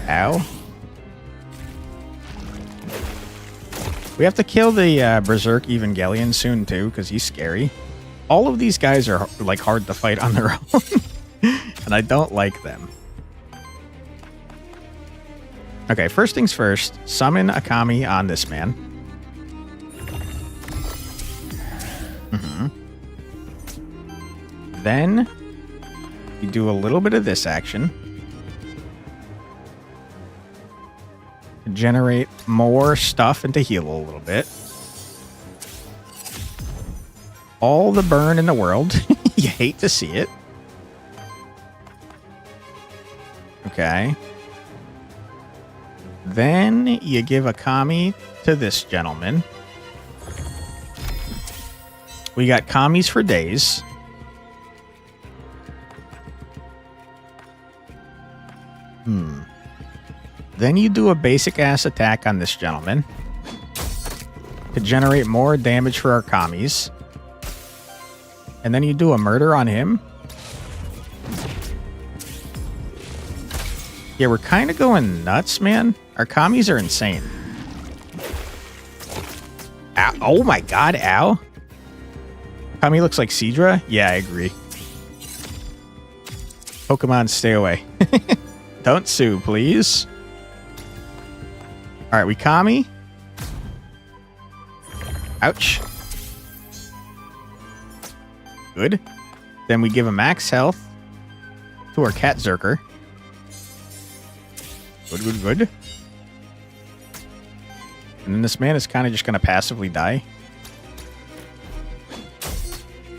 Ow. We have to kill the Berserk Evangelion soon, too, because he's scary. All of these guys are, like, hard to fight on their own. And I don't like them. Okay, first things first. Summon a Kami on this man. Mm-hmm. Then you do a little bit of this action. Generate more stuff and to heal a little bit. All the burn in the world. You hate to see it. Okay. Then you give a Kami to this gentleman. We got Kamis for days. Then you do a basic ass attack on this gentleman to generate more damage for our Kamis. And then you do a murder on him. Yeah, we're kind of going nuts, man. Our Kamis are insane. Ow. Oh my god, ow. Kami looks like Seadra? Yeah, I agree. Pokemon, stay away. Don't sue, please. Alright, we Kami. Ouch. Good. Then we give a max health to our cat Zerker. Good, good, good. And then this man is kind of just going to passively die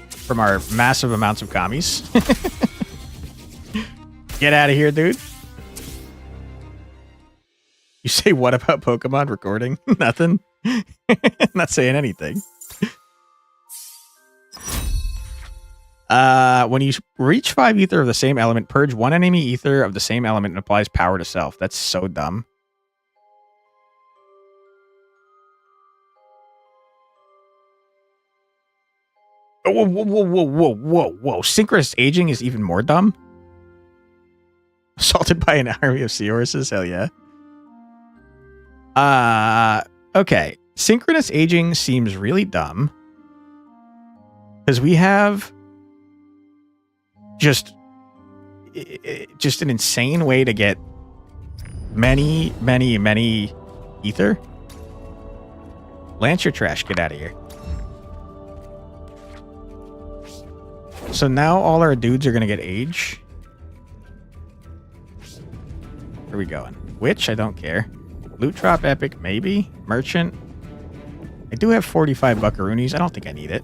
from our massive amounts of commies. Get out of here, dude. You say what about Pokemon recording? Nothing. Not saying anything. When you reach 5 ether of the same element, purge 1 enemy ether of the same element and applies power to self. That's so dumb. Oh, whoa, whoa, whoa, whoa, whoa, whoa, whoa. Synchronous aging is even more dumb. Assaulted by an army of seahorses? Hell yeah. Okay. Synchronous aging seems really dumb. Because we have just an insane way to get many ether. Lance your trash. Get out of here. So now all our dudes are going to get age. Where are we going? Witch? I don't care. Loot drop epic? Maybe. Merchant? I do have 45 buckaroonies. I don't think I need it.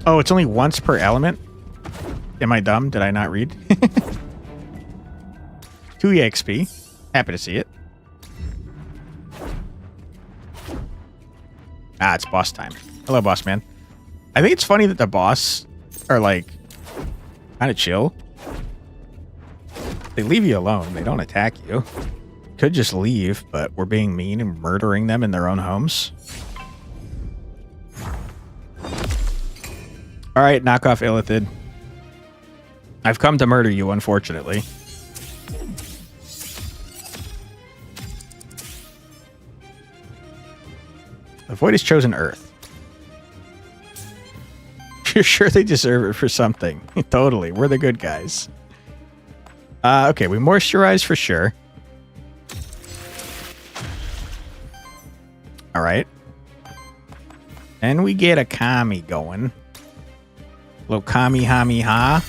Oh, it's only once per element? Am I dumb? Did I not read? 2 EXP. Happy to see it. Ah, it's boss time. Hello, boss man. I think it's funny that the boss are, like, kind of chill. They leave you alone. They don't attack you. Could just leave, but we're being mean and murdering them in their own homes. All right, knock off Illithid. I've come to murder you, unfortunately. The Void has chosen Earth. You're sure they deserve it for something. Totally. We're the good guys. Okay, we moisturize for sure. All right. And we get a Kami going. Little Kami Hami Ha.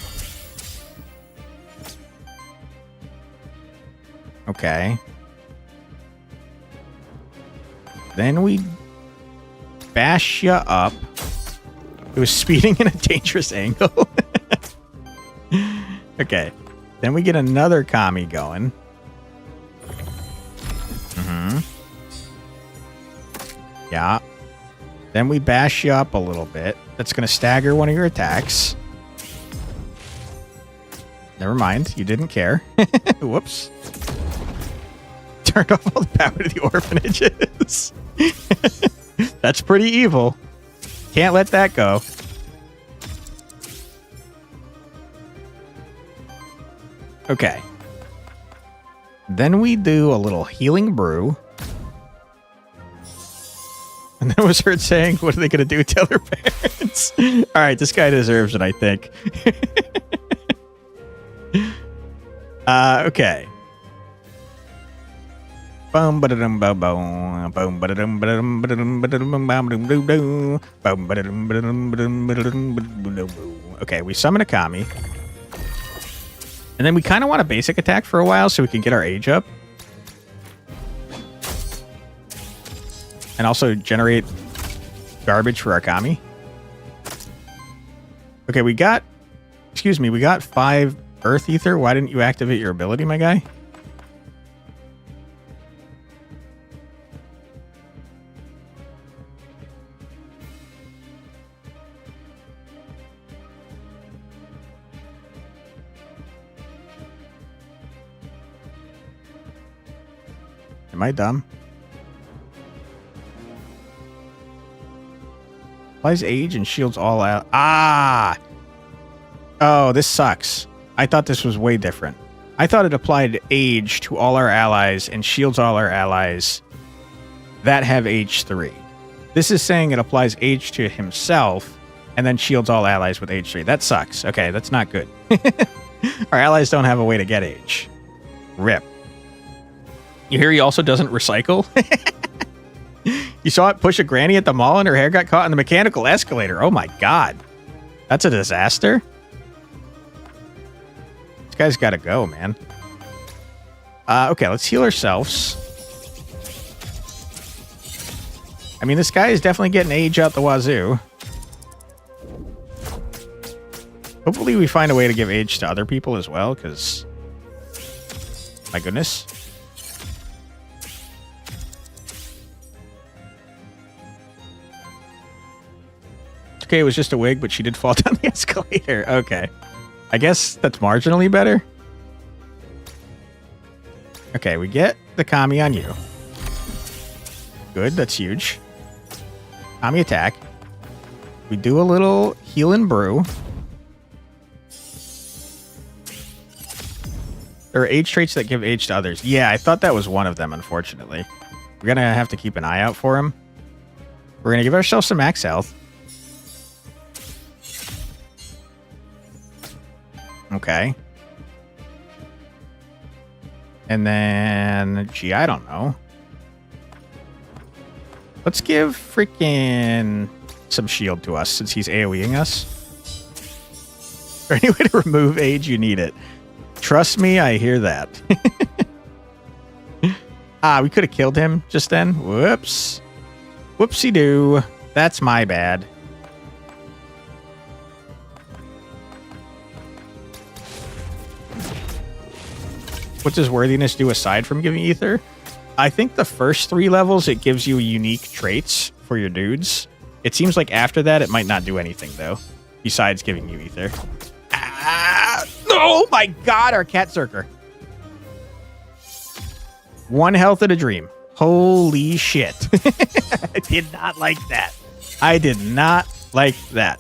Okay. Then we bash ya up. It was speeding in a dangerous angle. Okay. Then we get another Kami going. Mm-hmm. Yeah. Then we bash you up a little bit. That's going to stagger one of your attacks. Never mind. You didn't care. Whoops. Turned off all the power to the orphanages. That's pretty evil. Can't let that go. Okay. Then we do a little healing brew. And then was heard saying, what are they going to do? Tell their parents. All right, this guy deserves it, I think. Okay. Okay, we summon a Kami. And then we kind of want a basic attack for a while so we can get our age up. And also generate garbage for our Kami. Okay, we got 5 Earth Ether. Why didn't you activate your ability, my guy? Am I dumb? Applies age and shields all out. Ah! Oh, this sucks. I thought this was way different. I thought it applied age to all our allies and shields all our allies that have age 3. This is saying it applies age to himself and then shields all allies with age 3. That sucks. Okay, that's not good. Our allies don't have a way to get age. RIP. You hear he also doesn't recycle? You saw it push a granny at the mall and her hair got caught in the mechanical escalator. Oh my god. That's a disaster. This guy's got to go, man. Okay, let's heal ourselves. I mean, this guy is definitely getting age out the wazoo. Hopefully we find a way to give age to other people as well, because... My goodness. Okay, it was just a wig, but she did fall down the escalator. Okay. I guess that's marginally better. Okay, we get the Kami on you. Good, that's huge. Kami attack. We do a little heal and brew. There are age traits that give age to others. Yeah, I thought that was one of them, unfortunately. We're going to have to keep an eye out for him. We're going to give ourselves some max health. Okay. And then, gee, I don't know. Let's give freaking some shield to us since he's AoEing us. Is there any way to remove age? You need it. Trust me, I hear that. We could have killed him just then. Whoops. Whoopsie-doo. That's my bad. What does worthiness do aside from giving ether? I think the first 3 levels, it gives you unique traits for your dudes. It seems like after that, it might not do anything, though, besides giving you ether. Oh my god, our cat zerker. 1 health at a dream. Holy shit. I did not like that. I did not like that.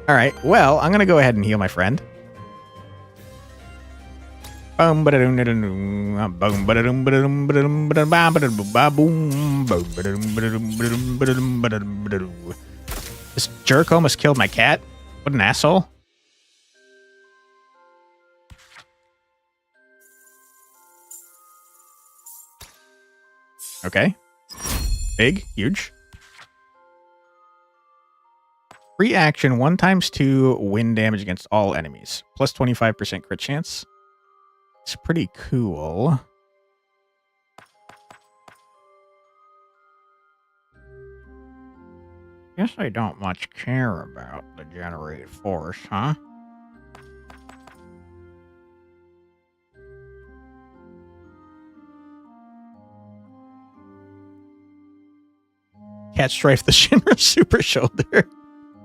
All right, well, I'm going to go ahead and heal my friend. This jerk almost killed my cat. What an asshole. Okay. Big, huge. Free action 1 times 2 wind damage against all enemies. Plus 25% crit chance. It's pretty cool. Guess I don't much care about the generated force, huh? Cat Strife the Shinra Super Shoulder.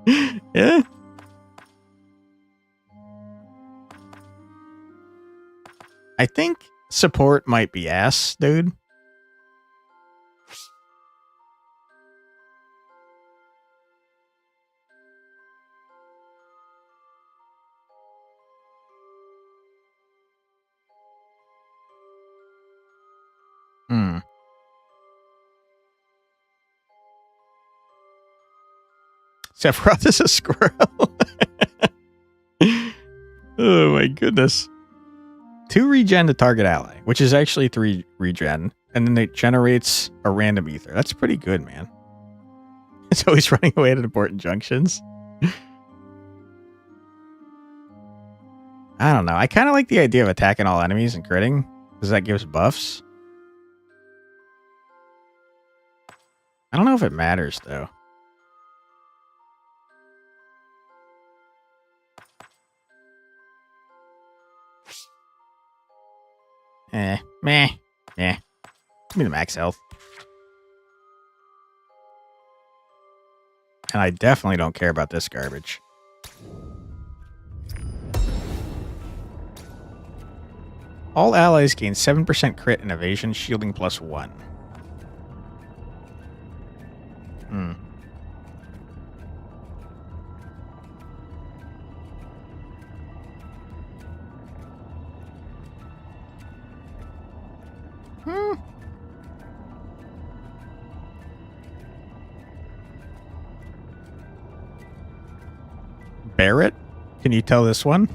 Yeah. I think support might be ass, dude. Sephiroth is a squirrel. Oh my goodness. 2 regen to target ally, which is actually 3 regen, and then it generates a random ether. That's pretty good, man. It's always running away at important junctions. I don't know. I kind of like the idea of attacking all enemies and critting, because that gives buffs. I don't know if it matters, though. Meh. Give me the max health. And I definitely don't care about this garbage. All allies gain 7% crit and evasion, shielding +1. Barrett? Can you tell this one?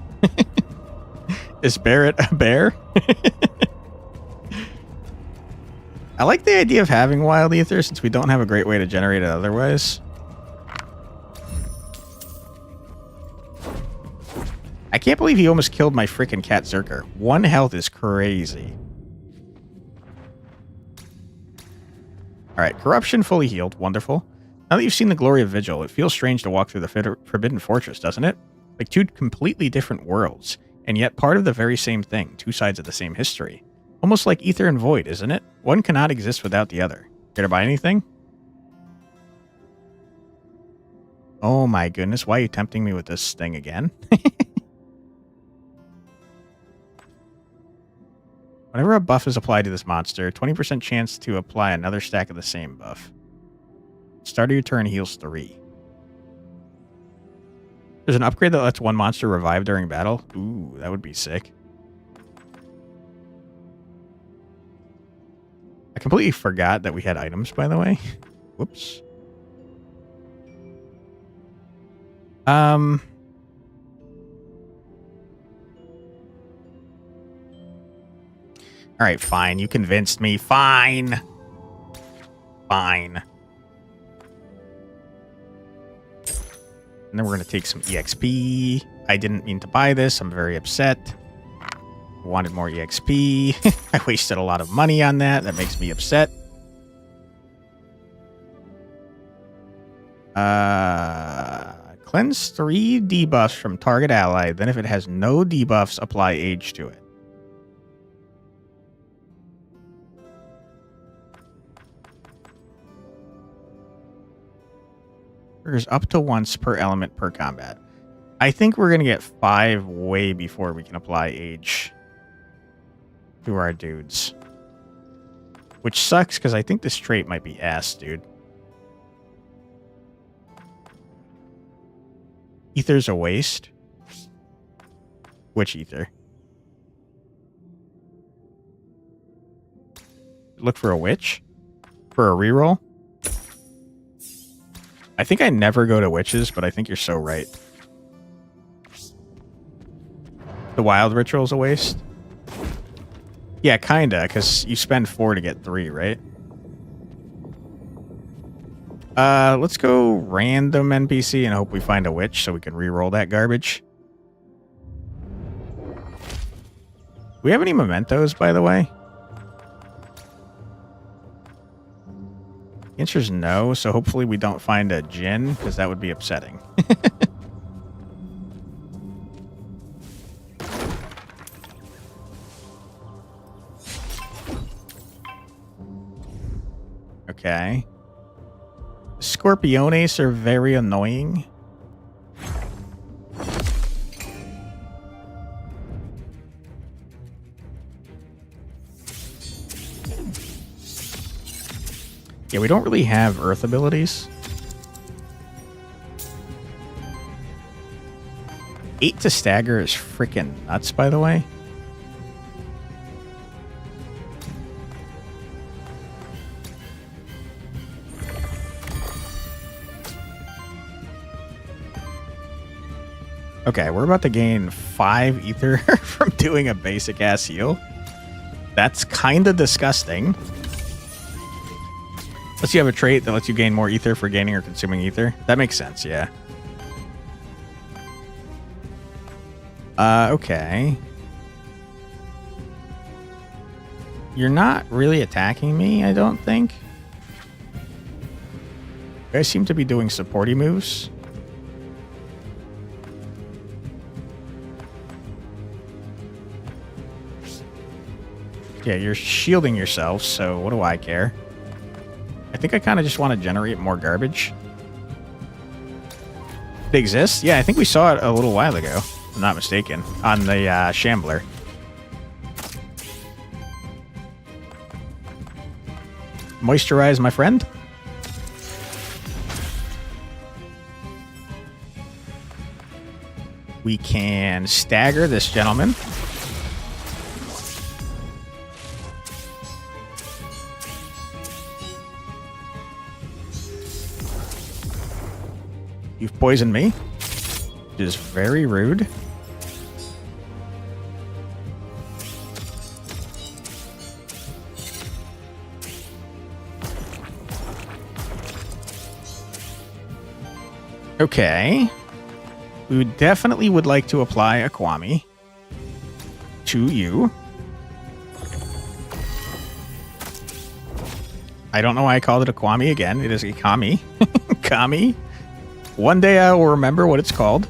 Is Barrett a bear? I like the idea of having wild ether since we don't have a great way to generate it otherwise. I can't believe he almost killed my freaking cat Zerker. 1 health is crazy. Alright, corruption fully healed. Wonderful. Now that you've seen the glory of Vigil, it feels strange to walk through the Forbidden Fortress, doesn't it? Like 2 completely different worlds, and yet part of the very same thing, 2 sides of the same history. Almost like Ether and Void, isn't it? One cannot exist without the other. Care to buy anything? Oh my goodness, why are you tempting me with this thing again? Whenever a buff is applied to this monster, 20% chance to apply another stack of the same buff. Start of your turn heals 3. There's an upgrade that lets one monster revive during battle. Ooh, that would be sick. I completely forgot that we had items, by the way. Whoops. Alright, fine. You convinced me. Fine. Fine. And then we're going to take some EXP. I didn't mean to buy this. I'm very upset. Wanted more EXP. I wasted a lot of money on that. That makes me upset. Cleanse 3 debuffs from target ally. Then if it has no debuffs, apply age to it. Triggers up to once per element per combat. I think we're going to get 5 way before we can apply age to our dudes. Which sucks because I think this trait might be ass, dude. Ether's a waste. Which ether? Look for a witch? For a reroll? I think I never go to witches, but I think you're so right. The wild ritual's a waste? Yeah, kinda, because you spend 4 to get 3, right? Let's go random NPC and hope we find a witch so we can re-roll that garbage. Do we have any mementos, by the way? The answer is no, so hopefully we don't find a Djinn, because that would be upsetting. Okay. Scorpiones are very annoying. Yeah, we don't really have earth abilities. 8 to stagger is freaking nuts, by the way. Okay, we're about to gain 5 ether from doing a basic ass heal. That's kind of disgusting. Unless you have a trait that lets you gain more ether for gaining or consuming ether. That makes sense, yeah. Okay. You're not really attacking me, I don't think. You guys seem to be doing supporty moves. Yeah, you're shielding yourself, so what do I care? I think I kind of just want to generate more garbage. It exists? Yeah, I think we saw it a little while ago, if I'm not mistaken, on the Shambler. Moisturize, my friend. We can stagger this gentleman. You've poisoned me, which is very rude. Okay. We definitely would like to apply a Kwami to you. I don't know why I called it a Kwami again. It is a Kami. Kami. One day I will remember what it's called.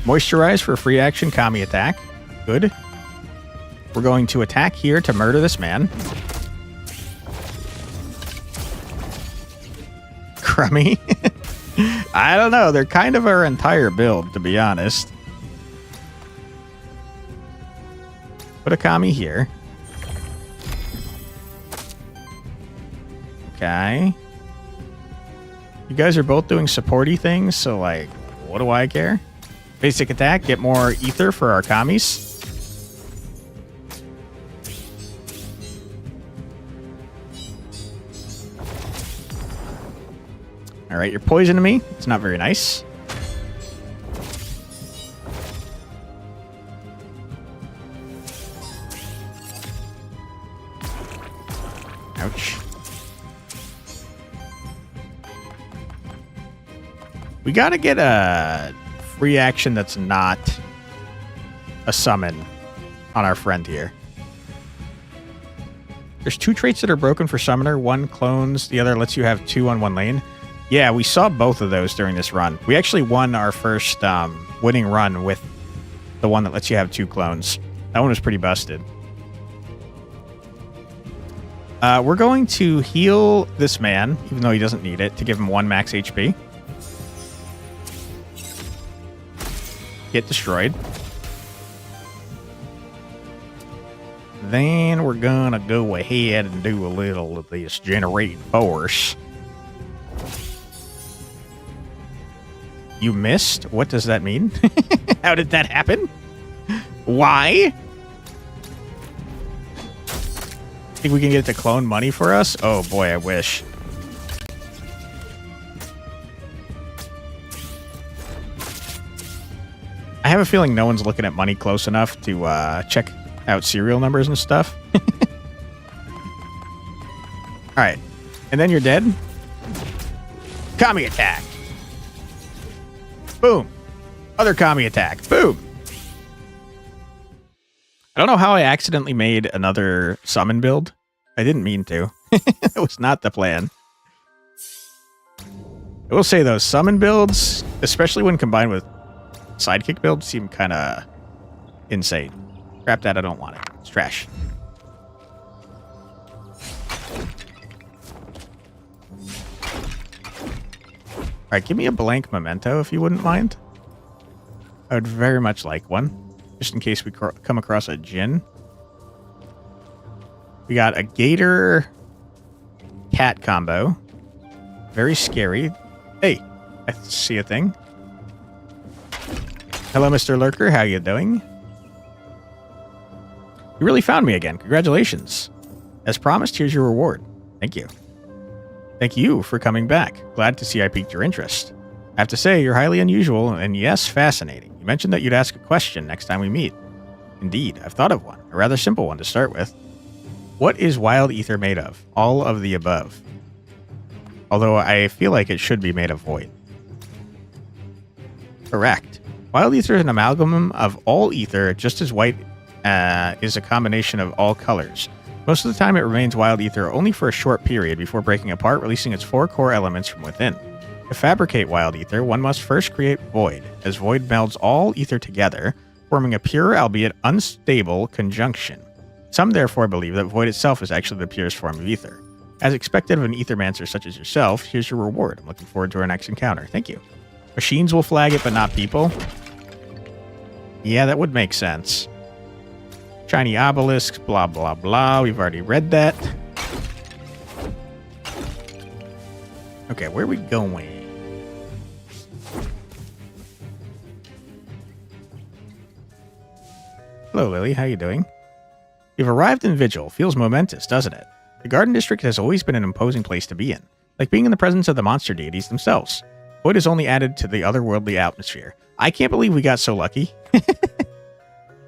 Moisturize for free action Kami attack. Good. We're going to attack here to murder this man. Crummy. I don't know. They're kind of our entire build, to be honest. Put a Kami here. Okay. You guys are both doing supporty things, so, like, what do I care? Basic attack, get more ether for our Kamis. Alright, you're poisoning me. It's not very nice. Ouch. We gotta get a free action that's not a summon on our friend here. There's 2 traits that are broken for summoner. One clones, the other lets you have 2 on 1 lane. Yeah, we saw both of those during this run. We actually won our first winning run with the one that lets you have 2 clones. That one was pretty busted. We're going to heal this man, even though he doesn't need it, to give him 1 max HP. Get destroyed. Then we're gonna go ahead and do a little of this generate force. You missed? What does that mean? How did that happen? Why? Think we can get it to clone money for us? Oh boy, I wish. I have a feeling no one's looking at money close enough to check out serial numbers and stuff. Alright. And then you're dead. Kami attack. Boom. Other Kami attack. Boom. I don't know how I accidentally made another summon build. I didn't mean to. It was not the plan. I will say, those summon builds, especially when combined with sidekick builds, seem kind of insane. Crap that, I don't want it. It's trash. Alright, give me a blank memento if you wouldn't mind. I would very much like one. Just in case we come across a Djinn. We got a gator cat combo. Very scary. Hey, I see a thing. Hello, Mr. Lurker. How you doing? You really found me again. Congratulations. As promised, here's your reward. Thank you. Thank you for coming back. Glad to see I piqued your interest. I have to say, you're highly unusual and, yes, fascinating. You mentioned that you'd ask a question next time we meet. Indeed, I've thought of one. A rather simple one to start with. What is wild ether made of? All of the above. Although I feel like it should be made of void. Correct. Wild ether is an amalgam of all ether, just as white is a combination of all colors. Most of the time it remains wild ether only for a short period before breaking apart, releasing its 4 core elements from within. To fabricate wild ether, one must first create void, as void melds all ether together, forming a pure, albeit unstable, conjunction. Some therefore believe that void itself is actually the purest form of ether. As expected of an Aethermancer such as yourself, here's your reward. I'm looking forward to our next encounter. Thank you. Machines will flag it, but not people. Yeah, that would make sense. Shiny obelisks, blah, blah, blah. We've already read that. Okay, where are we going? Hello, Lily. How you doing? You've arrived in Vigil. Feels momentous, doesn't it? The Garden District has always been an imposing place to be in, like being in the presence of the monster deities themselves. Void is only added to the otherworldly atmosphere. I can't believe we got so lucky.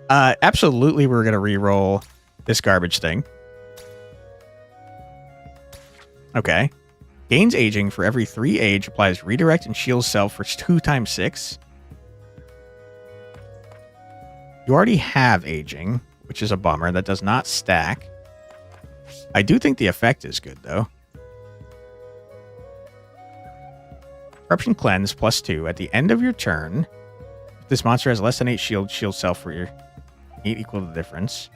Absolutely, we're going to re-roll this garbage thing. Okay. Gains aging for every 3 age, applies redirect and shields self for 2 times 6. You already have aging, which is a bummer. That does not stack. I do think the effect is good, though. Corruption Cleanse +2. At the end of your turn, if this monster has less than 8 shield, shield self for your 8 equal to the difference.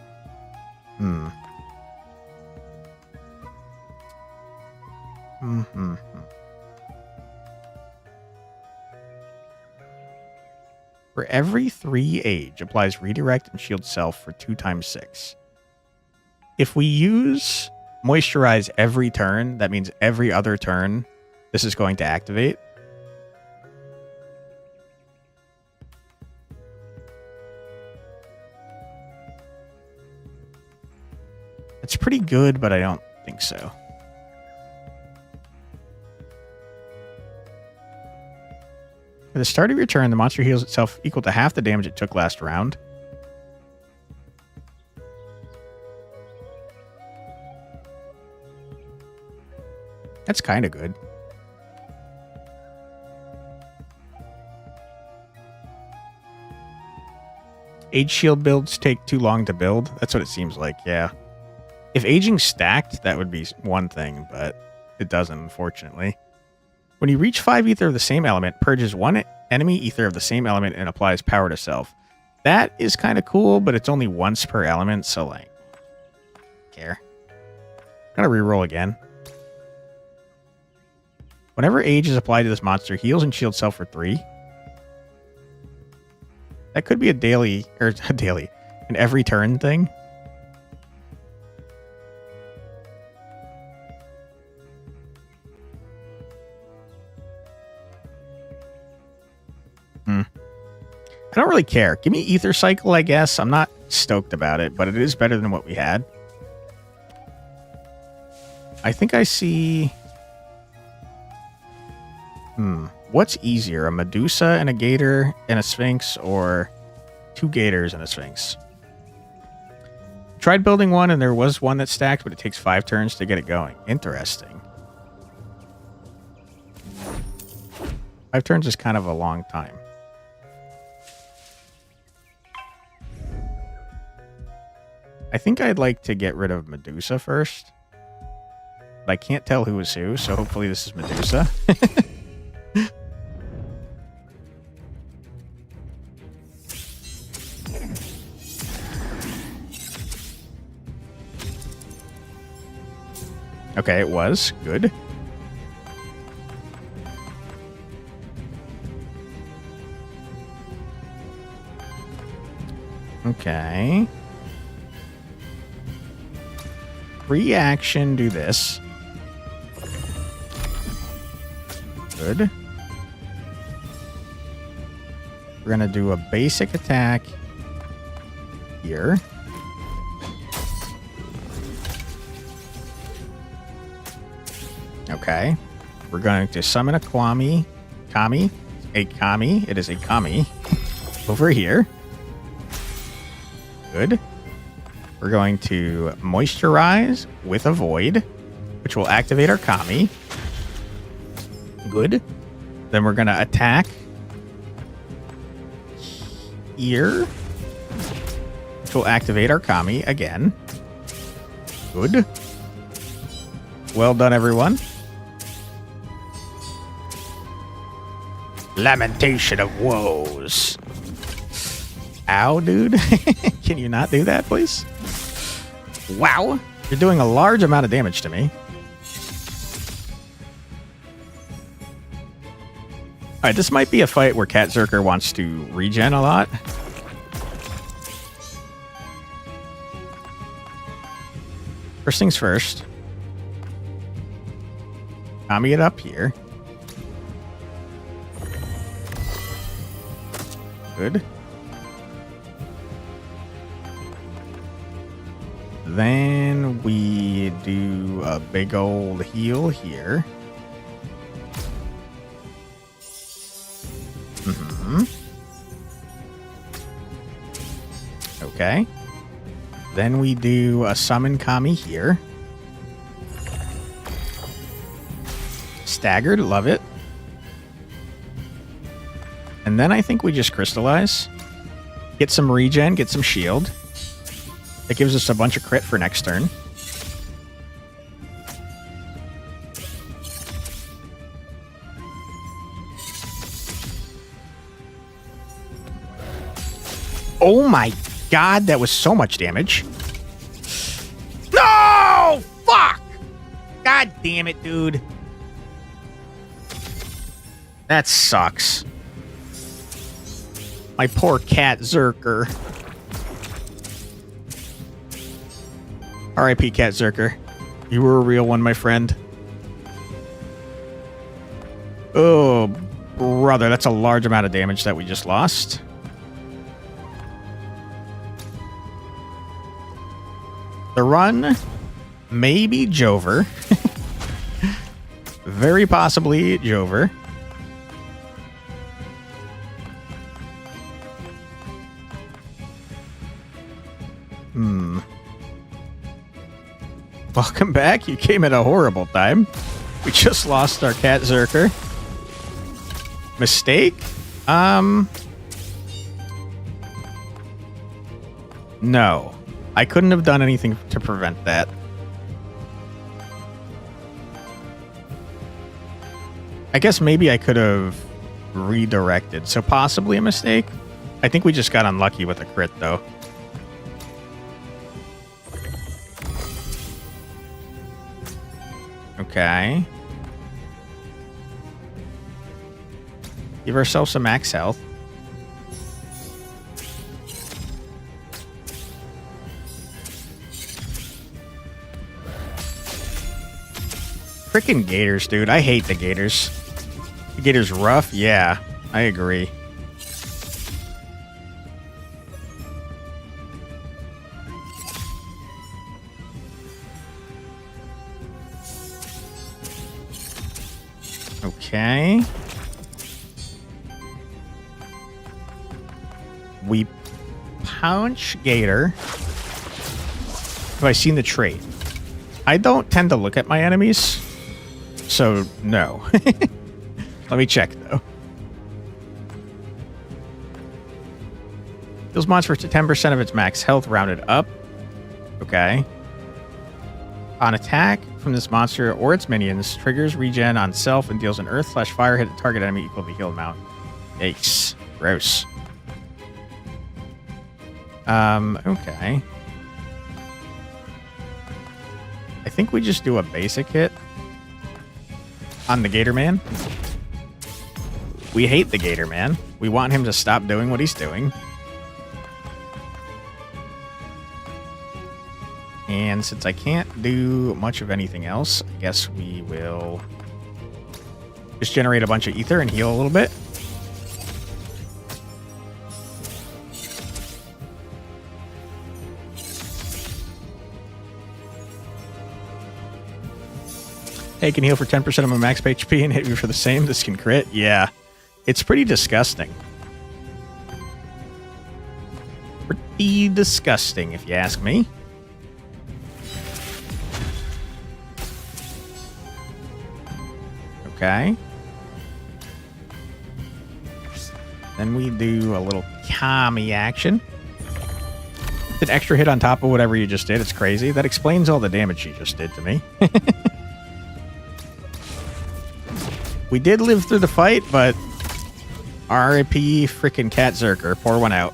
For every 3 age, applies redirect and shield self for 2 times 6. If we use moisturize every turn, that means every other turn this is going to activate. It's pretty good, but I don't think so. At the start of your turn, the monster heals itself equal to half the damage it took last round. That's kind of good. Age shield builds take too long to build. That's what it seems like, yeah. If aging stacked, that would be one thing, but it doesn't, unfortunately. When you reach 5 ether of the same element, purges 1 enemy ether of the same element and applies power to self. That is kind of cool, but it's only once per element, so like, care. Gotta reroll again. Whenever age is applied to this monster, heals and shields self for 3. That could be a daily, or a daily, an every turn thing. I don't really care. Give me Ether Cycle, I guess. I'm not stoked about it, but it is better than what we had. I think I see... What's easier? A Medusa and a Gator and a Sphinx, or 2 Gators and a Sphinx? Tried building one, and there was one that stacked, but it takes 5 turns to get it going. Interesting. 5 turns is kind of a long time. I think I'd like to get rid of Medusa first. But I can't tell who is who, so hopefully this is Medusa. Okay, it was. Good. Okay. Reaction, do this. Good. We're going to do a basic attack here. Okay. We're going to summon a Kami. It is a Kami. Over here. Good. We're going to moisturize with a void, which will activate our Kami. Good. Then we're going to attack here, which will activate our Kami again. Good. Well done, everyone. Lamentation of Woes. Ow, dude. Can you not do that, please? Wow. You're doing a large amount of damage to me. Alright, this might be a fight where Cat Zerker wants to regen a lot. First things first. Kami it up here. Good. Then we do a big old heal here. Okay. Then we do a summon Kami here. Staggered, love it. And then I think we just crystallize. Get some regen, get some shield. That gives us a bunch of crit for next turn. Oh my god, that was so much damage. No! Fuck! God damn it, dude. That sucks. My poor cat Zerker. R.I.P. Cat Zerker. You were a real one, my friend. Oh, brother, that's a large amount of damage that we just lost. The run, maybe Jover. Very possibly Jover. Welcome back. You came at a horrible time. We just lost our cat Zerker. Mistake? No. I couldn't have done anything to prevent that. I guess maybe I could have redirected. So possibly a mistake. I think we just got unlucky with a crit, though. Okay. Give ourselves some max health. Freaking gators, dude. I hate the gators. The gators rough? Yeah, I agree. Okay. We punch gator. Have I seen the trait? I don't tend to look at my enemies. So, no. Let me check, though. Deals monster to 10% of its max health rounded up. Okay. On attack from this monster or its minions, triggers regen on self and deals an earth/fire hit at target enemy equal to the heal amount. Yikes. Gross. Okay. I think we just do a basic hit on the Gator Man. We hate the Gator Man. We want him to stop doing what he's doing. And since I can't do much of anything else, I guess we will just generate a bunch of ether and heal a little bit. Hey, can heal for 10% of my max HP and hit me for the same. This can crit. Yeah. It's pretty disgusting. Pretty disgusting, if you ask me. Okay. Then we do a little Kami action. An extra hit on top of whatever you just did. It's crazy. That explains all the damage you just did to me. We did live through the fight, but R.I.P. freaking Cat Zerker. Pour one out.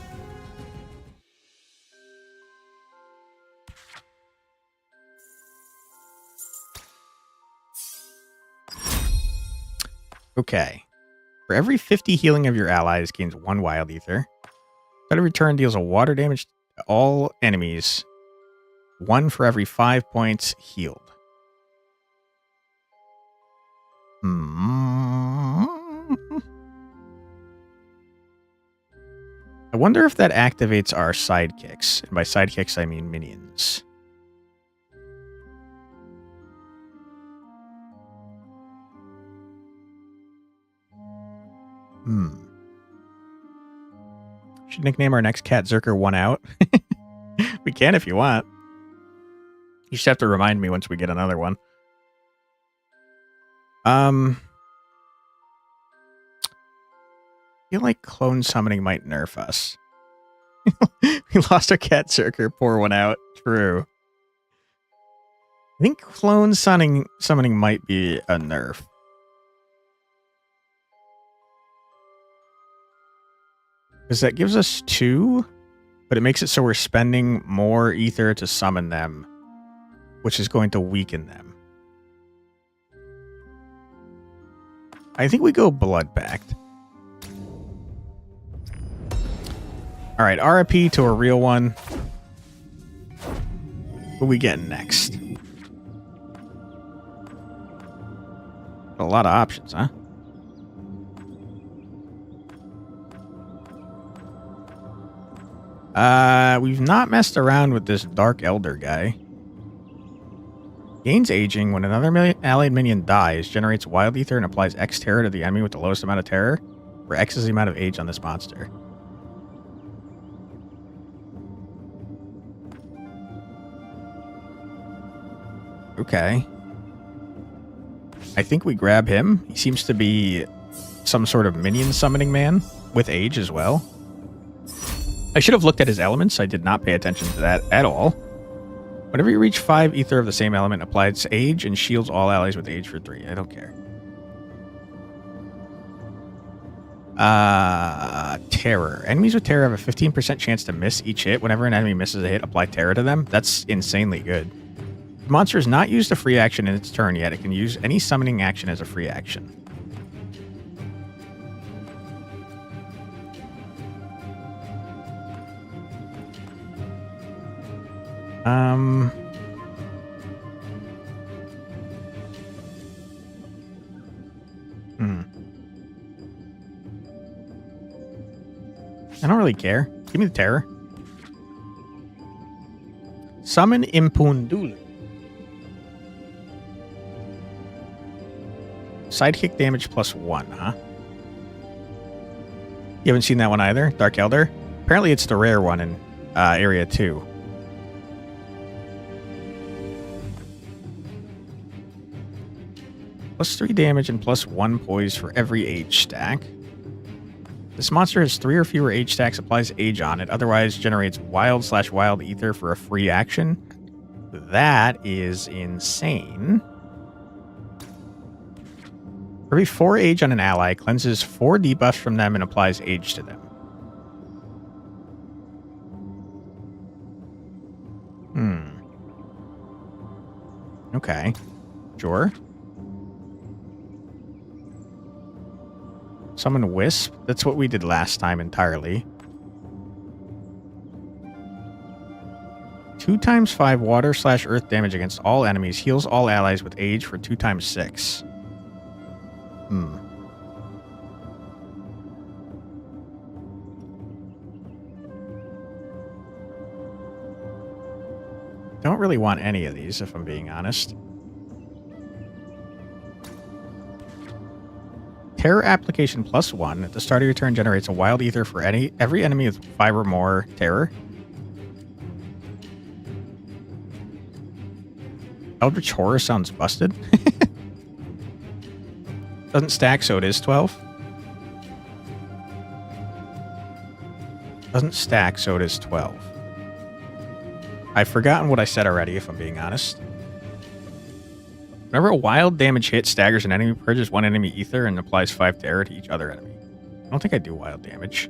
Okay. For every 50 healing of your allies, gains 1 wild ether. At every turn, deals a water damage to all enemies. 1 for every 5 points healed. I wonder if that activates our sidekicks. And by sidekicks, I mean minions. Should nickname our next cat Zerker 1 out. We can if you want. You just have to remind me once we get another one. I feel like clone summoning might nerf us. We lost our cat circuit. Pour one out. True. I think clone summoning might be a nerf. Because that gives us 2, but it makes it so we're spending more ether to summon them, which is going to weaken them. I think we go blood-backed. All right, RIP to a real one. What we get next? A lot of options, huh? We've not messed around with this Dark Elder guy. Gains aging when another allied minion dies, generates wild ether, and applies X terror to the enemy with the lowest amount of terror, where X is the amount of age on this monster. Okay. I think we grab him. He seems to be some sort of minion summoning man with age as well. I should have looked at his elements. I did not pay attention to that at all. Whenever you reach 5 ether of the same element, applies age and shields all allies with age for 3. I don't care. Terror. Enemies with terror have a 15% chance to miss each hit. Whenever an enemy misses a hit, apply terror to them. That's insanely good. The monster has not used a free action in its turn yet. It can use any summoning action as a free action. I don't really care. Give me the terror. Summon Impundulu. Sidekick damage +1, huh? You haven't seen that one either? Dark Elder? Apparently it's the rare one in Area 2. +3 damage and +1 poise for every age stack. This monster has 3 or fewer age stacks, applies age on it, otherwise generates wild/wild ether for a free action. That is insane. For every 4 age on an ally, cleanses 4 debuffs from them and applies age to them. Okay. Sure. Summon Wisp. That's what we did last time entirely. 2 × 5 water/earth damage against all enemies. Heals all allies with age for 2 × 6. Don't really want any of these, if I'm being honest. Terror application +1. At the start of your turn, generates a wild ether for every enemy with 5 or more terror. Eldritch Horror sounds busted. Doesn't stack, so it is 12. Doesn't stack, so it is 12. I've forgotten what I said already, if I'm being honest. Whenever a wild damage hit staggers an enemy, purges 1 enemy ether and applies 5 terror to each other enemy. I don't think I do wild damage.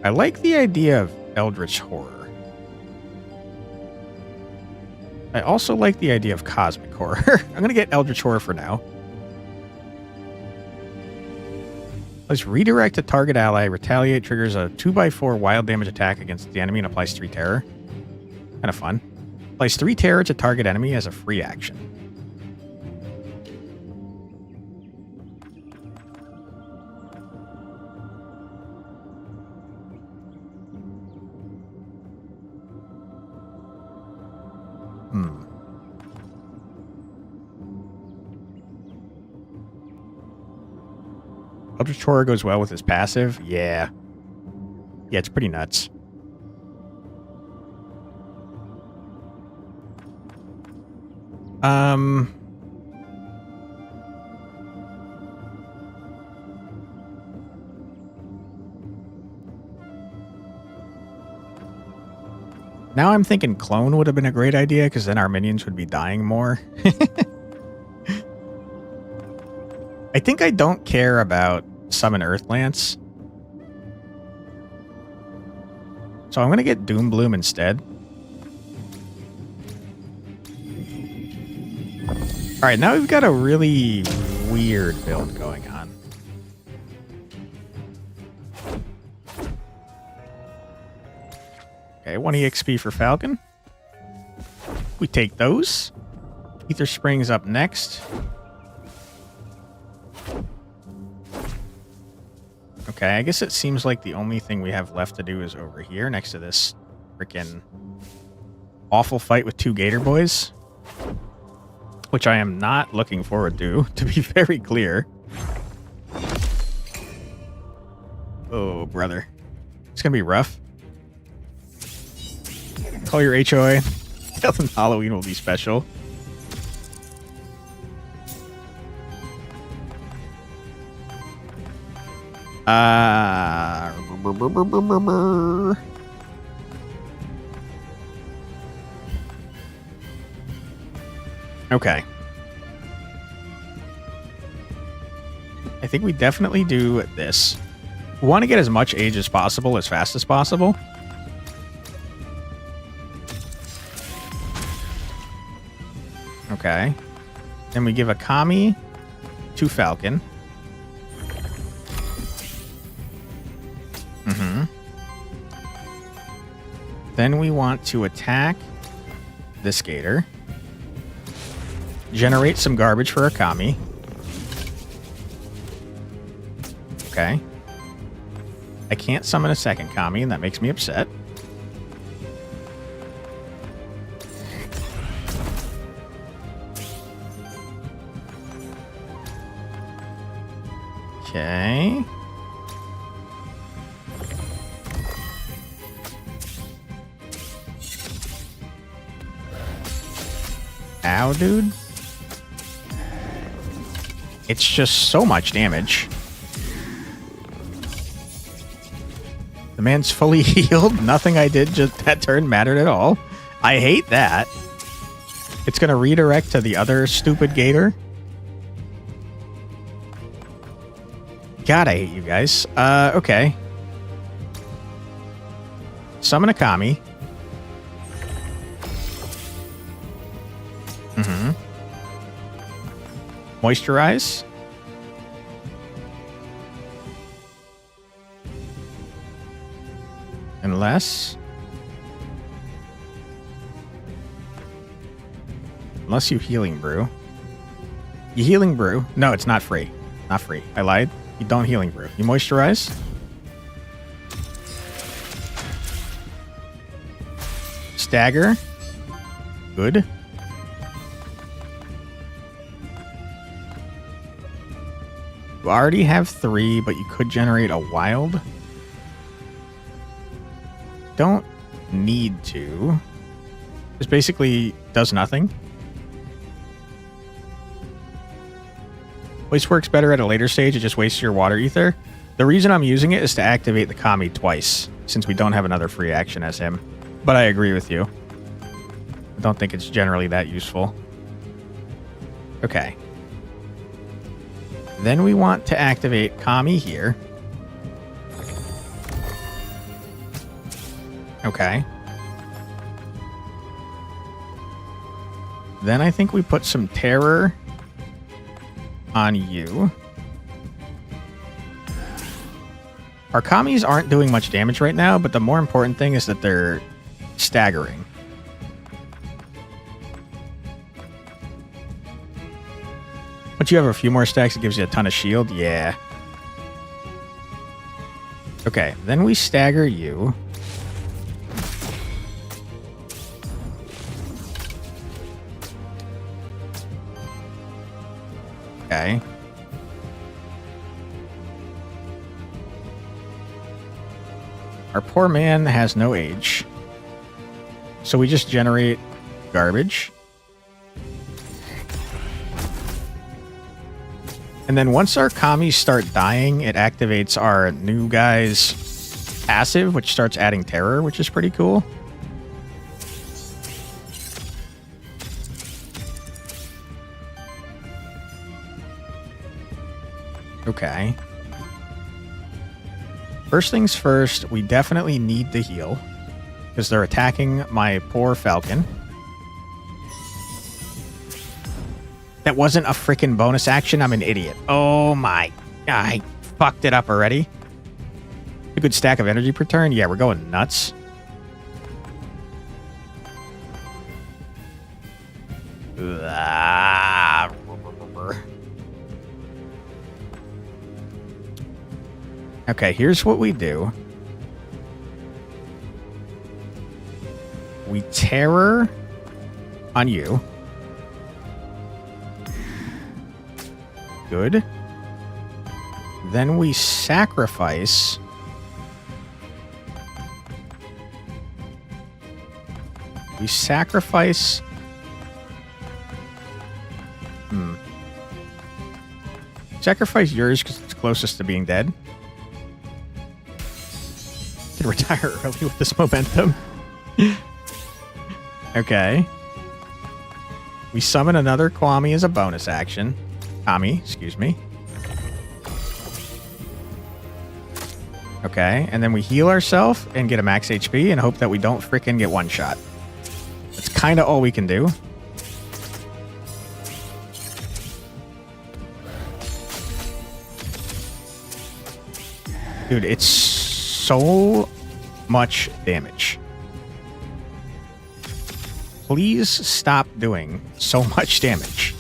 I like the idea of Eldritch Horror. I also like the idea of Cosmic Horror. I'm going to get Eldritch Horror for now. Let's redirect a target ally. Retaliate triggers a 2x4 wild damage attack against the enemy and applies 3 terror. Kind of fun. Applies 3 terror to target enemy as a free action. Eldritch Horror goes well with his passive. Yeah. Yeah, it's pretty nuts. Um... Now I'm thinking clone would have been a great idea, because then our minions would be dying more. I think I don't care about summon Earthlance. So I'm going to get Doombloom instead. Alright, now we've got a really weird build going on. Okay, 1 EXP for Falcon. We take those. Ether Spring's up next. Okay, I guess it seems like the only thing we have left to do is over here next to this freaking awful fight with 2 Gator Boys. Which I am not looking forward to be very clear. Oh, brother. It's gonna be rough. Call your HOA. Health and Halloween will be special. Okay. I think we definitely do this. We want to get as much age as possible, as fast as possible. Okay. Then we give a Kami to Falcon. Then we want to attack this Gator. Generate some garbage for a Kami. Okay. I can't summon a second Kami, and that makes me upset. Okay. Ow, dude. It's just so much damage. The man's fully healed. Nothing I did just that turn mattered at all. I hate that. It's going to redirect to the other stupid Gator. God, I hate you guys. Okay. Summon a Kami. Moisturize. Unless you Healing Brew. You Healing Brew. No, it's not free. Not free. I lied. You don't Healing Brew. You moisturize. Stagger. Good. You already have 3, but you could generate a wild. Don't need to. This basically does nothing. Waste works better at a later stage. It just wastes your water ether. The reason I'm using it is to activate the Kami twice, since we don't have another free action as him. But I agree with you. I don't think it's generally that useful. Okay. Then we want to activate Kami here. Okay. Then I think we put some terror on you. Our Kamis aren't doing much damage right now, but the more important thing is that they're staggering. Once you have a few more stacks, it gives you a ton of shield. Yeah. Okay, then we stagger you. Okay. Our poor man has no age. So we just generate garbage. And then once our commies start dying, it activates our new guy's passive, which starts adding terror, which is pretty cool. Okay. First things first, we definitely need to heal because they're attacking my poor falcon. That wasn't a freaking bonus action. I'm an idiot. Oh my. I fucked it up already. A good stack of energy per turn. Yeah, we're going nuts. Okay, here's what we do. We terror on you. Good. Then we sacrifice. We sacrifice. Sacrifice yours because it's closest to being dead. Can retire early with this momentum. Okay. We summon another Kwami as a bonus action. Kami, excuse me. Okay, and then we heal ourselves and get a max HP and hope that we don't frickin' get one shot. That's kind of all we can do. Dude, it's so much damage. Please stop doing so much damage.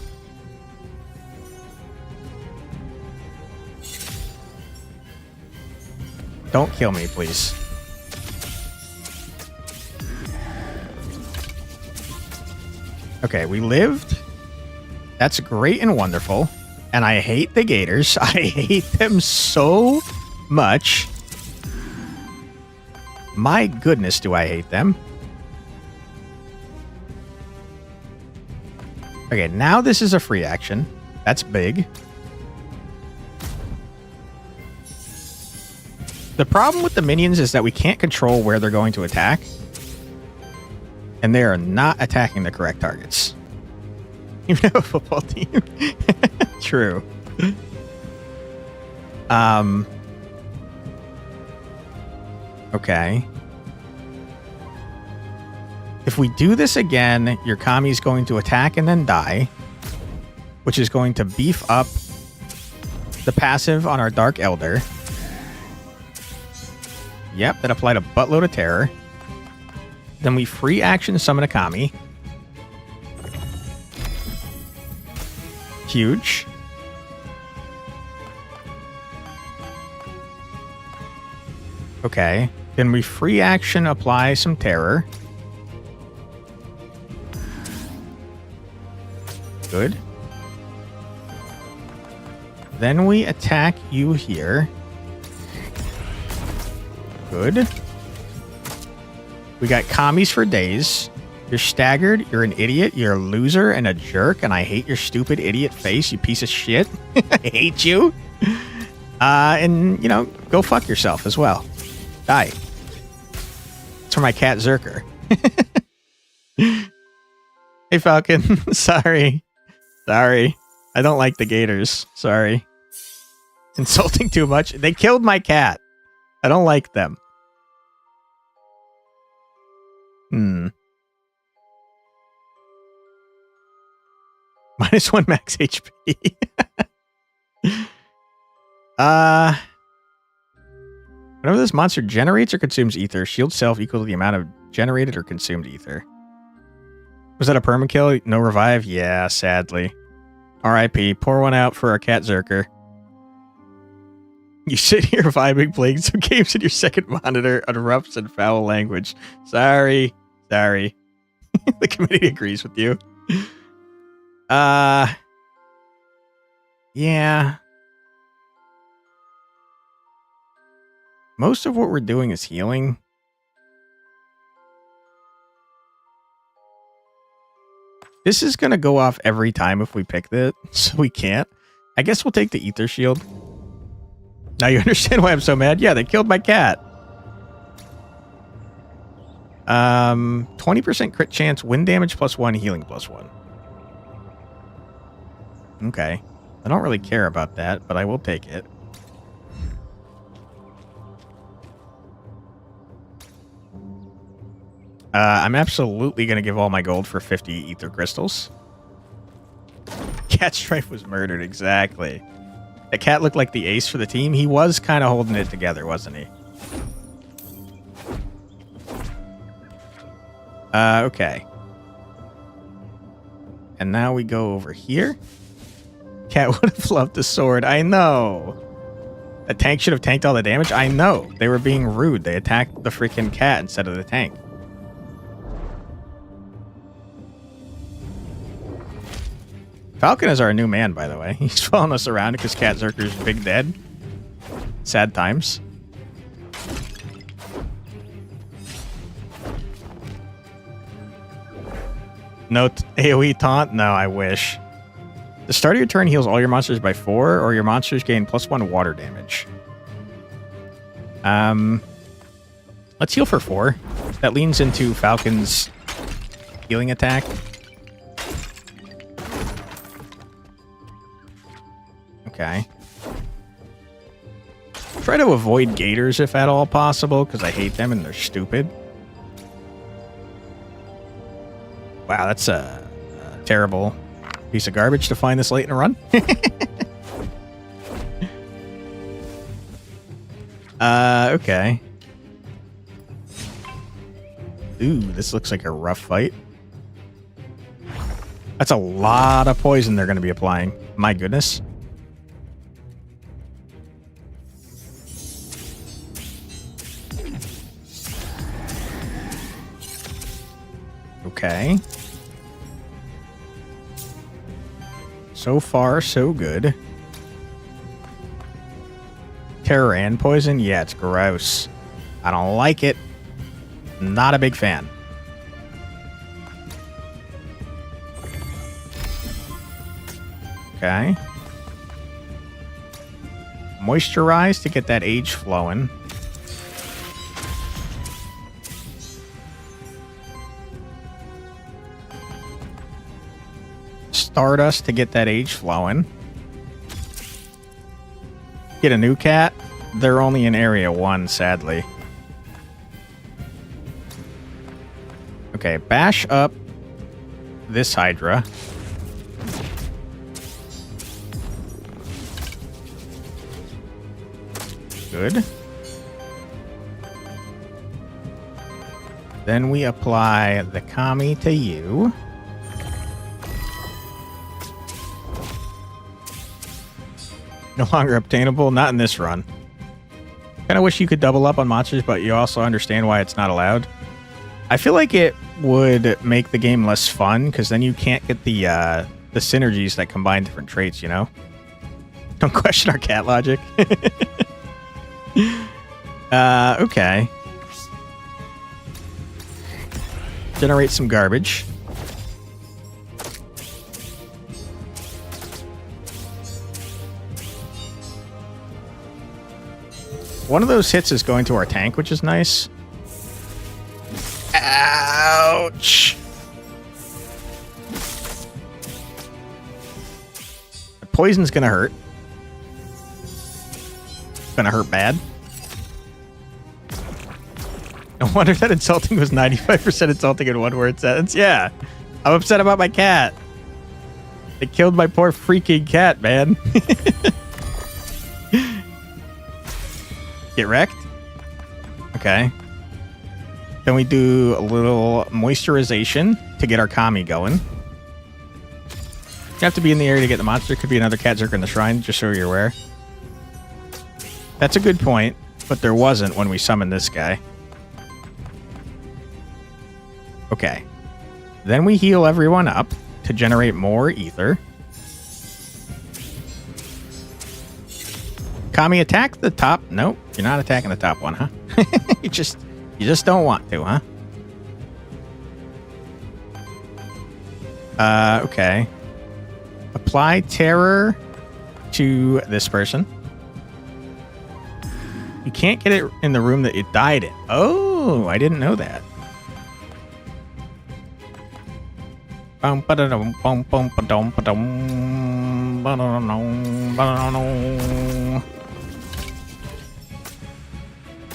Don't kill me, please. Okay, we lived. That's great and wonderful. And I hate the gators. I hate them so much. My goodness, do I hate them. Okay, now this is a free action. That's big. The problem with the minions is that we can't control where they're going to attack. And they are not attacking the correct targets. Even though a football team. True. Okay. If we do this again, your Kami's going to attack and then die, which is going to beef up the passive on our Dark Elder. Yep, that applied a buttload of terror. Then we free action summon a Kami. Huge. Okay. Then we free action apply some terror. Good. Then we attack you here. Good. We got commies for days. You're staggered. You're an idiot. You're a loser and a jerk. And I hate your stupid idiot face, you piece of shit. I hate you. And, you know, go fuck yourself as well. Die. It's for my cat Zerker. Hey, Falcon. Sorry. Sorry. I don't like the gators. Sorry. Insulting too much. They killed my cat. I don't like them. -1 max HP. Whenever this monster generates or consumes ether, shield self equal to the amount of generated or consumed ether. Was that a permakill? No revive? Yeah, sadly. RIP. Pour one out for our cat Zerker. You sit here vibing, playing some games in your second monitor on roughs and foul language. Sorry. Sorry. The committee agrees with you. Yeah. Most of what we're doing is healing. This is going to go off every time if we pick it, so we can't. I guess we'll take the Ether Shield. Now you understand why I'm so mad? Yeah, they killed my cat. 20% crit chance, wind damage +1, healing +1. Okay. I don't really care about that, but I will take it. I'm absolutely going to give all my gold for 50 ether crystals. Cat Strife was murdered, exactly. The cat looked like the ace for the team. He was kind of holding it together, wasn't he? Okay. And now we go over here. Cat would have loved the sword. I know. A tank should have tanked all the damage. I know. They were being rude. They attacked the freaking cat instead of the tank. Falcon is our new man, by the way. He's following us around because Cat Zerker's big dead. Sad times. No AoE taunt? No, I wish. The start of your turn heals all your monsters by 4, or your monsters gain +1 water damage. Let's heal for 4. That leans into Falcon's healing attack. Okay. Try to avoid gators if at all possible, because I hate them and they're stupid. Wow, that's a terrible piece of garbage to find this late in a run. Okay. Ooh, this looks like a rough fight. That's a lot of poison they're going to be applying. My goodness. Okay. So far, so good. Terror and poison? Yeah, it's gross. I don't like it. Not a big fan. Okay. Moisturize to get that age flowing. Stardust to get that age flowing. Get a new cat. They're only in area 1, sadly. Okay, bash up this Hydra. Good. Then we apply the Kami to you. No longer obtainable. Not in this run. Kind of wish you could double up on monsters, but you also understand why it's not allowed. I feel like it would make the game less fun, because then you can't get the synergies that combine different traits, you know? Don't question our cat logic. Okay. Generate some garbage. One of those hits is going to our tank, which is nice. Ouch! The poison's gonna hurt. Gonna hurt bad. No wonder that insulting was 95% insulting in one word sentence. Yeah. I'm upset about my cat. They killed my poor freaking cat, man. Get wrecked? Okay. Then we do a little moisturization to get our Kami going. You have to be in the area to get the monster. Could be another cat zerker in the shrine, just so you're aware. That's a good point, but there wasn't when we summoned this guy. Okay. Then we heal everyone up to generate more ether. Kami, attack the top. Nope, you're not attacking the top one, huh? you just don't want to, huh? Okay. Apply terror to this person. You can't get it in the room that it died in. Oh, I didn't know that.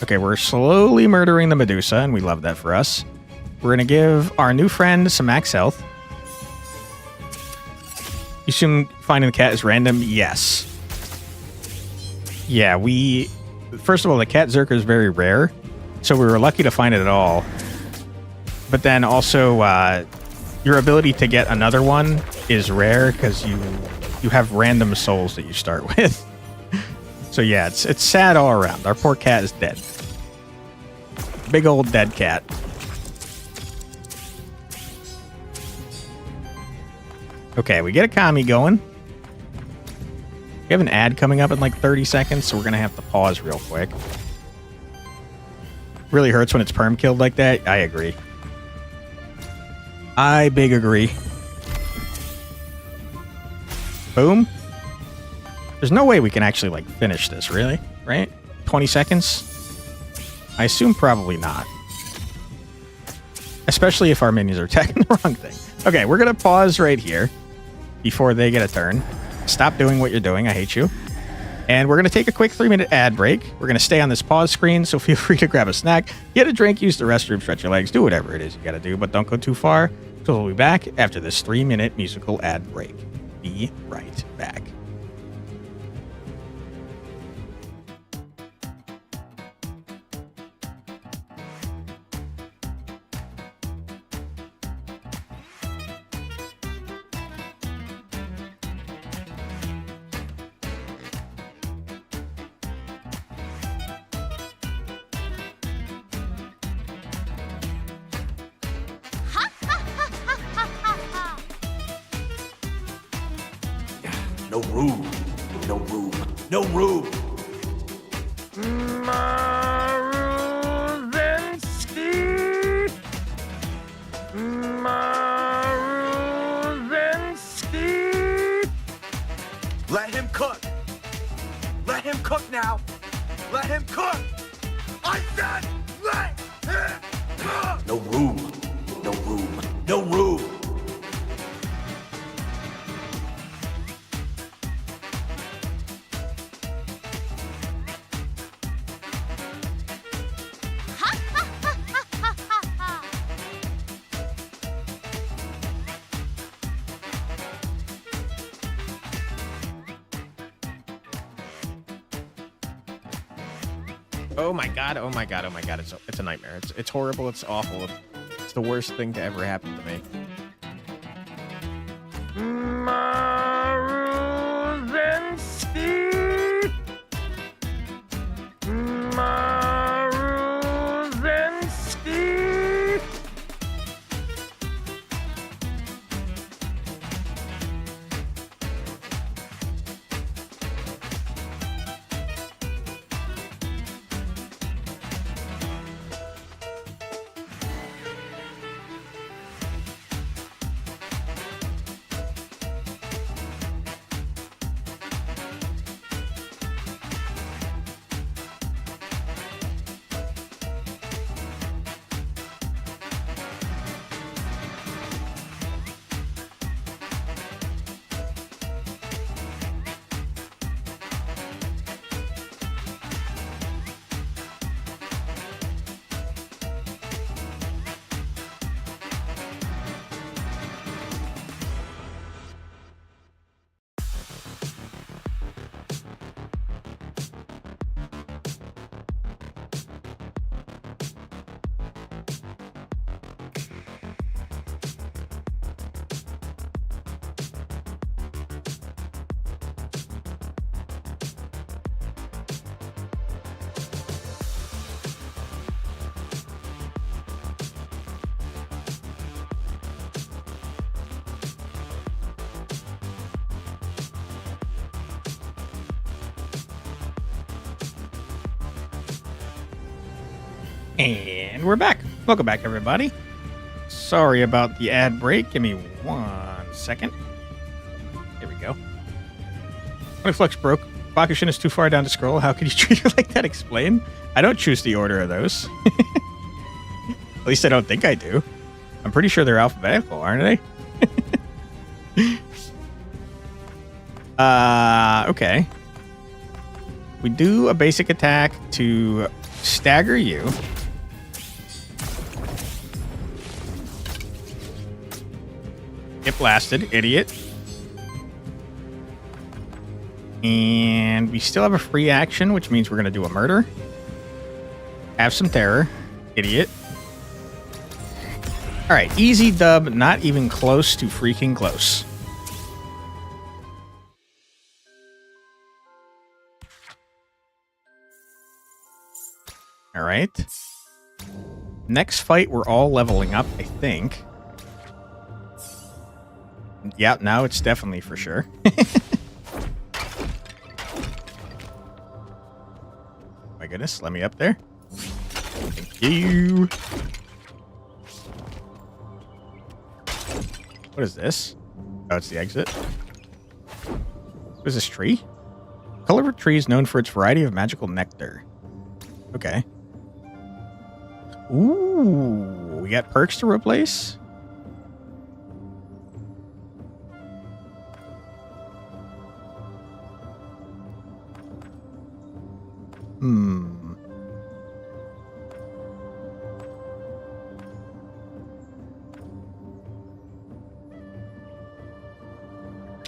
Okay, we're slowly murdering the Medusa, and we love that for us. We're going to give our new friend some max health. You assume finding the cat is random? Yes. Yeah, first of all, the cat Zerker is very rare, so we were lucky to find it at all. But then also, your ability to get another one is rare because you have random souls that you start with. So yeah, it's sad all around. Our poor cat is dead. Big old dead cat. Okay, we get a commie going. We have an ad coming up in like 30 seconds, so we're going to have to pause real quick. Really hurts when it's perm killed like that. I agree. I big agree. Boom. There's no way we can actually like finish this, really, right? 20 seconds? I assume probably not. Especially if our minions are attacking the wrong thing. Okay, we're going to pause right here before they get a turn. Stop doing what you're doing. I hate you. And we're going to take a quick 3-minute ad break. We're going to stay on this pause screen, so feel free to grab a snack, get a drink, use the restroom, stretch your legs, do whatever it is you got to do, but don't go too far. So we'll be back after this 3-minute musical ad break. Be right back. No room. No room. No room. Maruzinski. Maruzinski. Let him cook. Let him cook now. Let him cook. I said let him cook. No room. No room. No room. Oh my god, oh my god, oh my god. It's a nightmare. It's horrible, it's awful. It's the worst thing to ever happen to me. Maruzinski. Maruzinski. And we're back. Welcome back, everybody. Sorry about the ad break. Give me 1 second. Here we go. Flux broke. Bakushin is too far down to scroll. How could you treat her like that? Explain. I don't choose the order of those. At least I don't think I do. I'm pretty sure they're alphabetical, aren't they? Okay. We do a basic attack to stagger you. Get blasted, idiot. And we still have a free action, which means we're going to do a murder. Have some terror, idiot. All right, easy dub, not even close to freaking close. All right. Next fight, we're all leveling up, I think. Yeah, now it's definitely for sure. My goodness, let me up there. Thank you. What is this? Oh, it's the exit. What is this tree? Color tree is known for its variety of magical nectar. Okay. Ooh, we got perks to replace?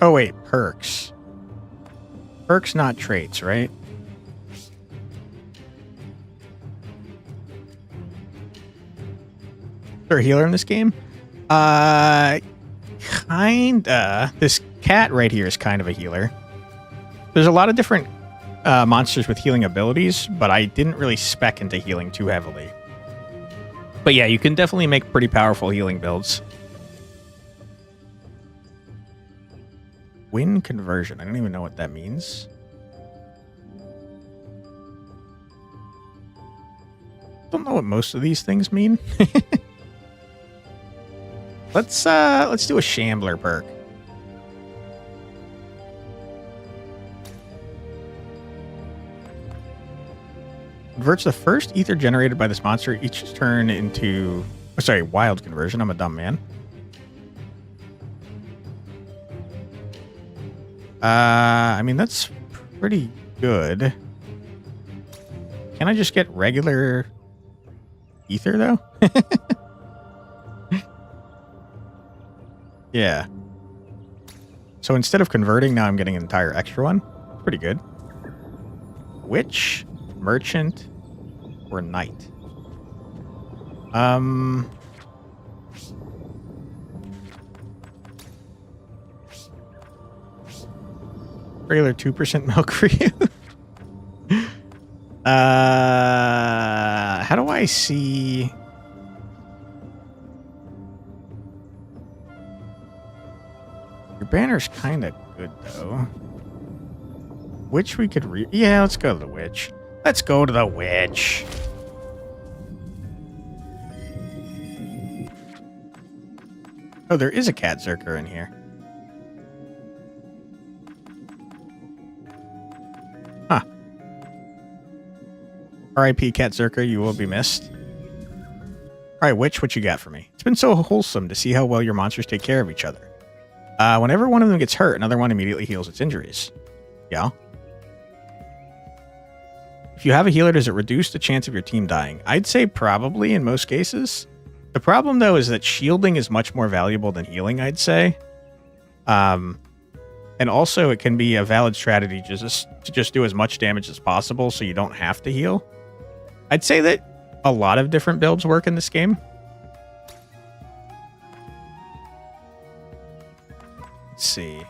Oh, wait, perks. Perks, not traits, right? Is there a healer in this game? Kinda. This cat right here is kind of a healer. There's a lot of different monsters with healing abilities, but I didn't really spec into healing too heavily. But yeah, you can definitely make pretty powerful healing builds. Wind conversion. I don't even know what that means. Don't know what most of these things mean. Let's do a shambler perk. Converts the first ether generated by this monster each turn into... Oh, sorry, wild conversion. I'm a dumb man. I mean, that's pretty good. Can I just get regular ether, though? Yeah. So instead of converting, now I'm getting an entire extra one. Pretty good. Witch, merchant, or knight? Regular 2% milk for you. How do I see? Your banner's kind of good though. Witch we could yeah, let's go to the witch. Let's go to the witch. Oh, there is a cat zerker in here. Huh. R.I.P. Cat Zerka, you will be missed. Alright, Witch, what you got for me? It's been so wholesome to see how well your monsters take care of each other. Whenever one of them gets hurt, another one immediately heals its injuries. Yeah. If you have a healer, does it reduce the chance of your team dying? I'd say probably in most cases. The problem, though, is that shielding is much more valuable than healing, I'd say. And also, it can be a valid strategy to just do as much damage as possible so you don't have to heal. I'd say that a lot of different builds work in this game. Let's see.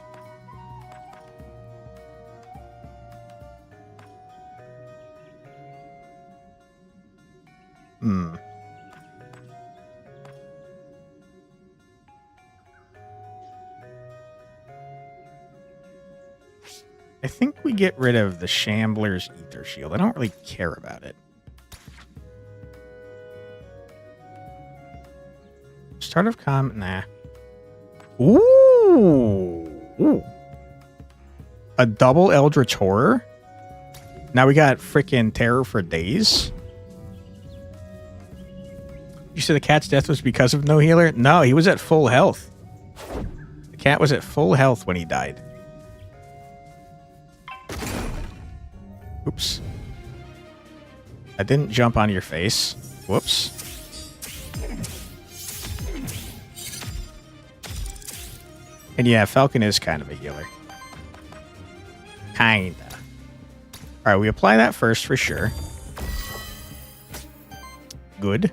I think we get rid of the Shambler's Ether Shield. I don't really care about it. Start of nah. Ooh. A double Eldritch Horror. Now we got freaking terror for days. You said the cat's death was because of no healer? No, he was at full health. The cat was at full health when he died. Oops. I didn't jump on your face. Whoops. And yeah, Falcon is kind of a healer. Kinda. Alright, we apply that first for sure. Good.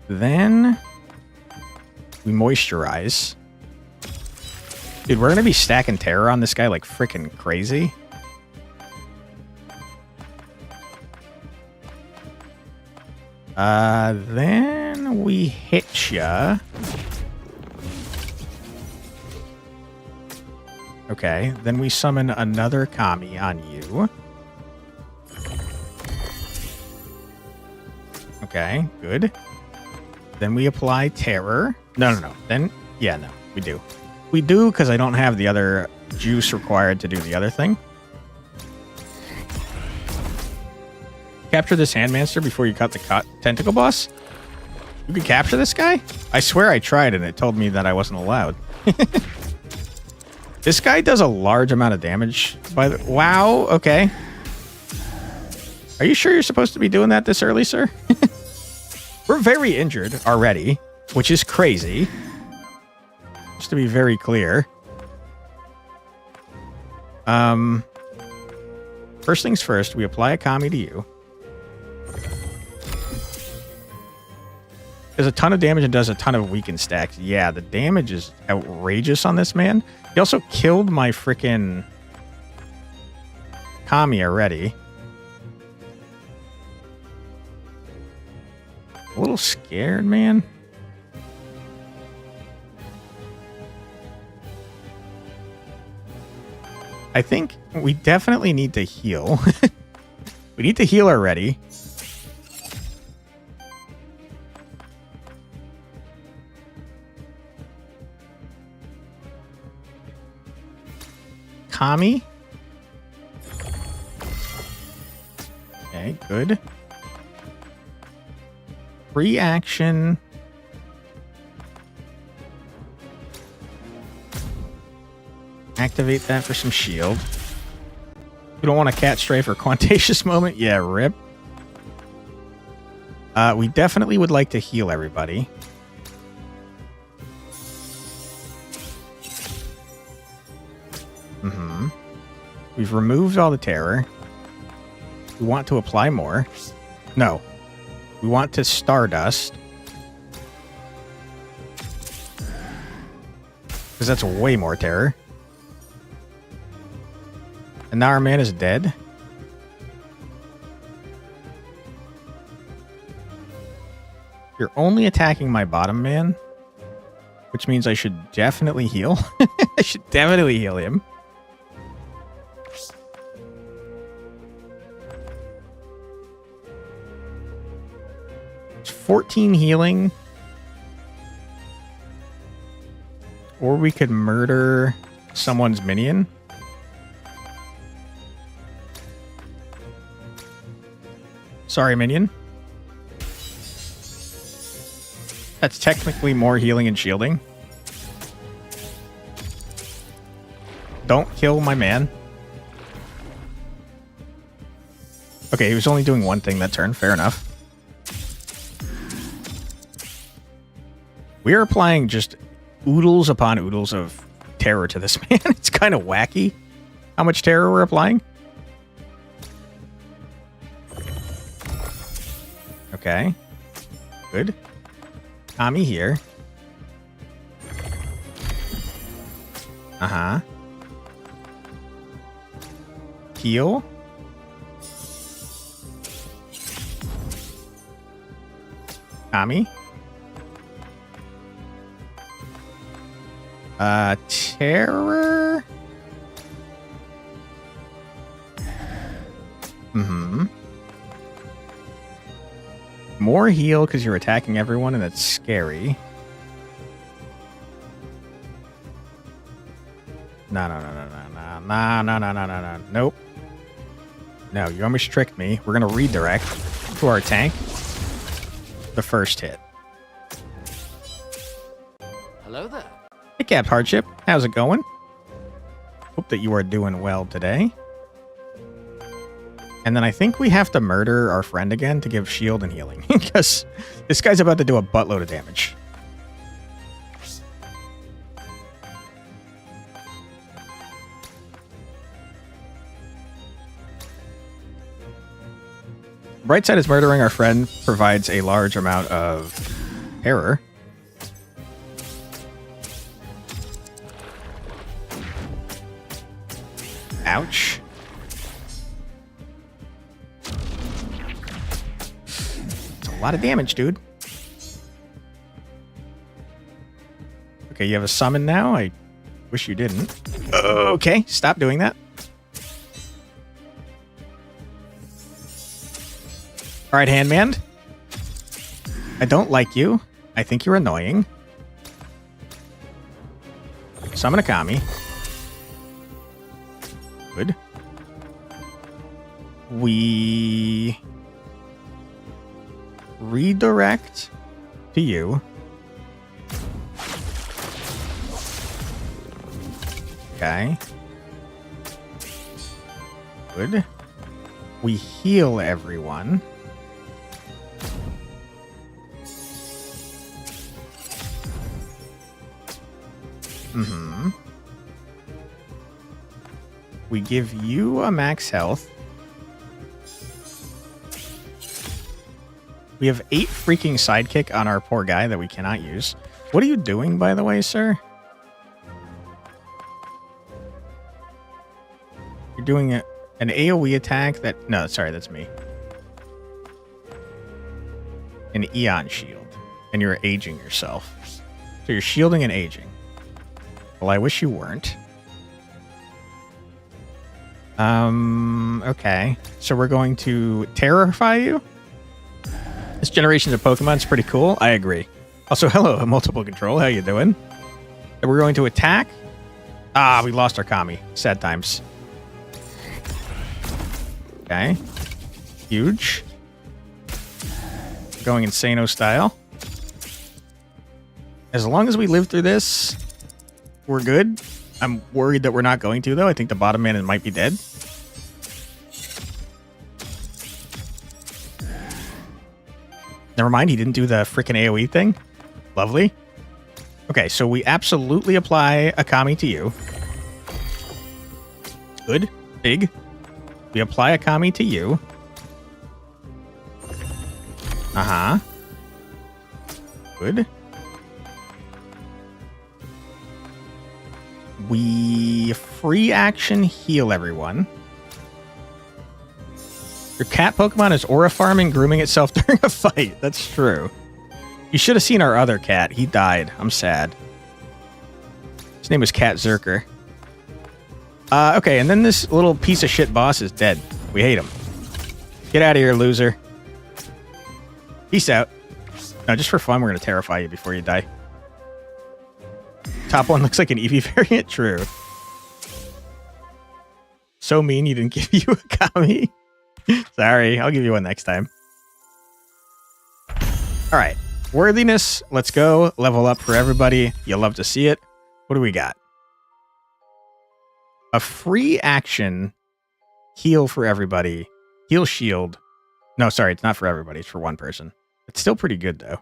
Then we moisturize. Dude, we're gonna be stacking terror on this guy like freaking crazy. Then we hit ya. Okay, then we summon another Kami on you. Okay, good. Then we apply terror. No. Then, yeah, no, we do. We do because I don't have the other juice required to do the other thing. Capture this Handmancer before you cut the tentacle boss. You can capture this guy? I swear I tried and it told me that I wasn't allowed. This guy does a large amount of damage. Wow, okay. Are you sure you're supposed to be doing that this early, sir? We're very injured already, which is crazy. Just to be very clear. First things first, we apply a Kami to you. Does a ton of damage and does a ton of weaken stacks. Yeah, the damage is outrageous on this man. He also killed my freaking Kami already. A little scared, man. I think we definitely need to heal. We need to heal already. Kami. Okay, good. Reaction. Activate that for some shield. You don't want a cat strafe or Quantatious moment? Yeah, rip. We definitely would like to heal everybody. We've removed all the terror. We want to apply more. No. We want to Stardust. Because that's way more terror. And now our man is dead. You're only attacking my bottom man. Which means I should definitely heal. I should definitely heal him. It's 14 healing. Or we could murder someone's minion. Sorry, minion. That's technically more healing and shielding. Don't kill my man. Okay, he was only doing one thing that turn. Fair enough. We are applying just oodles upon oodles of terror to this man. It's kind of wacky how much terror we're applying. Okay. Good. Kami here. Uh-huh. Heal. Kami. Terror. More heal because you're attacking everyone and that's scary. No. No. Nope. No, you almost tricked me. We're going to redirect to our tank the first hit. Hello there. Hey, Cap Hardship. How's it going? Hope that you are doing well today. And then I think we have to murder our friend again to give shield and healing. Because this guy's about to do a buttload of damage. Bright side is murdering our friend provides a large amount of terror. Ouch. It's a lot of damage, dude. Okay, you have a summon now? I wish you didn't. Okay, stop doing that. All right, Handman. I don't like you. I think you're annoying. Summon a Kami. Good. We redirect to you. Okay. Good. We heal everyone. Mm-hmm. We give you a max health. We have 8 freaking sidekick on our poor guy that we cannot use. What are you doing, by the way, sir? You're doing an AoE attack that... No, sorry, that's me. An Eon shield. And you're aging yourself. So you're shielding and aging. Well, I wish you weren't. Okay. So we're going to terrify you? This generation of Pokemon is pretty cool. I agree. Also, hello, multiple control. How you doing? And we're going to attack. Ah, we lost our Kami. Sad times. Okay. Huge. Going Insano style. As long as we live through this, we're good. I'm worried that we're not going to, though. I think the bottom man might be dead. Never mind, he didn't do the freaking AoE thing. Lovely. Okay, so we absolutely apply a Kami to you. Good. Big. We apply a Kami to you. Uh-huh. Good. We free action heal everyone. Your cat Pokemon is aura farming, grooming itself during a fight. That's true. You should have seen our other cat. He died. I'm sad. His name was Cat Zerker. Okay, and then this little piece of shit boss is dead. We hate him. Get out of here, loser. Peace out. No, just for fun, we're going to terrify you before you die. Top one looks like an Eevee variant. True. So mean you didn't give you a Kami. Sorry, I'll give you one next time. All right. Worthiness. Let's go. Level up for everybody. You'll love to see it. What do we got? A free action heal for everybody. Heal shield. No, sorry. It's not for everybody. It's for one person. It's still pretty good, though.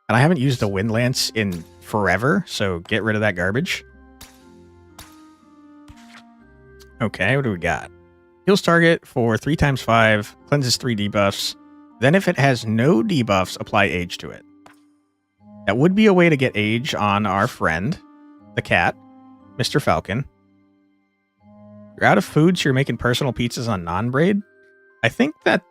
And I haven't used the Wind Lance in forever, so get rid of that garbage. Okay, what do we got? Heals target for 3 times 5, cleanses 3 debuffs. Then if it has no debuffs, apply age to it. That would be a way to get age on our friend, the cat, Mr. Falcon. You're out of food, so you're making personal pizzas on non-braid. I think that's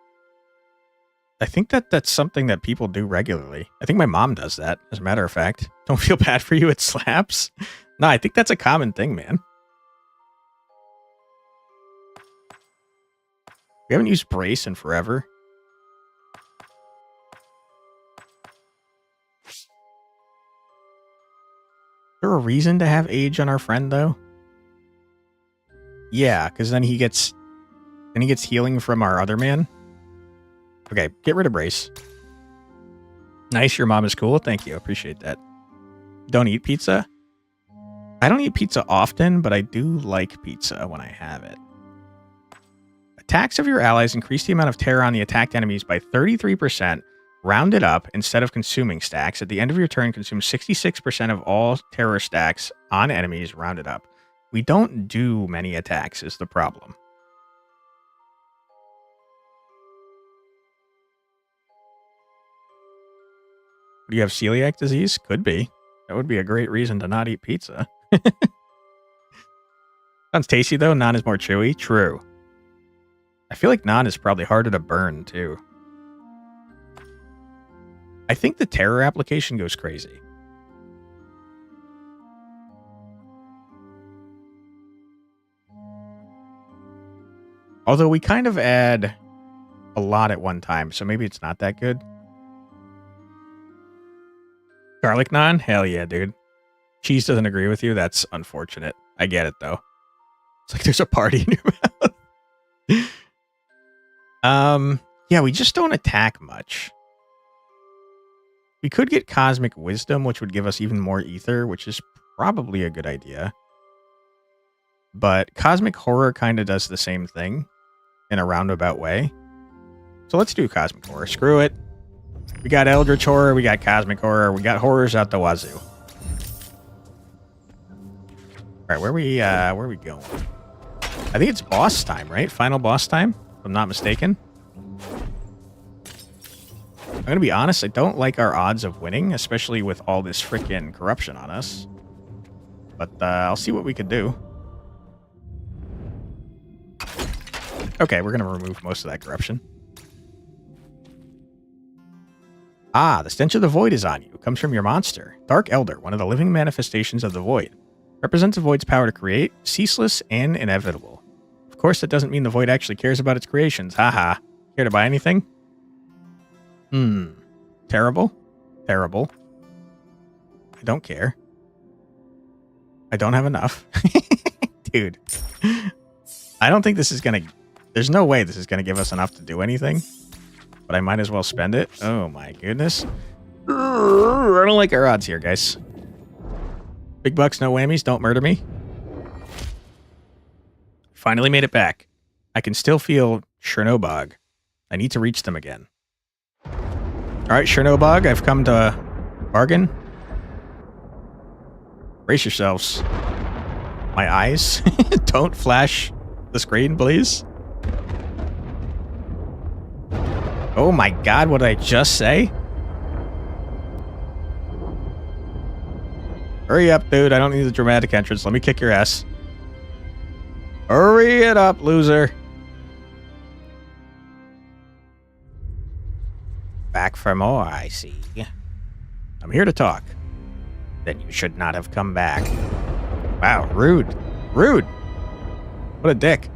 something that people do regularly. I think my mom does that, as a matter of fact. Don't feel bad for you, it slaps. No, I think that's a common thing, man. We haven't used Brace in forever. there a reason to have age on our friend, though? Yeah, because then he gets healing from our other man. Okay, get rid of Brace. Nice, your mom is cool. Thank you. Appreciate that. Don't eat pizza? I don't eat pizza often, but I do like pizza when I have it. Attacks of your allies increase the amount of terror on the attacked enemies by 33%, rounded up instead of consuming stacks. At the end of your turn, consume 66% of all terror stacks on enemies, rounded up. We don't do many attacks is the problem. Do you have celiac disease? Could be. That would be a great reason to not eat pizza. Sounds tasty, though. Naan is more chewy. True. I feel like naan is probably harder to burn, too. I think the terror application goes crazy. Although we kind of add a lot at one time, so maybe it's not that good. Garlic naan? Hell yeah, dude. Cheese doesn't agree with you? That's unfortunate. I get it, though. It's like there's a party in your mouth. Yeah, we just don't attack much. We could get Cosmic Wisdom, which would give us even more ether, which is probably a good idea. But Cosmic Horror kind of does the same thing in a roundabout way. So let's do Cosmic Horror. Screw it. We got Eldritch Horror, we got Cosmic Horror, we got horrors out the wazoo. Alright, where are we going? I think it's boss time, right? Final boss time, if I'm not mistaken. I'm gonna be honest, I don't like our odds of winning, especially with all this freaking corruption on us. But I'll see what we can do. Okay, we're gonna remove most of that corruption. Ah, the stench of the void is on you. It comes from your monster. Dark Elder, one of the living manifestations of the void. Represents the void's power to create, ceaseless and inevitable. Of course, that doesn't mean the void actually cares about its creations. Haha. Care to buy anything? Terrible. Terrible. I don't care. I don't have enough. Dude. I don't think this is gonna... There's no way this is gonna give us enough to do anything. But I might as well spend it. Oh my goodness. I don't like our odds here, guys. Big bucks, no whammies. Don't murder me. Finally made it back. I can still feel Chernobog. I need to reach them again. Alright, Chernobog, I've come to bargain. Brace yourselves. My eyes. Don't flash the screen, please. Oh my god, what did I just say? Hurry up, dude. I don't need the dramatic entrance. Let me kick your ass. Hurry it up, loser. Back for more, I see. I'm here to talk. Then you should not have come back. Wow, rude. Rude. What a dick.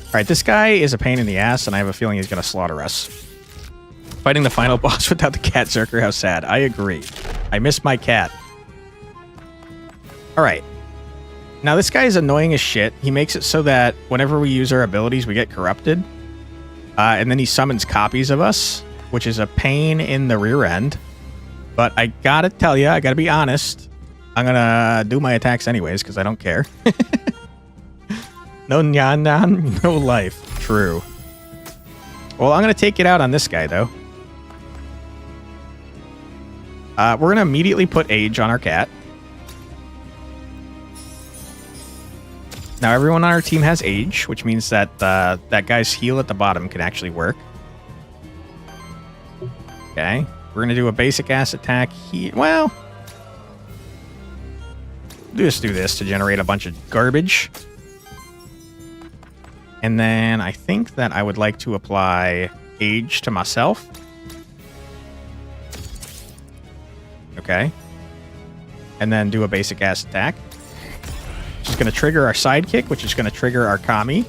Alright, this guy is a pain in the ass, and I have a feeling he's going to slaughter us. Fighting the final boss without the cat Zerker, how sad. I agree. I miss my cat. Alright. Now, this guy is annoying as shit. He makes it so that whenever we use our abilities, we get corrupted. And then he summons copies of us, which is a pain in the rear end. But I gotta tell you, I gotta be honest. I'm gonna do my attacks anyways, because I don't care. No nyan, no life. True. Well, I'm going to take it out on this guy, though. We're going to immediately put age on our cat. Now, everyone on our team has age, which means that that guy's heal at the bottom can actually work. Okay. We're going to do a basic ass attack. Well, just do this to generate a bunch of garbage. And then I think that I would like to apply age to myself. Okay. And then do a basic ass attack. Which is going to trigger our sidekick, which is going to trigger our Kami.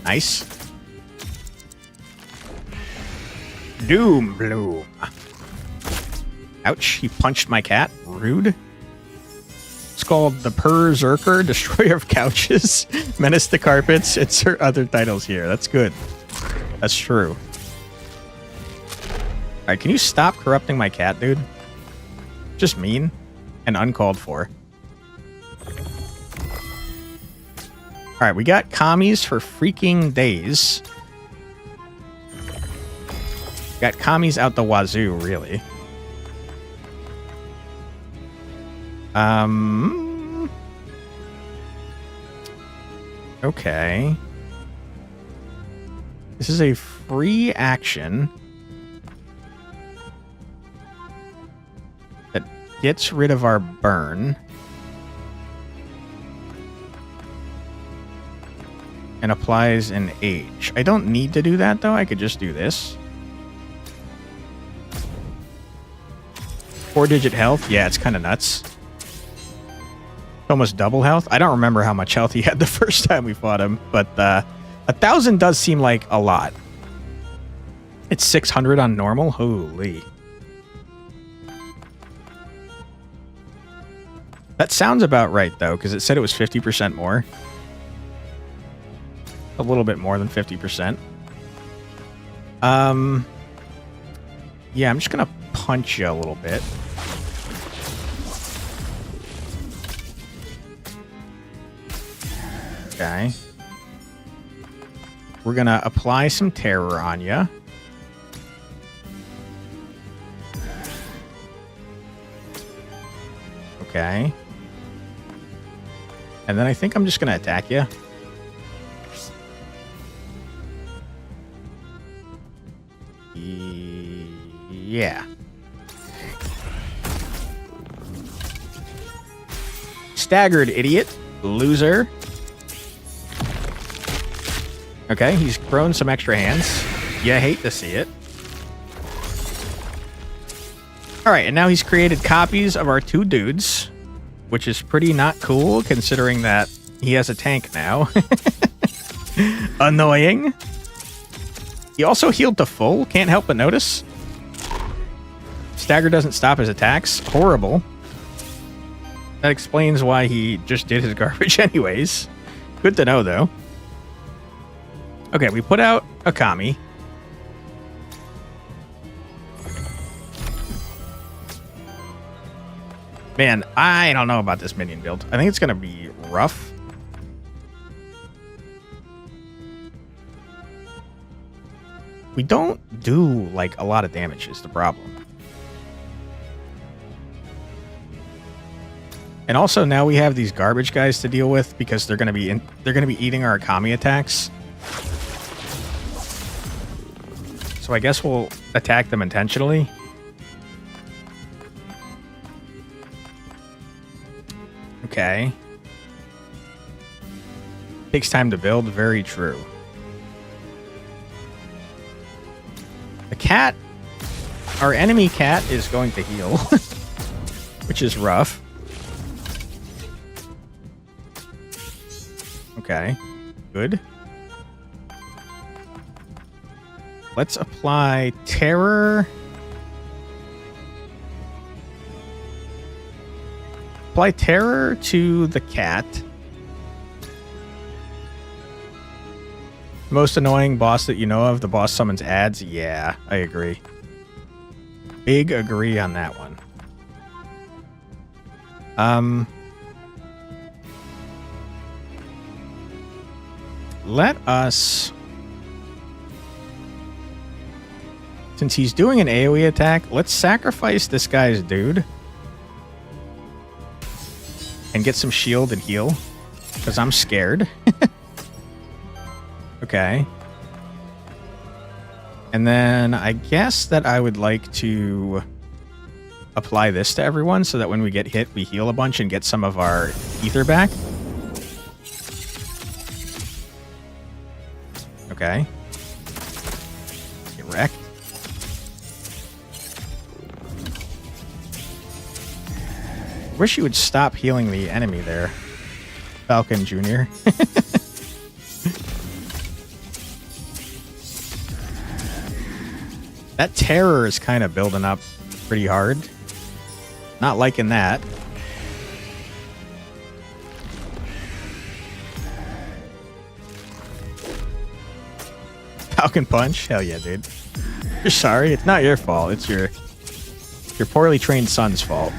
Nice. Doom Bloom. Ouch, he punched my cat. Rude. It's called the Berserker, Destroyer of Couches, Menace to Carpets. Insert other titles here. That's good. That's true. Alright, can you stop corrupting my cat, dude? Just mean and uncalled for. Alright, we got commies for freaking days. Got commies out the wazoo, really. Okay. This is a free action that gets rid of our burn and applies an age. I don't need to do that, though. I could just do this. 4-digit health. Yeah, it's kind of nuts. Almost double health. I don't remember how much health he had the first time we fought him, but 1,000 does seem like a lot. It's 600 on normal. Holy. That sounds about right, though, because it said it was 50% more. A little bit more than 50%. Yeah, I'm just going to punch you a little bit. Okay. We're going to apply some terror on you. Okay. And then I think I'm just going to attack you. Yeah. Staggered, idiot. Loser. Okay, he's grown some extra hands. You hate to see it. Alright, and now he's created copies of our two dudes, which is pretty not cool, considering that he has a tank now. Annoying. He also healed to full, can't help but notice. Stagger doesn't stop his attacks. Horrible. That explains why he just did his garbage anyways. Good to know, though. Okay, we put out a Kami. Man, I don't know about this minion build. I think it's going to be rough. We don't do, like, a lot of damage is the problem. And also now we have these garbage guys to deal with because they're going to be eating our Kami attacks. So I guess we'll attack them intentionally. Okay. Takes time to build, very true. The cat, our enemy cat, is going to heal, which is rough. Okay, good. Let's apply terror. Apply terror to the cat. Most annoying boss that you know of. The boss summons ads. Yeah, I agree. Big agree on that one. Let us... Since he's doing an AoE attack, let's sacrifice this guy's dude. And get some shield and heal. Because I'm scared. Okay. And then I guess that I would like to apply this to everyone so that when we get hit, we heal a bunch and get some of our ether back. Okay. Get wrecked. Wish you would stop healing the enemy there, Falcon Jr. That terror is kind of building up pretty hard. Not liking that. Falcon Punch? Hell yeah, dude. You're sorry. It's not your fault. It's your poorly trained son's fault.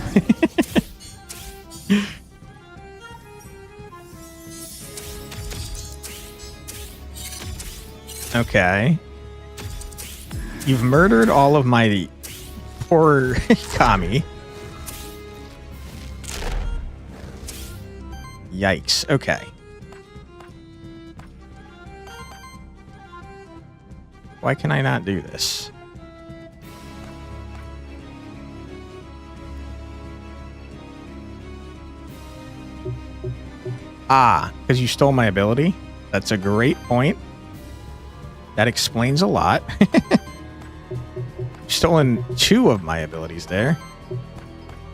Okay. You've murdered all of my poor Kami. Yikes. Okay. Why can I not do this? Ah, because you stole my ability? That's a great point. That explains a lot. You've stolen 2 of my abilities there.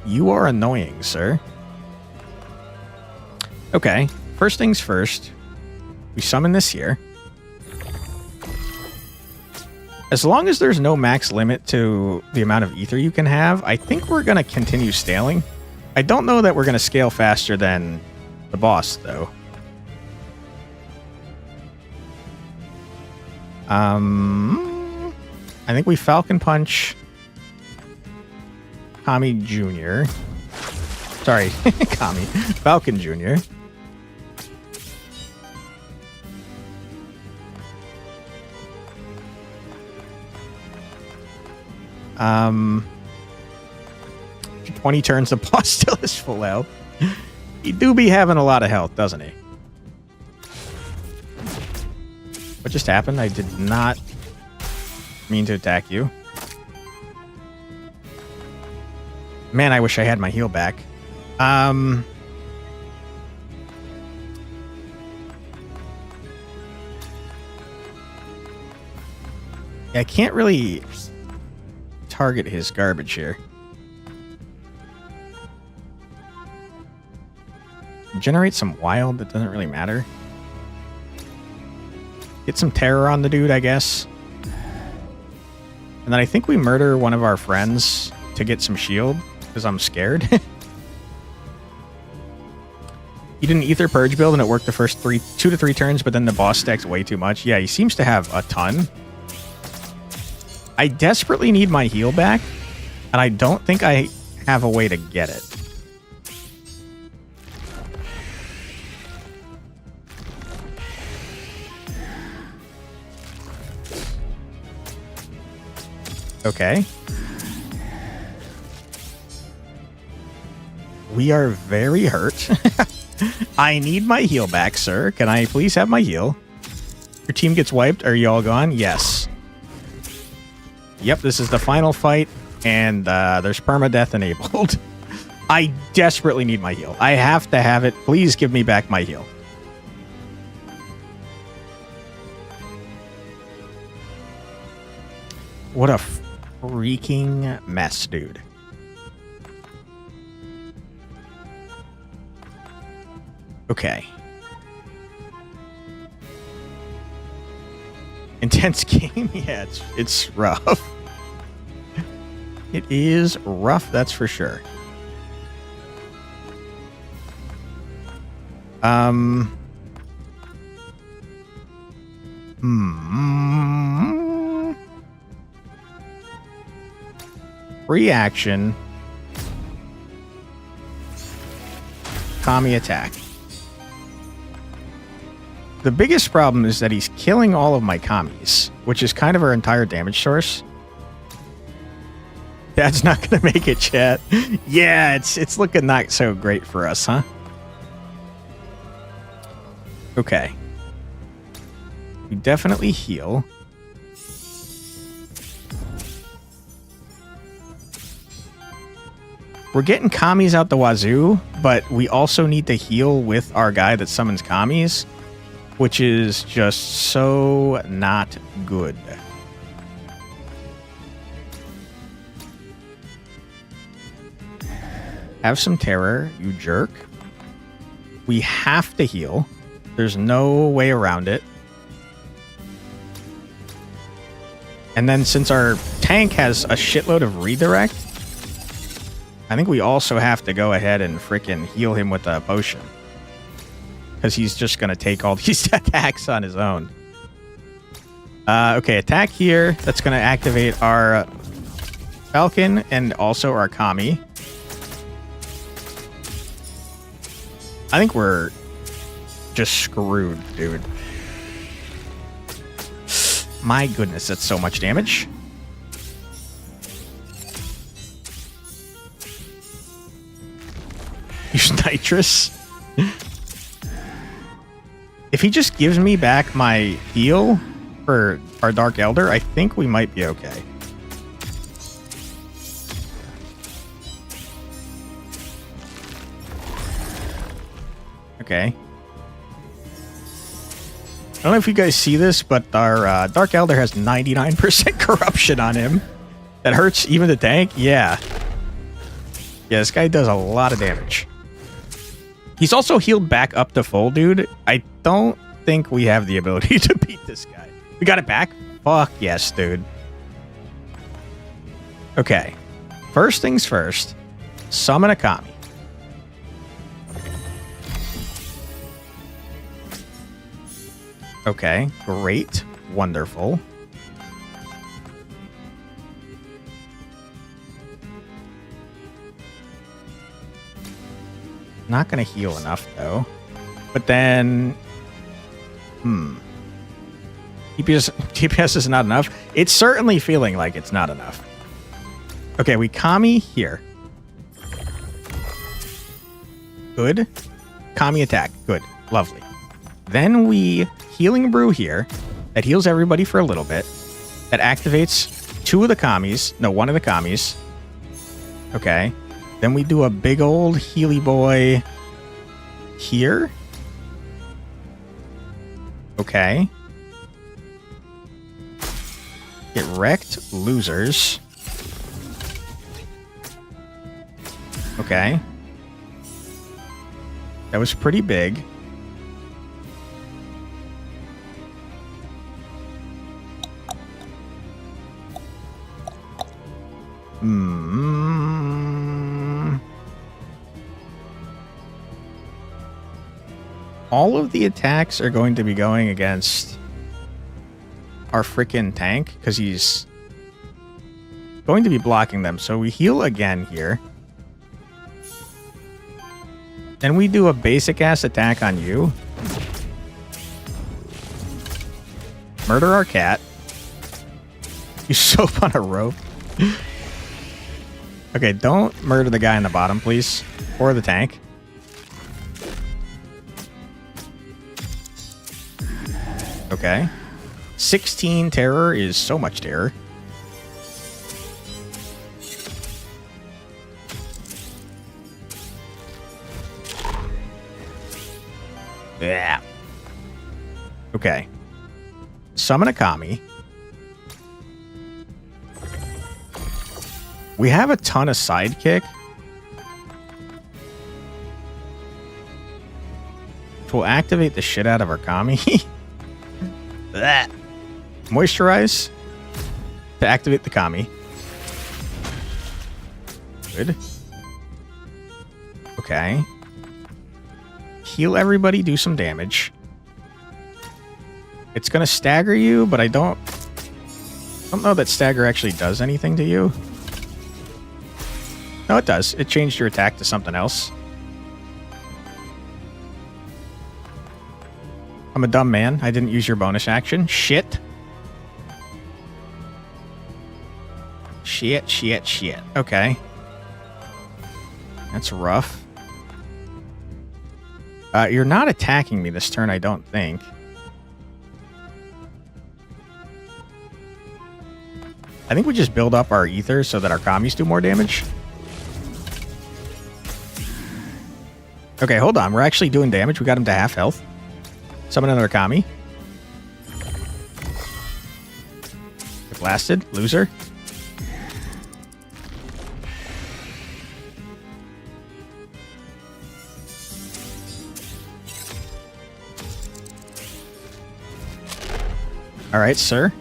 You are annoying, sir. Okay, first things first. We summon this here. As long as there's no max limit to the amount of ether you can have, I think we're going to continue scaling. I don't know that we're going to scale faster than the boss, though. I think we Falcon Punch Kami Jr. Sorry, Kami. Falcon Jr. Um, 20 turns, the boss still is full health. He do be having a lot of health, doesn't he? What just happened? I did not mean to attack you. Man, I wish I had my heal back. I can't really target his garbage here. Generate some wild, that doesn't really matter. Get some terror on the dude, I guess. And then I think we murder one of our friends to get some shield, because I'm scared. You did an Ether Purge build and it worked the first 2 to 3 turns, but then the boss stacks way too much. Yeah, he seems to have a ton. I desperately need my heal back, and I don't think I have a way to get it. Okay. We are very hurt. I need my heal back, sir. Can I please have my heal? Your team gets wiped. Are you all gone? Yes. Yep, this is the final fight, and there's permadeath enabled. I desperately need my heal. I have to have it. Please give me back my heal. What a freaking mess, dude. Okay. Intense game? Yeah, it's rough. It is rough, that's for sure. Reaction. Kami attack. The biggest problem is that he's killing all of my Kamis, which is kind of our entire damage source. Dad's not going to make it, chat. Yeah, it's looking not so great for us, huh? Okay. We definitely heal. We're getting Kamis out the wazoo, but we also need to heal with our guy that summons Kamis, which is just so not good. Have some terror, you jerk. We have to heal. There's no way around it. And then since our tank has a shitload of redirect, I think we also have to go ahead and frickin' heal him with a potion. Because he's just going to take all these attacks on his own. Okay, attack here. That's going to activate our Falcon and also our Kami. I think we're just screwed, dude. My goodness, that's so much damage. Use nitrous. If he just gives me back my heal for our Dark Elder, I think we might be okay. Okay. I don't know if you guys see this, but our Dark Elder has 99% corruption on him. That hurts even the tank? Yeah. Yeah, this guy does a lot of damage. He's also healed back up to full, dude. I don't think we have the ability to beat this guy. We got it back? Fuck yes, dude. Okay. First things first. Summon a Kami. Okay, great. Wonderful. Not going to heal enough, though. But then... TPS is not enough. It's certainly feeling like it's not enough. Okay, we Kami here. Good. Kami attack. Good. Lovely. Then we Healing Brew here. That heals everybody for a little bit. That activates two of the Kamis. No, one of the Kamis. Okay. Then we do a big old Healy Boy here. Okay. Get wrecked, losers. Okay. That was pretty big. All of the attacks are going to be going against our freaking tank because he's going to be blocking them. So we heal again here. Then we do a basic ass attack on you. Murder our cat. You soap on a rope. Okay, don't murder the guy in the bottom, please. Or the tank. Okay. 16 terror is so much terror. Yeah. Okay. Summon a Kami. We have a ton of sidekick. Which will activate the shit out of our Kami. Moisturize to activate the Kami. Good. Okay. Heal everybody, do some damage. It's gonna stagger you, but I don't know that stagger actually does anything to you. No, it does. It changed your attack to something else. I'm a dumb man. I didn't use your bonus action. Shit. Shit. Okay. That's rough. You're not attacking me this turn, I don't think. I think we just build up our ether so that our Kamis do more damage. Okay, hold on. We're actually doing damage. We got him to half health. Summon another Kami. Get blasted. Loser. Alright, sir.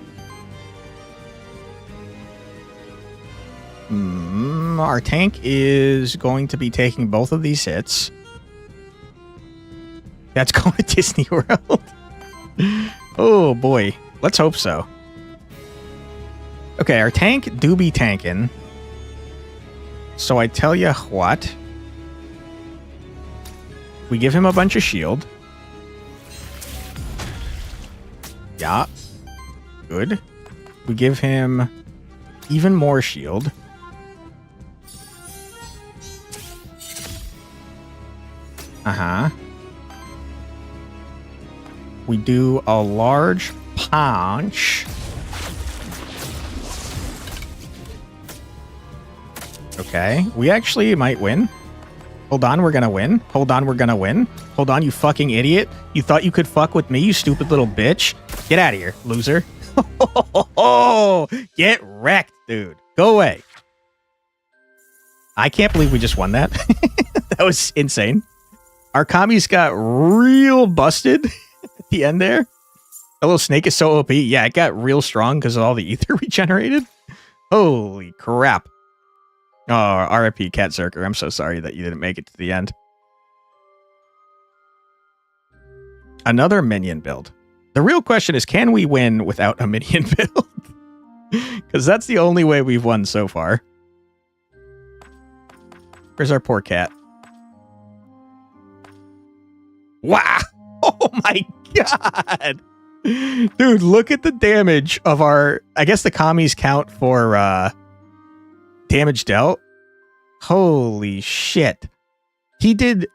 Our tank is going to be taking both of these hits. That's going to Disney World. Oh boy. Let's hope so. Okay, our tank do be tanking. So I tell you what. We give him a bunch of shield. Yeah. Good. We give him even more shield. Uh-huh. We do a large punch. Okay. We actually might win. Hold on, we're gonna win. Hold on, we're gonna win. Hold on, you fucking idiot. You thought you could fuck with me, you stupid little bitch? Get out of here, loser. Get wrecked, dude. Go away. I can't believe we just won that. That was insane. Our commies got real busted at the end there. That little snake is so OP. Yeah, it got real strong because of all the ether we generated. Holy crap. Oh, RIP Cat Zerker. I'm so sorry that you didn't make it to the end. Another minion build. The real question is, can we win without a minion build? Because that's the only way we've won so far. Where's our poor cat? Wow! Oh my god! Dude, look at the damage of our... I guess the commies count for damage dealt. Holy shit. He did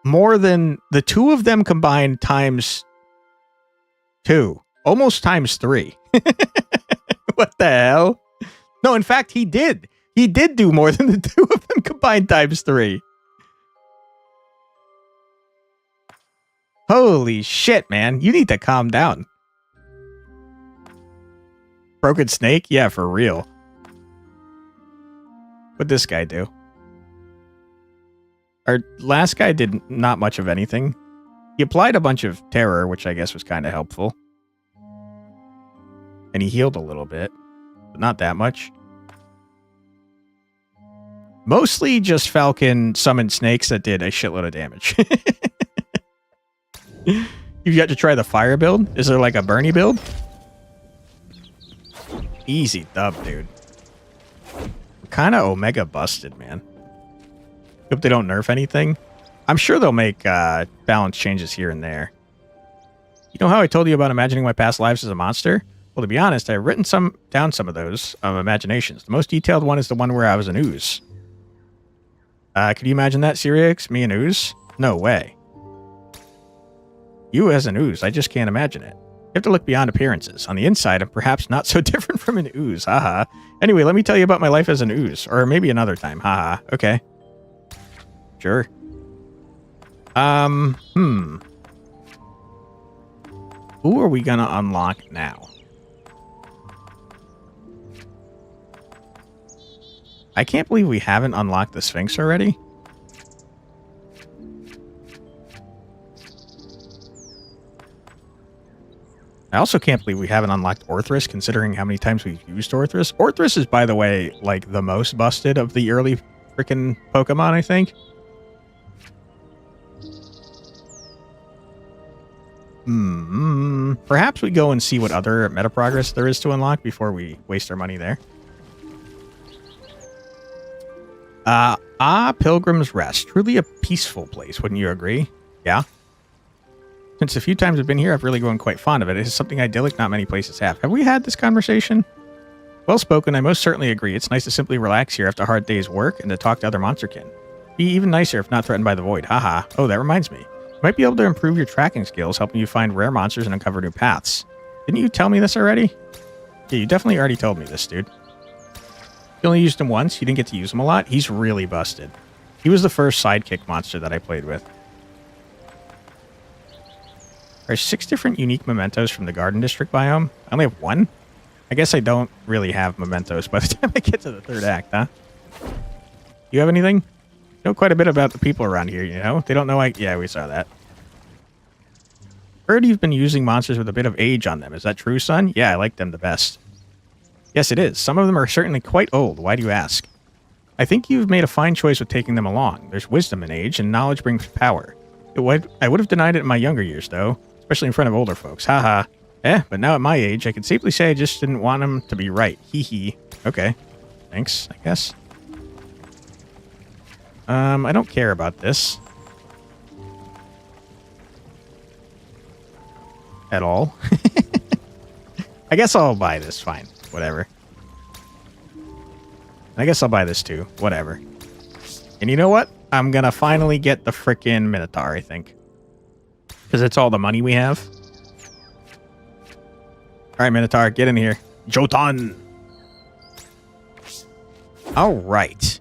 more than the two of them combined times 2. Almost times 3. What the hell? No, in fact, he did. He did do more than the two of them combined times 3. Holy shit, man. You need to calm down. Broken snake? Yeah, for real. What'd this guy do? Our last guy did not much of anything. He applied a bunch of terror, which I guess was kind of helpful. And he healed a little bit, but not that much. Mostly just Falcon summoned snakes that did a shitload of damage. You've got to try the fire build? Is there like a Bernie build? Easy dub, dude. Kind of Omega busted, man. Hope they don't nerf anything. I'm sure they'll make balance changes here and there. You know how I told you about imagining my past lives as a monster? Well, to be honest, I've written down some of those imaginations. The most detailed one is the one where I was an ooze. Could you imagine that, Sirix? Me an ooze? No way. You as an ooze, I just can't imagine it. You have to look beyond appearances. On the inside, I'm perhaps not so different from an ooze. Haha. Anyway, let me tell you about my life as an ooze. Or maybe another time. Haha. Okay. Sure. Who are we gonna unlock now? I can't believe we haven't unlocked the Sphinx already. I also can't believe we haven't unlocked Orthrus, considering how many times we've used Orthrus. Orthrus is, by the way, like the most busted of the early freaking Pokemon, I think. Perhaps we go and see what other meta progress there is to unlock before we waste our money there. Pilgrim's Rest. Truly a peaceful place, wouldn't you agree? Yeah. Since the few times I've been here, I've really grown quite fond of it. It is something idyllic not many places have. Have we had this conversation? Well spoken, I most certainly agree. It's nice to simply relax here after a hard day's work and to talk to other monsterkin. Be even nicer if not threatened by the void. Haha. Oh, that reminds me. You might be able to improve your tracking skills, helping you find rare monsters and uncover new paths. Didn't you tell me this already? Yeah, you definitely already told me this, dude. You only used him once. You didn't get to use him a lot. He's really busted. He was the first sidekick monster that I played with. There's 6 different unique mementos from the Garden District biome. I only have 1? I guess I don't really have mementos by the time I get to the 3rd act, huh? You have anything? You know quite a bit about the people around here, you know? They don't know Yeah, we saw that. Heard you've been using monsters with a bit of age on them. Is that true, son? Yeah, I like them the best. Yes, it is. Some of them are certainly quite old. Why do you ask? I think you've made a fine choice with taking them along. There's wisdom in age, and knowledge brings power. I would have denied it in my younger years, though, especially in front of older folks. Haha. But now at my age, I can safely say I just didn't want them to be right. Hee hee. Okay. Thanks, I guess. I don't care about this. At all. I guess I'll buy this. Fine. Whatever. I guess I'll buy this too. Whatever. And you know what? I'm gonna finally get the frickin' Minotaur, I think. Because it's all the money we have. Alright, Minotaur, get in here. Jotun! Alright.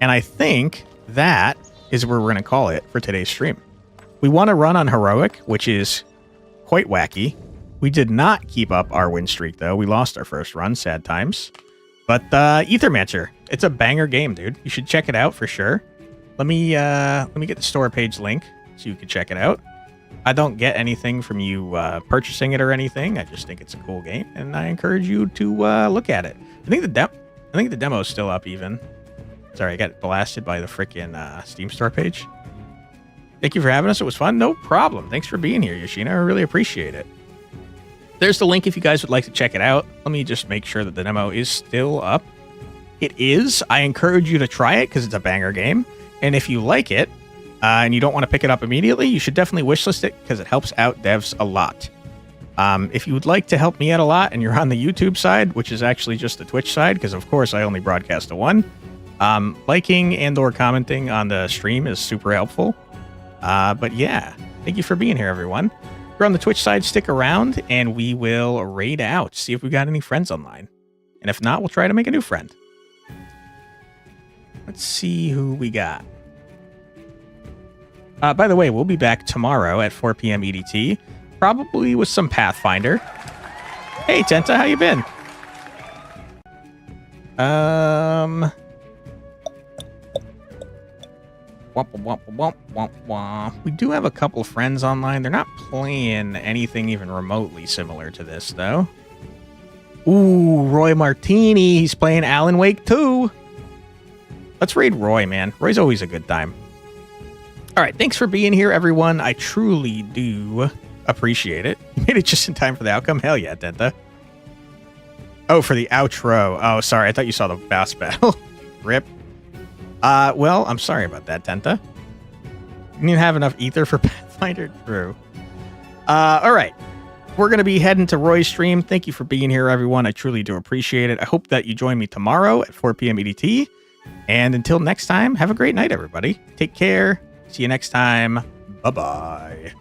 And I think that is where we're gonna call it for today's stream. We want to run on Heroic, which is quite wacky. We did not keep up our win streak, though. We lost our first run. Sad times. But Aethermancer, it's a banger game, dude. You should check it out for sure. Let me get the store page link so you can check it out. I don't get anything from you purchasing it or anything. I just think it's a cool game, and I encourage you to look at it. I think the demo is still up even. Sorry, I got blasted by the frickin' Steam store page. Thank you for having us. It was fun. No problem. Thanks for being here, Yoshina. I really appreciate it. There's the link if you guys would like to check it out. Let me just make sure that the demo is still up. It is. I encourage you to try it because it's a banger game. And if you like it and you don't want to pick it up immediately, you should definitely wishlist it because it helps out devs a lot. If you would like to help me out a lot and you're on the YouTube side, which is actually just the Twitch side, because of course I only broadcast to one, liking and or commenting on the stream is super helpful. But yeah, thank you for being here, everyone. If you're on the Twitch side, stick around and we will raid out, see if we got any friends online. And if not, we'll try to make a new friend. Let's see who we got. By the way, we'll be back tomorrow at 4 p.m. EDT, probably with some Pathfinder. Hey, Tenta, how you been? We do have a couple friends online. They're not playing anything even remotely similar to this, though. Ooh, Roy Martini. He's playing Alan Wake 2. Let's raid Roy, man. Roy's always a good time. All right, thanks for being here, everyone. I truly do appreciate it. You made it just in time for the outcome. Hell yeah, Tenta. Oh, for the outro. Oh, sorry. I thought you saw the boss battle. Rip. Well, I'm sorry about that, Tenta. You didn't have enough ether for Pathfinder. True. All right. We're going to be heading to Roy's stream. Thank you for being here, everyone. I truly do appreciate it. I hope that you join me tomorrow at 4 p.m. EDT. And until next time, have a great night, everybody. Take care. See you next time. Bye-bye.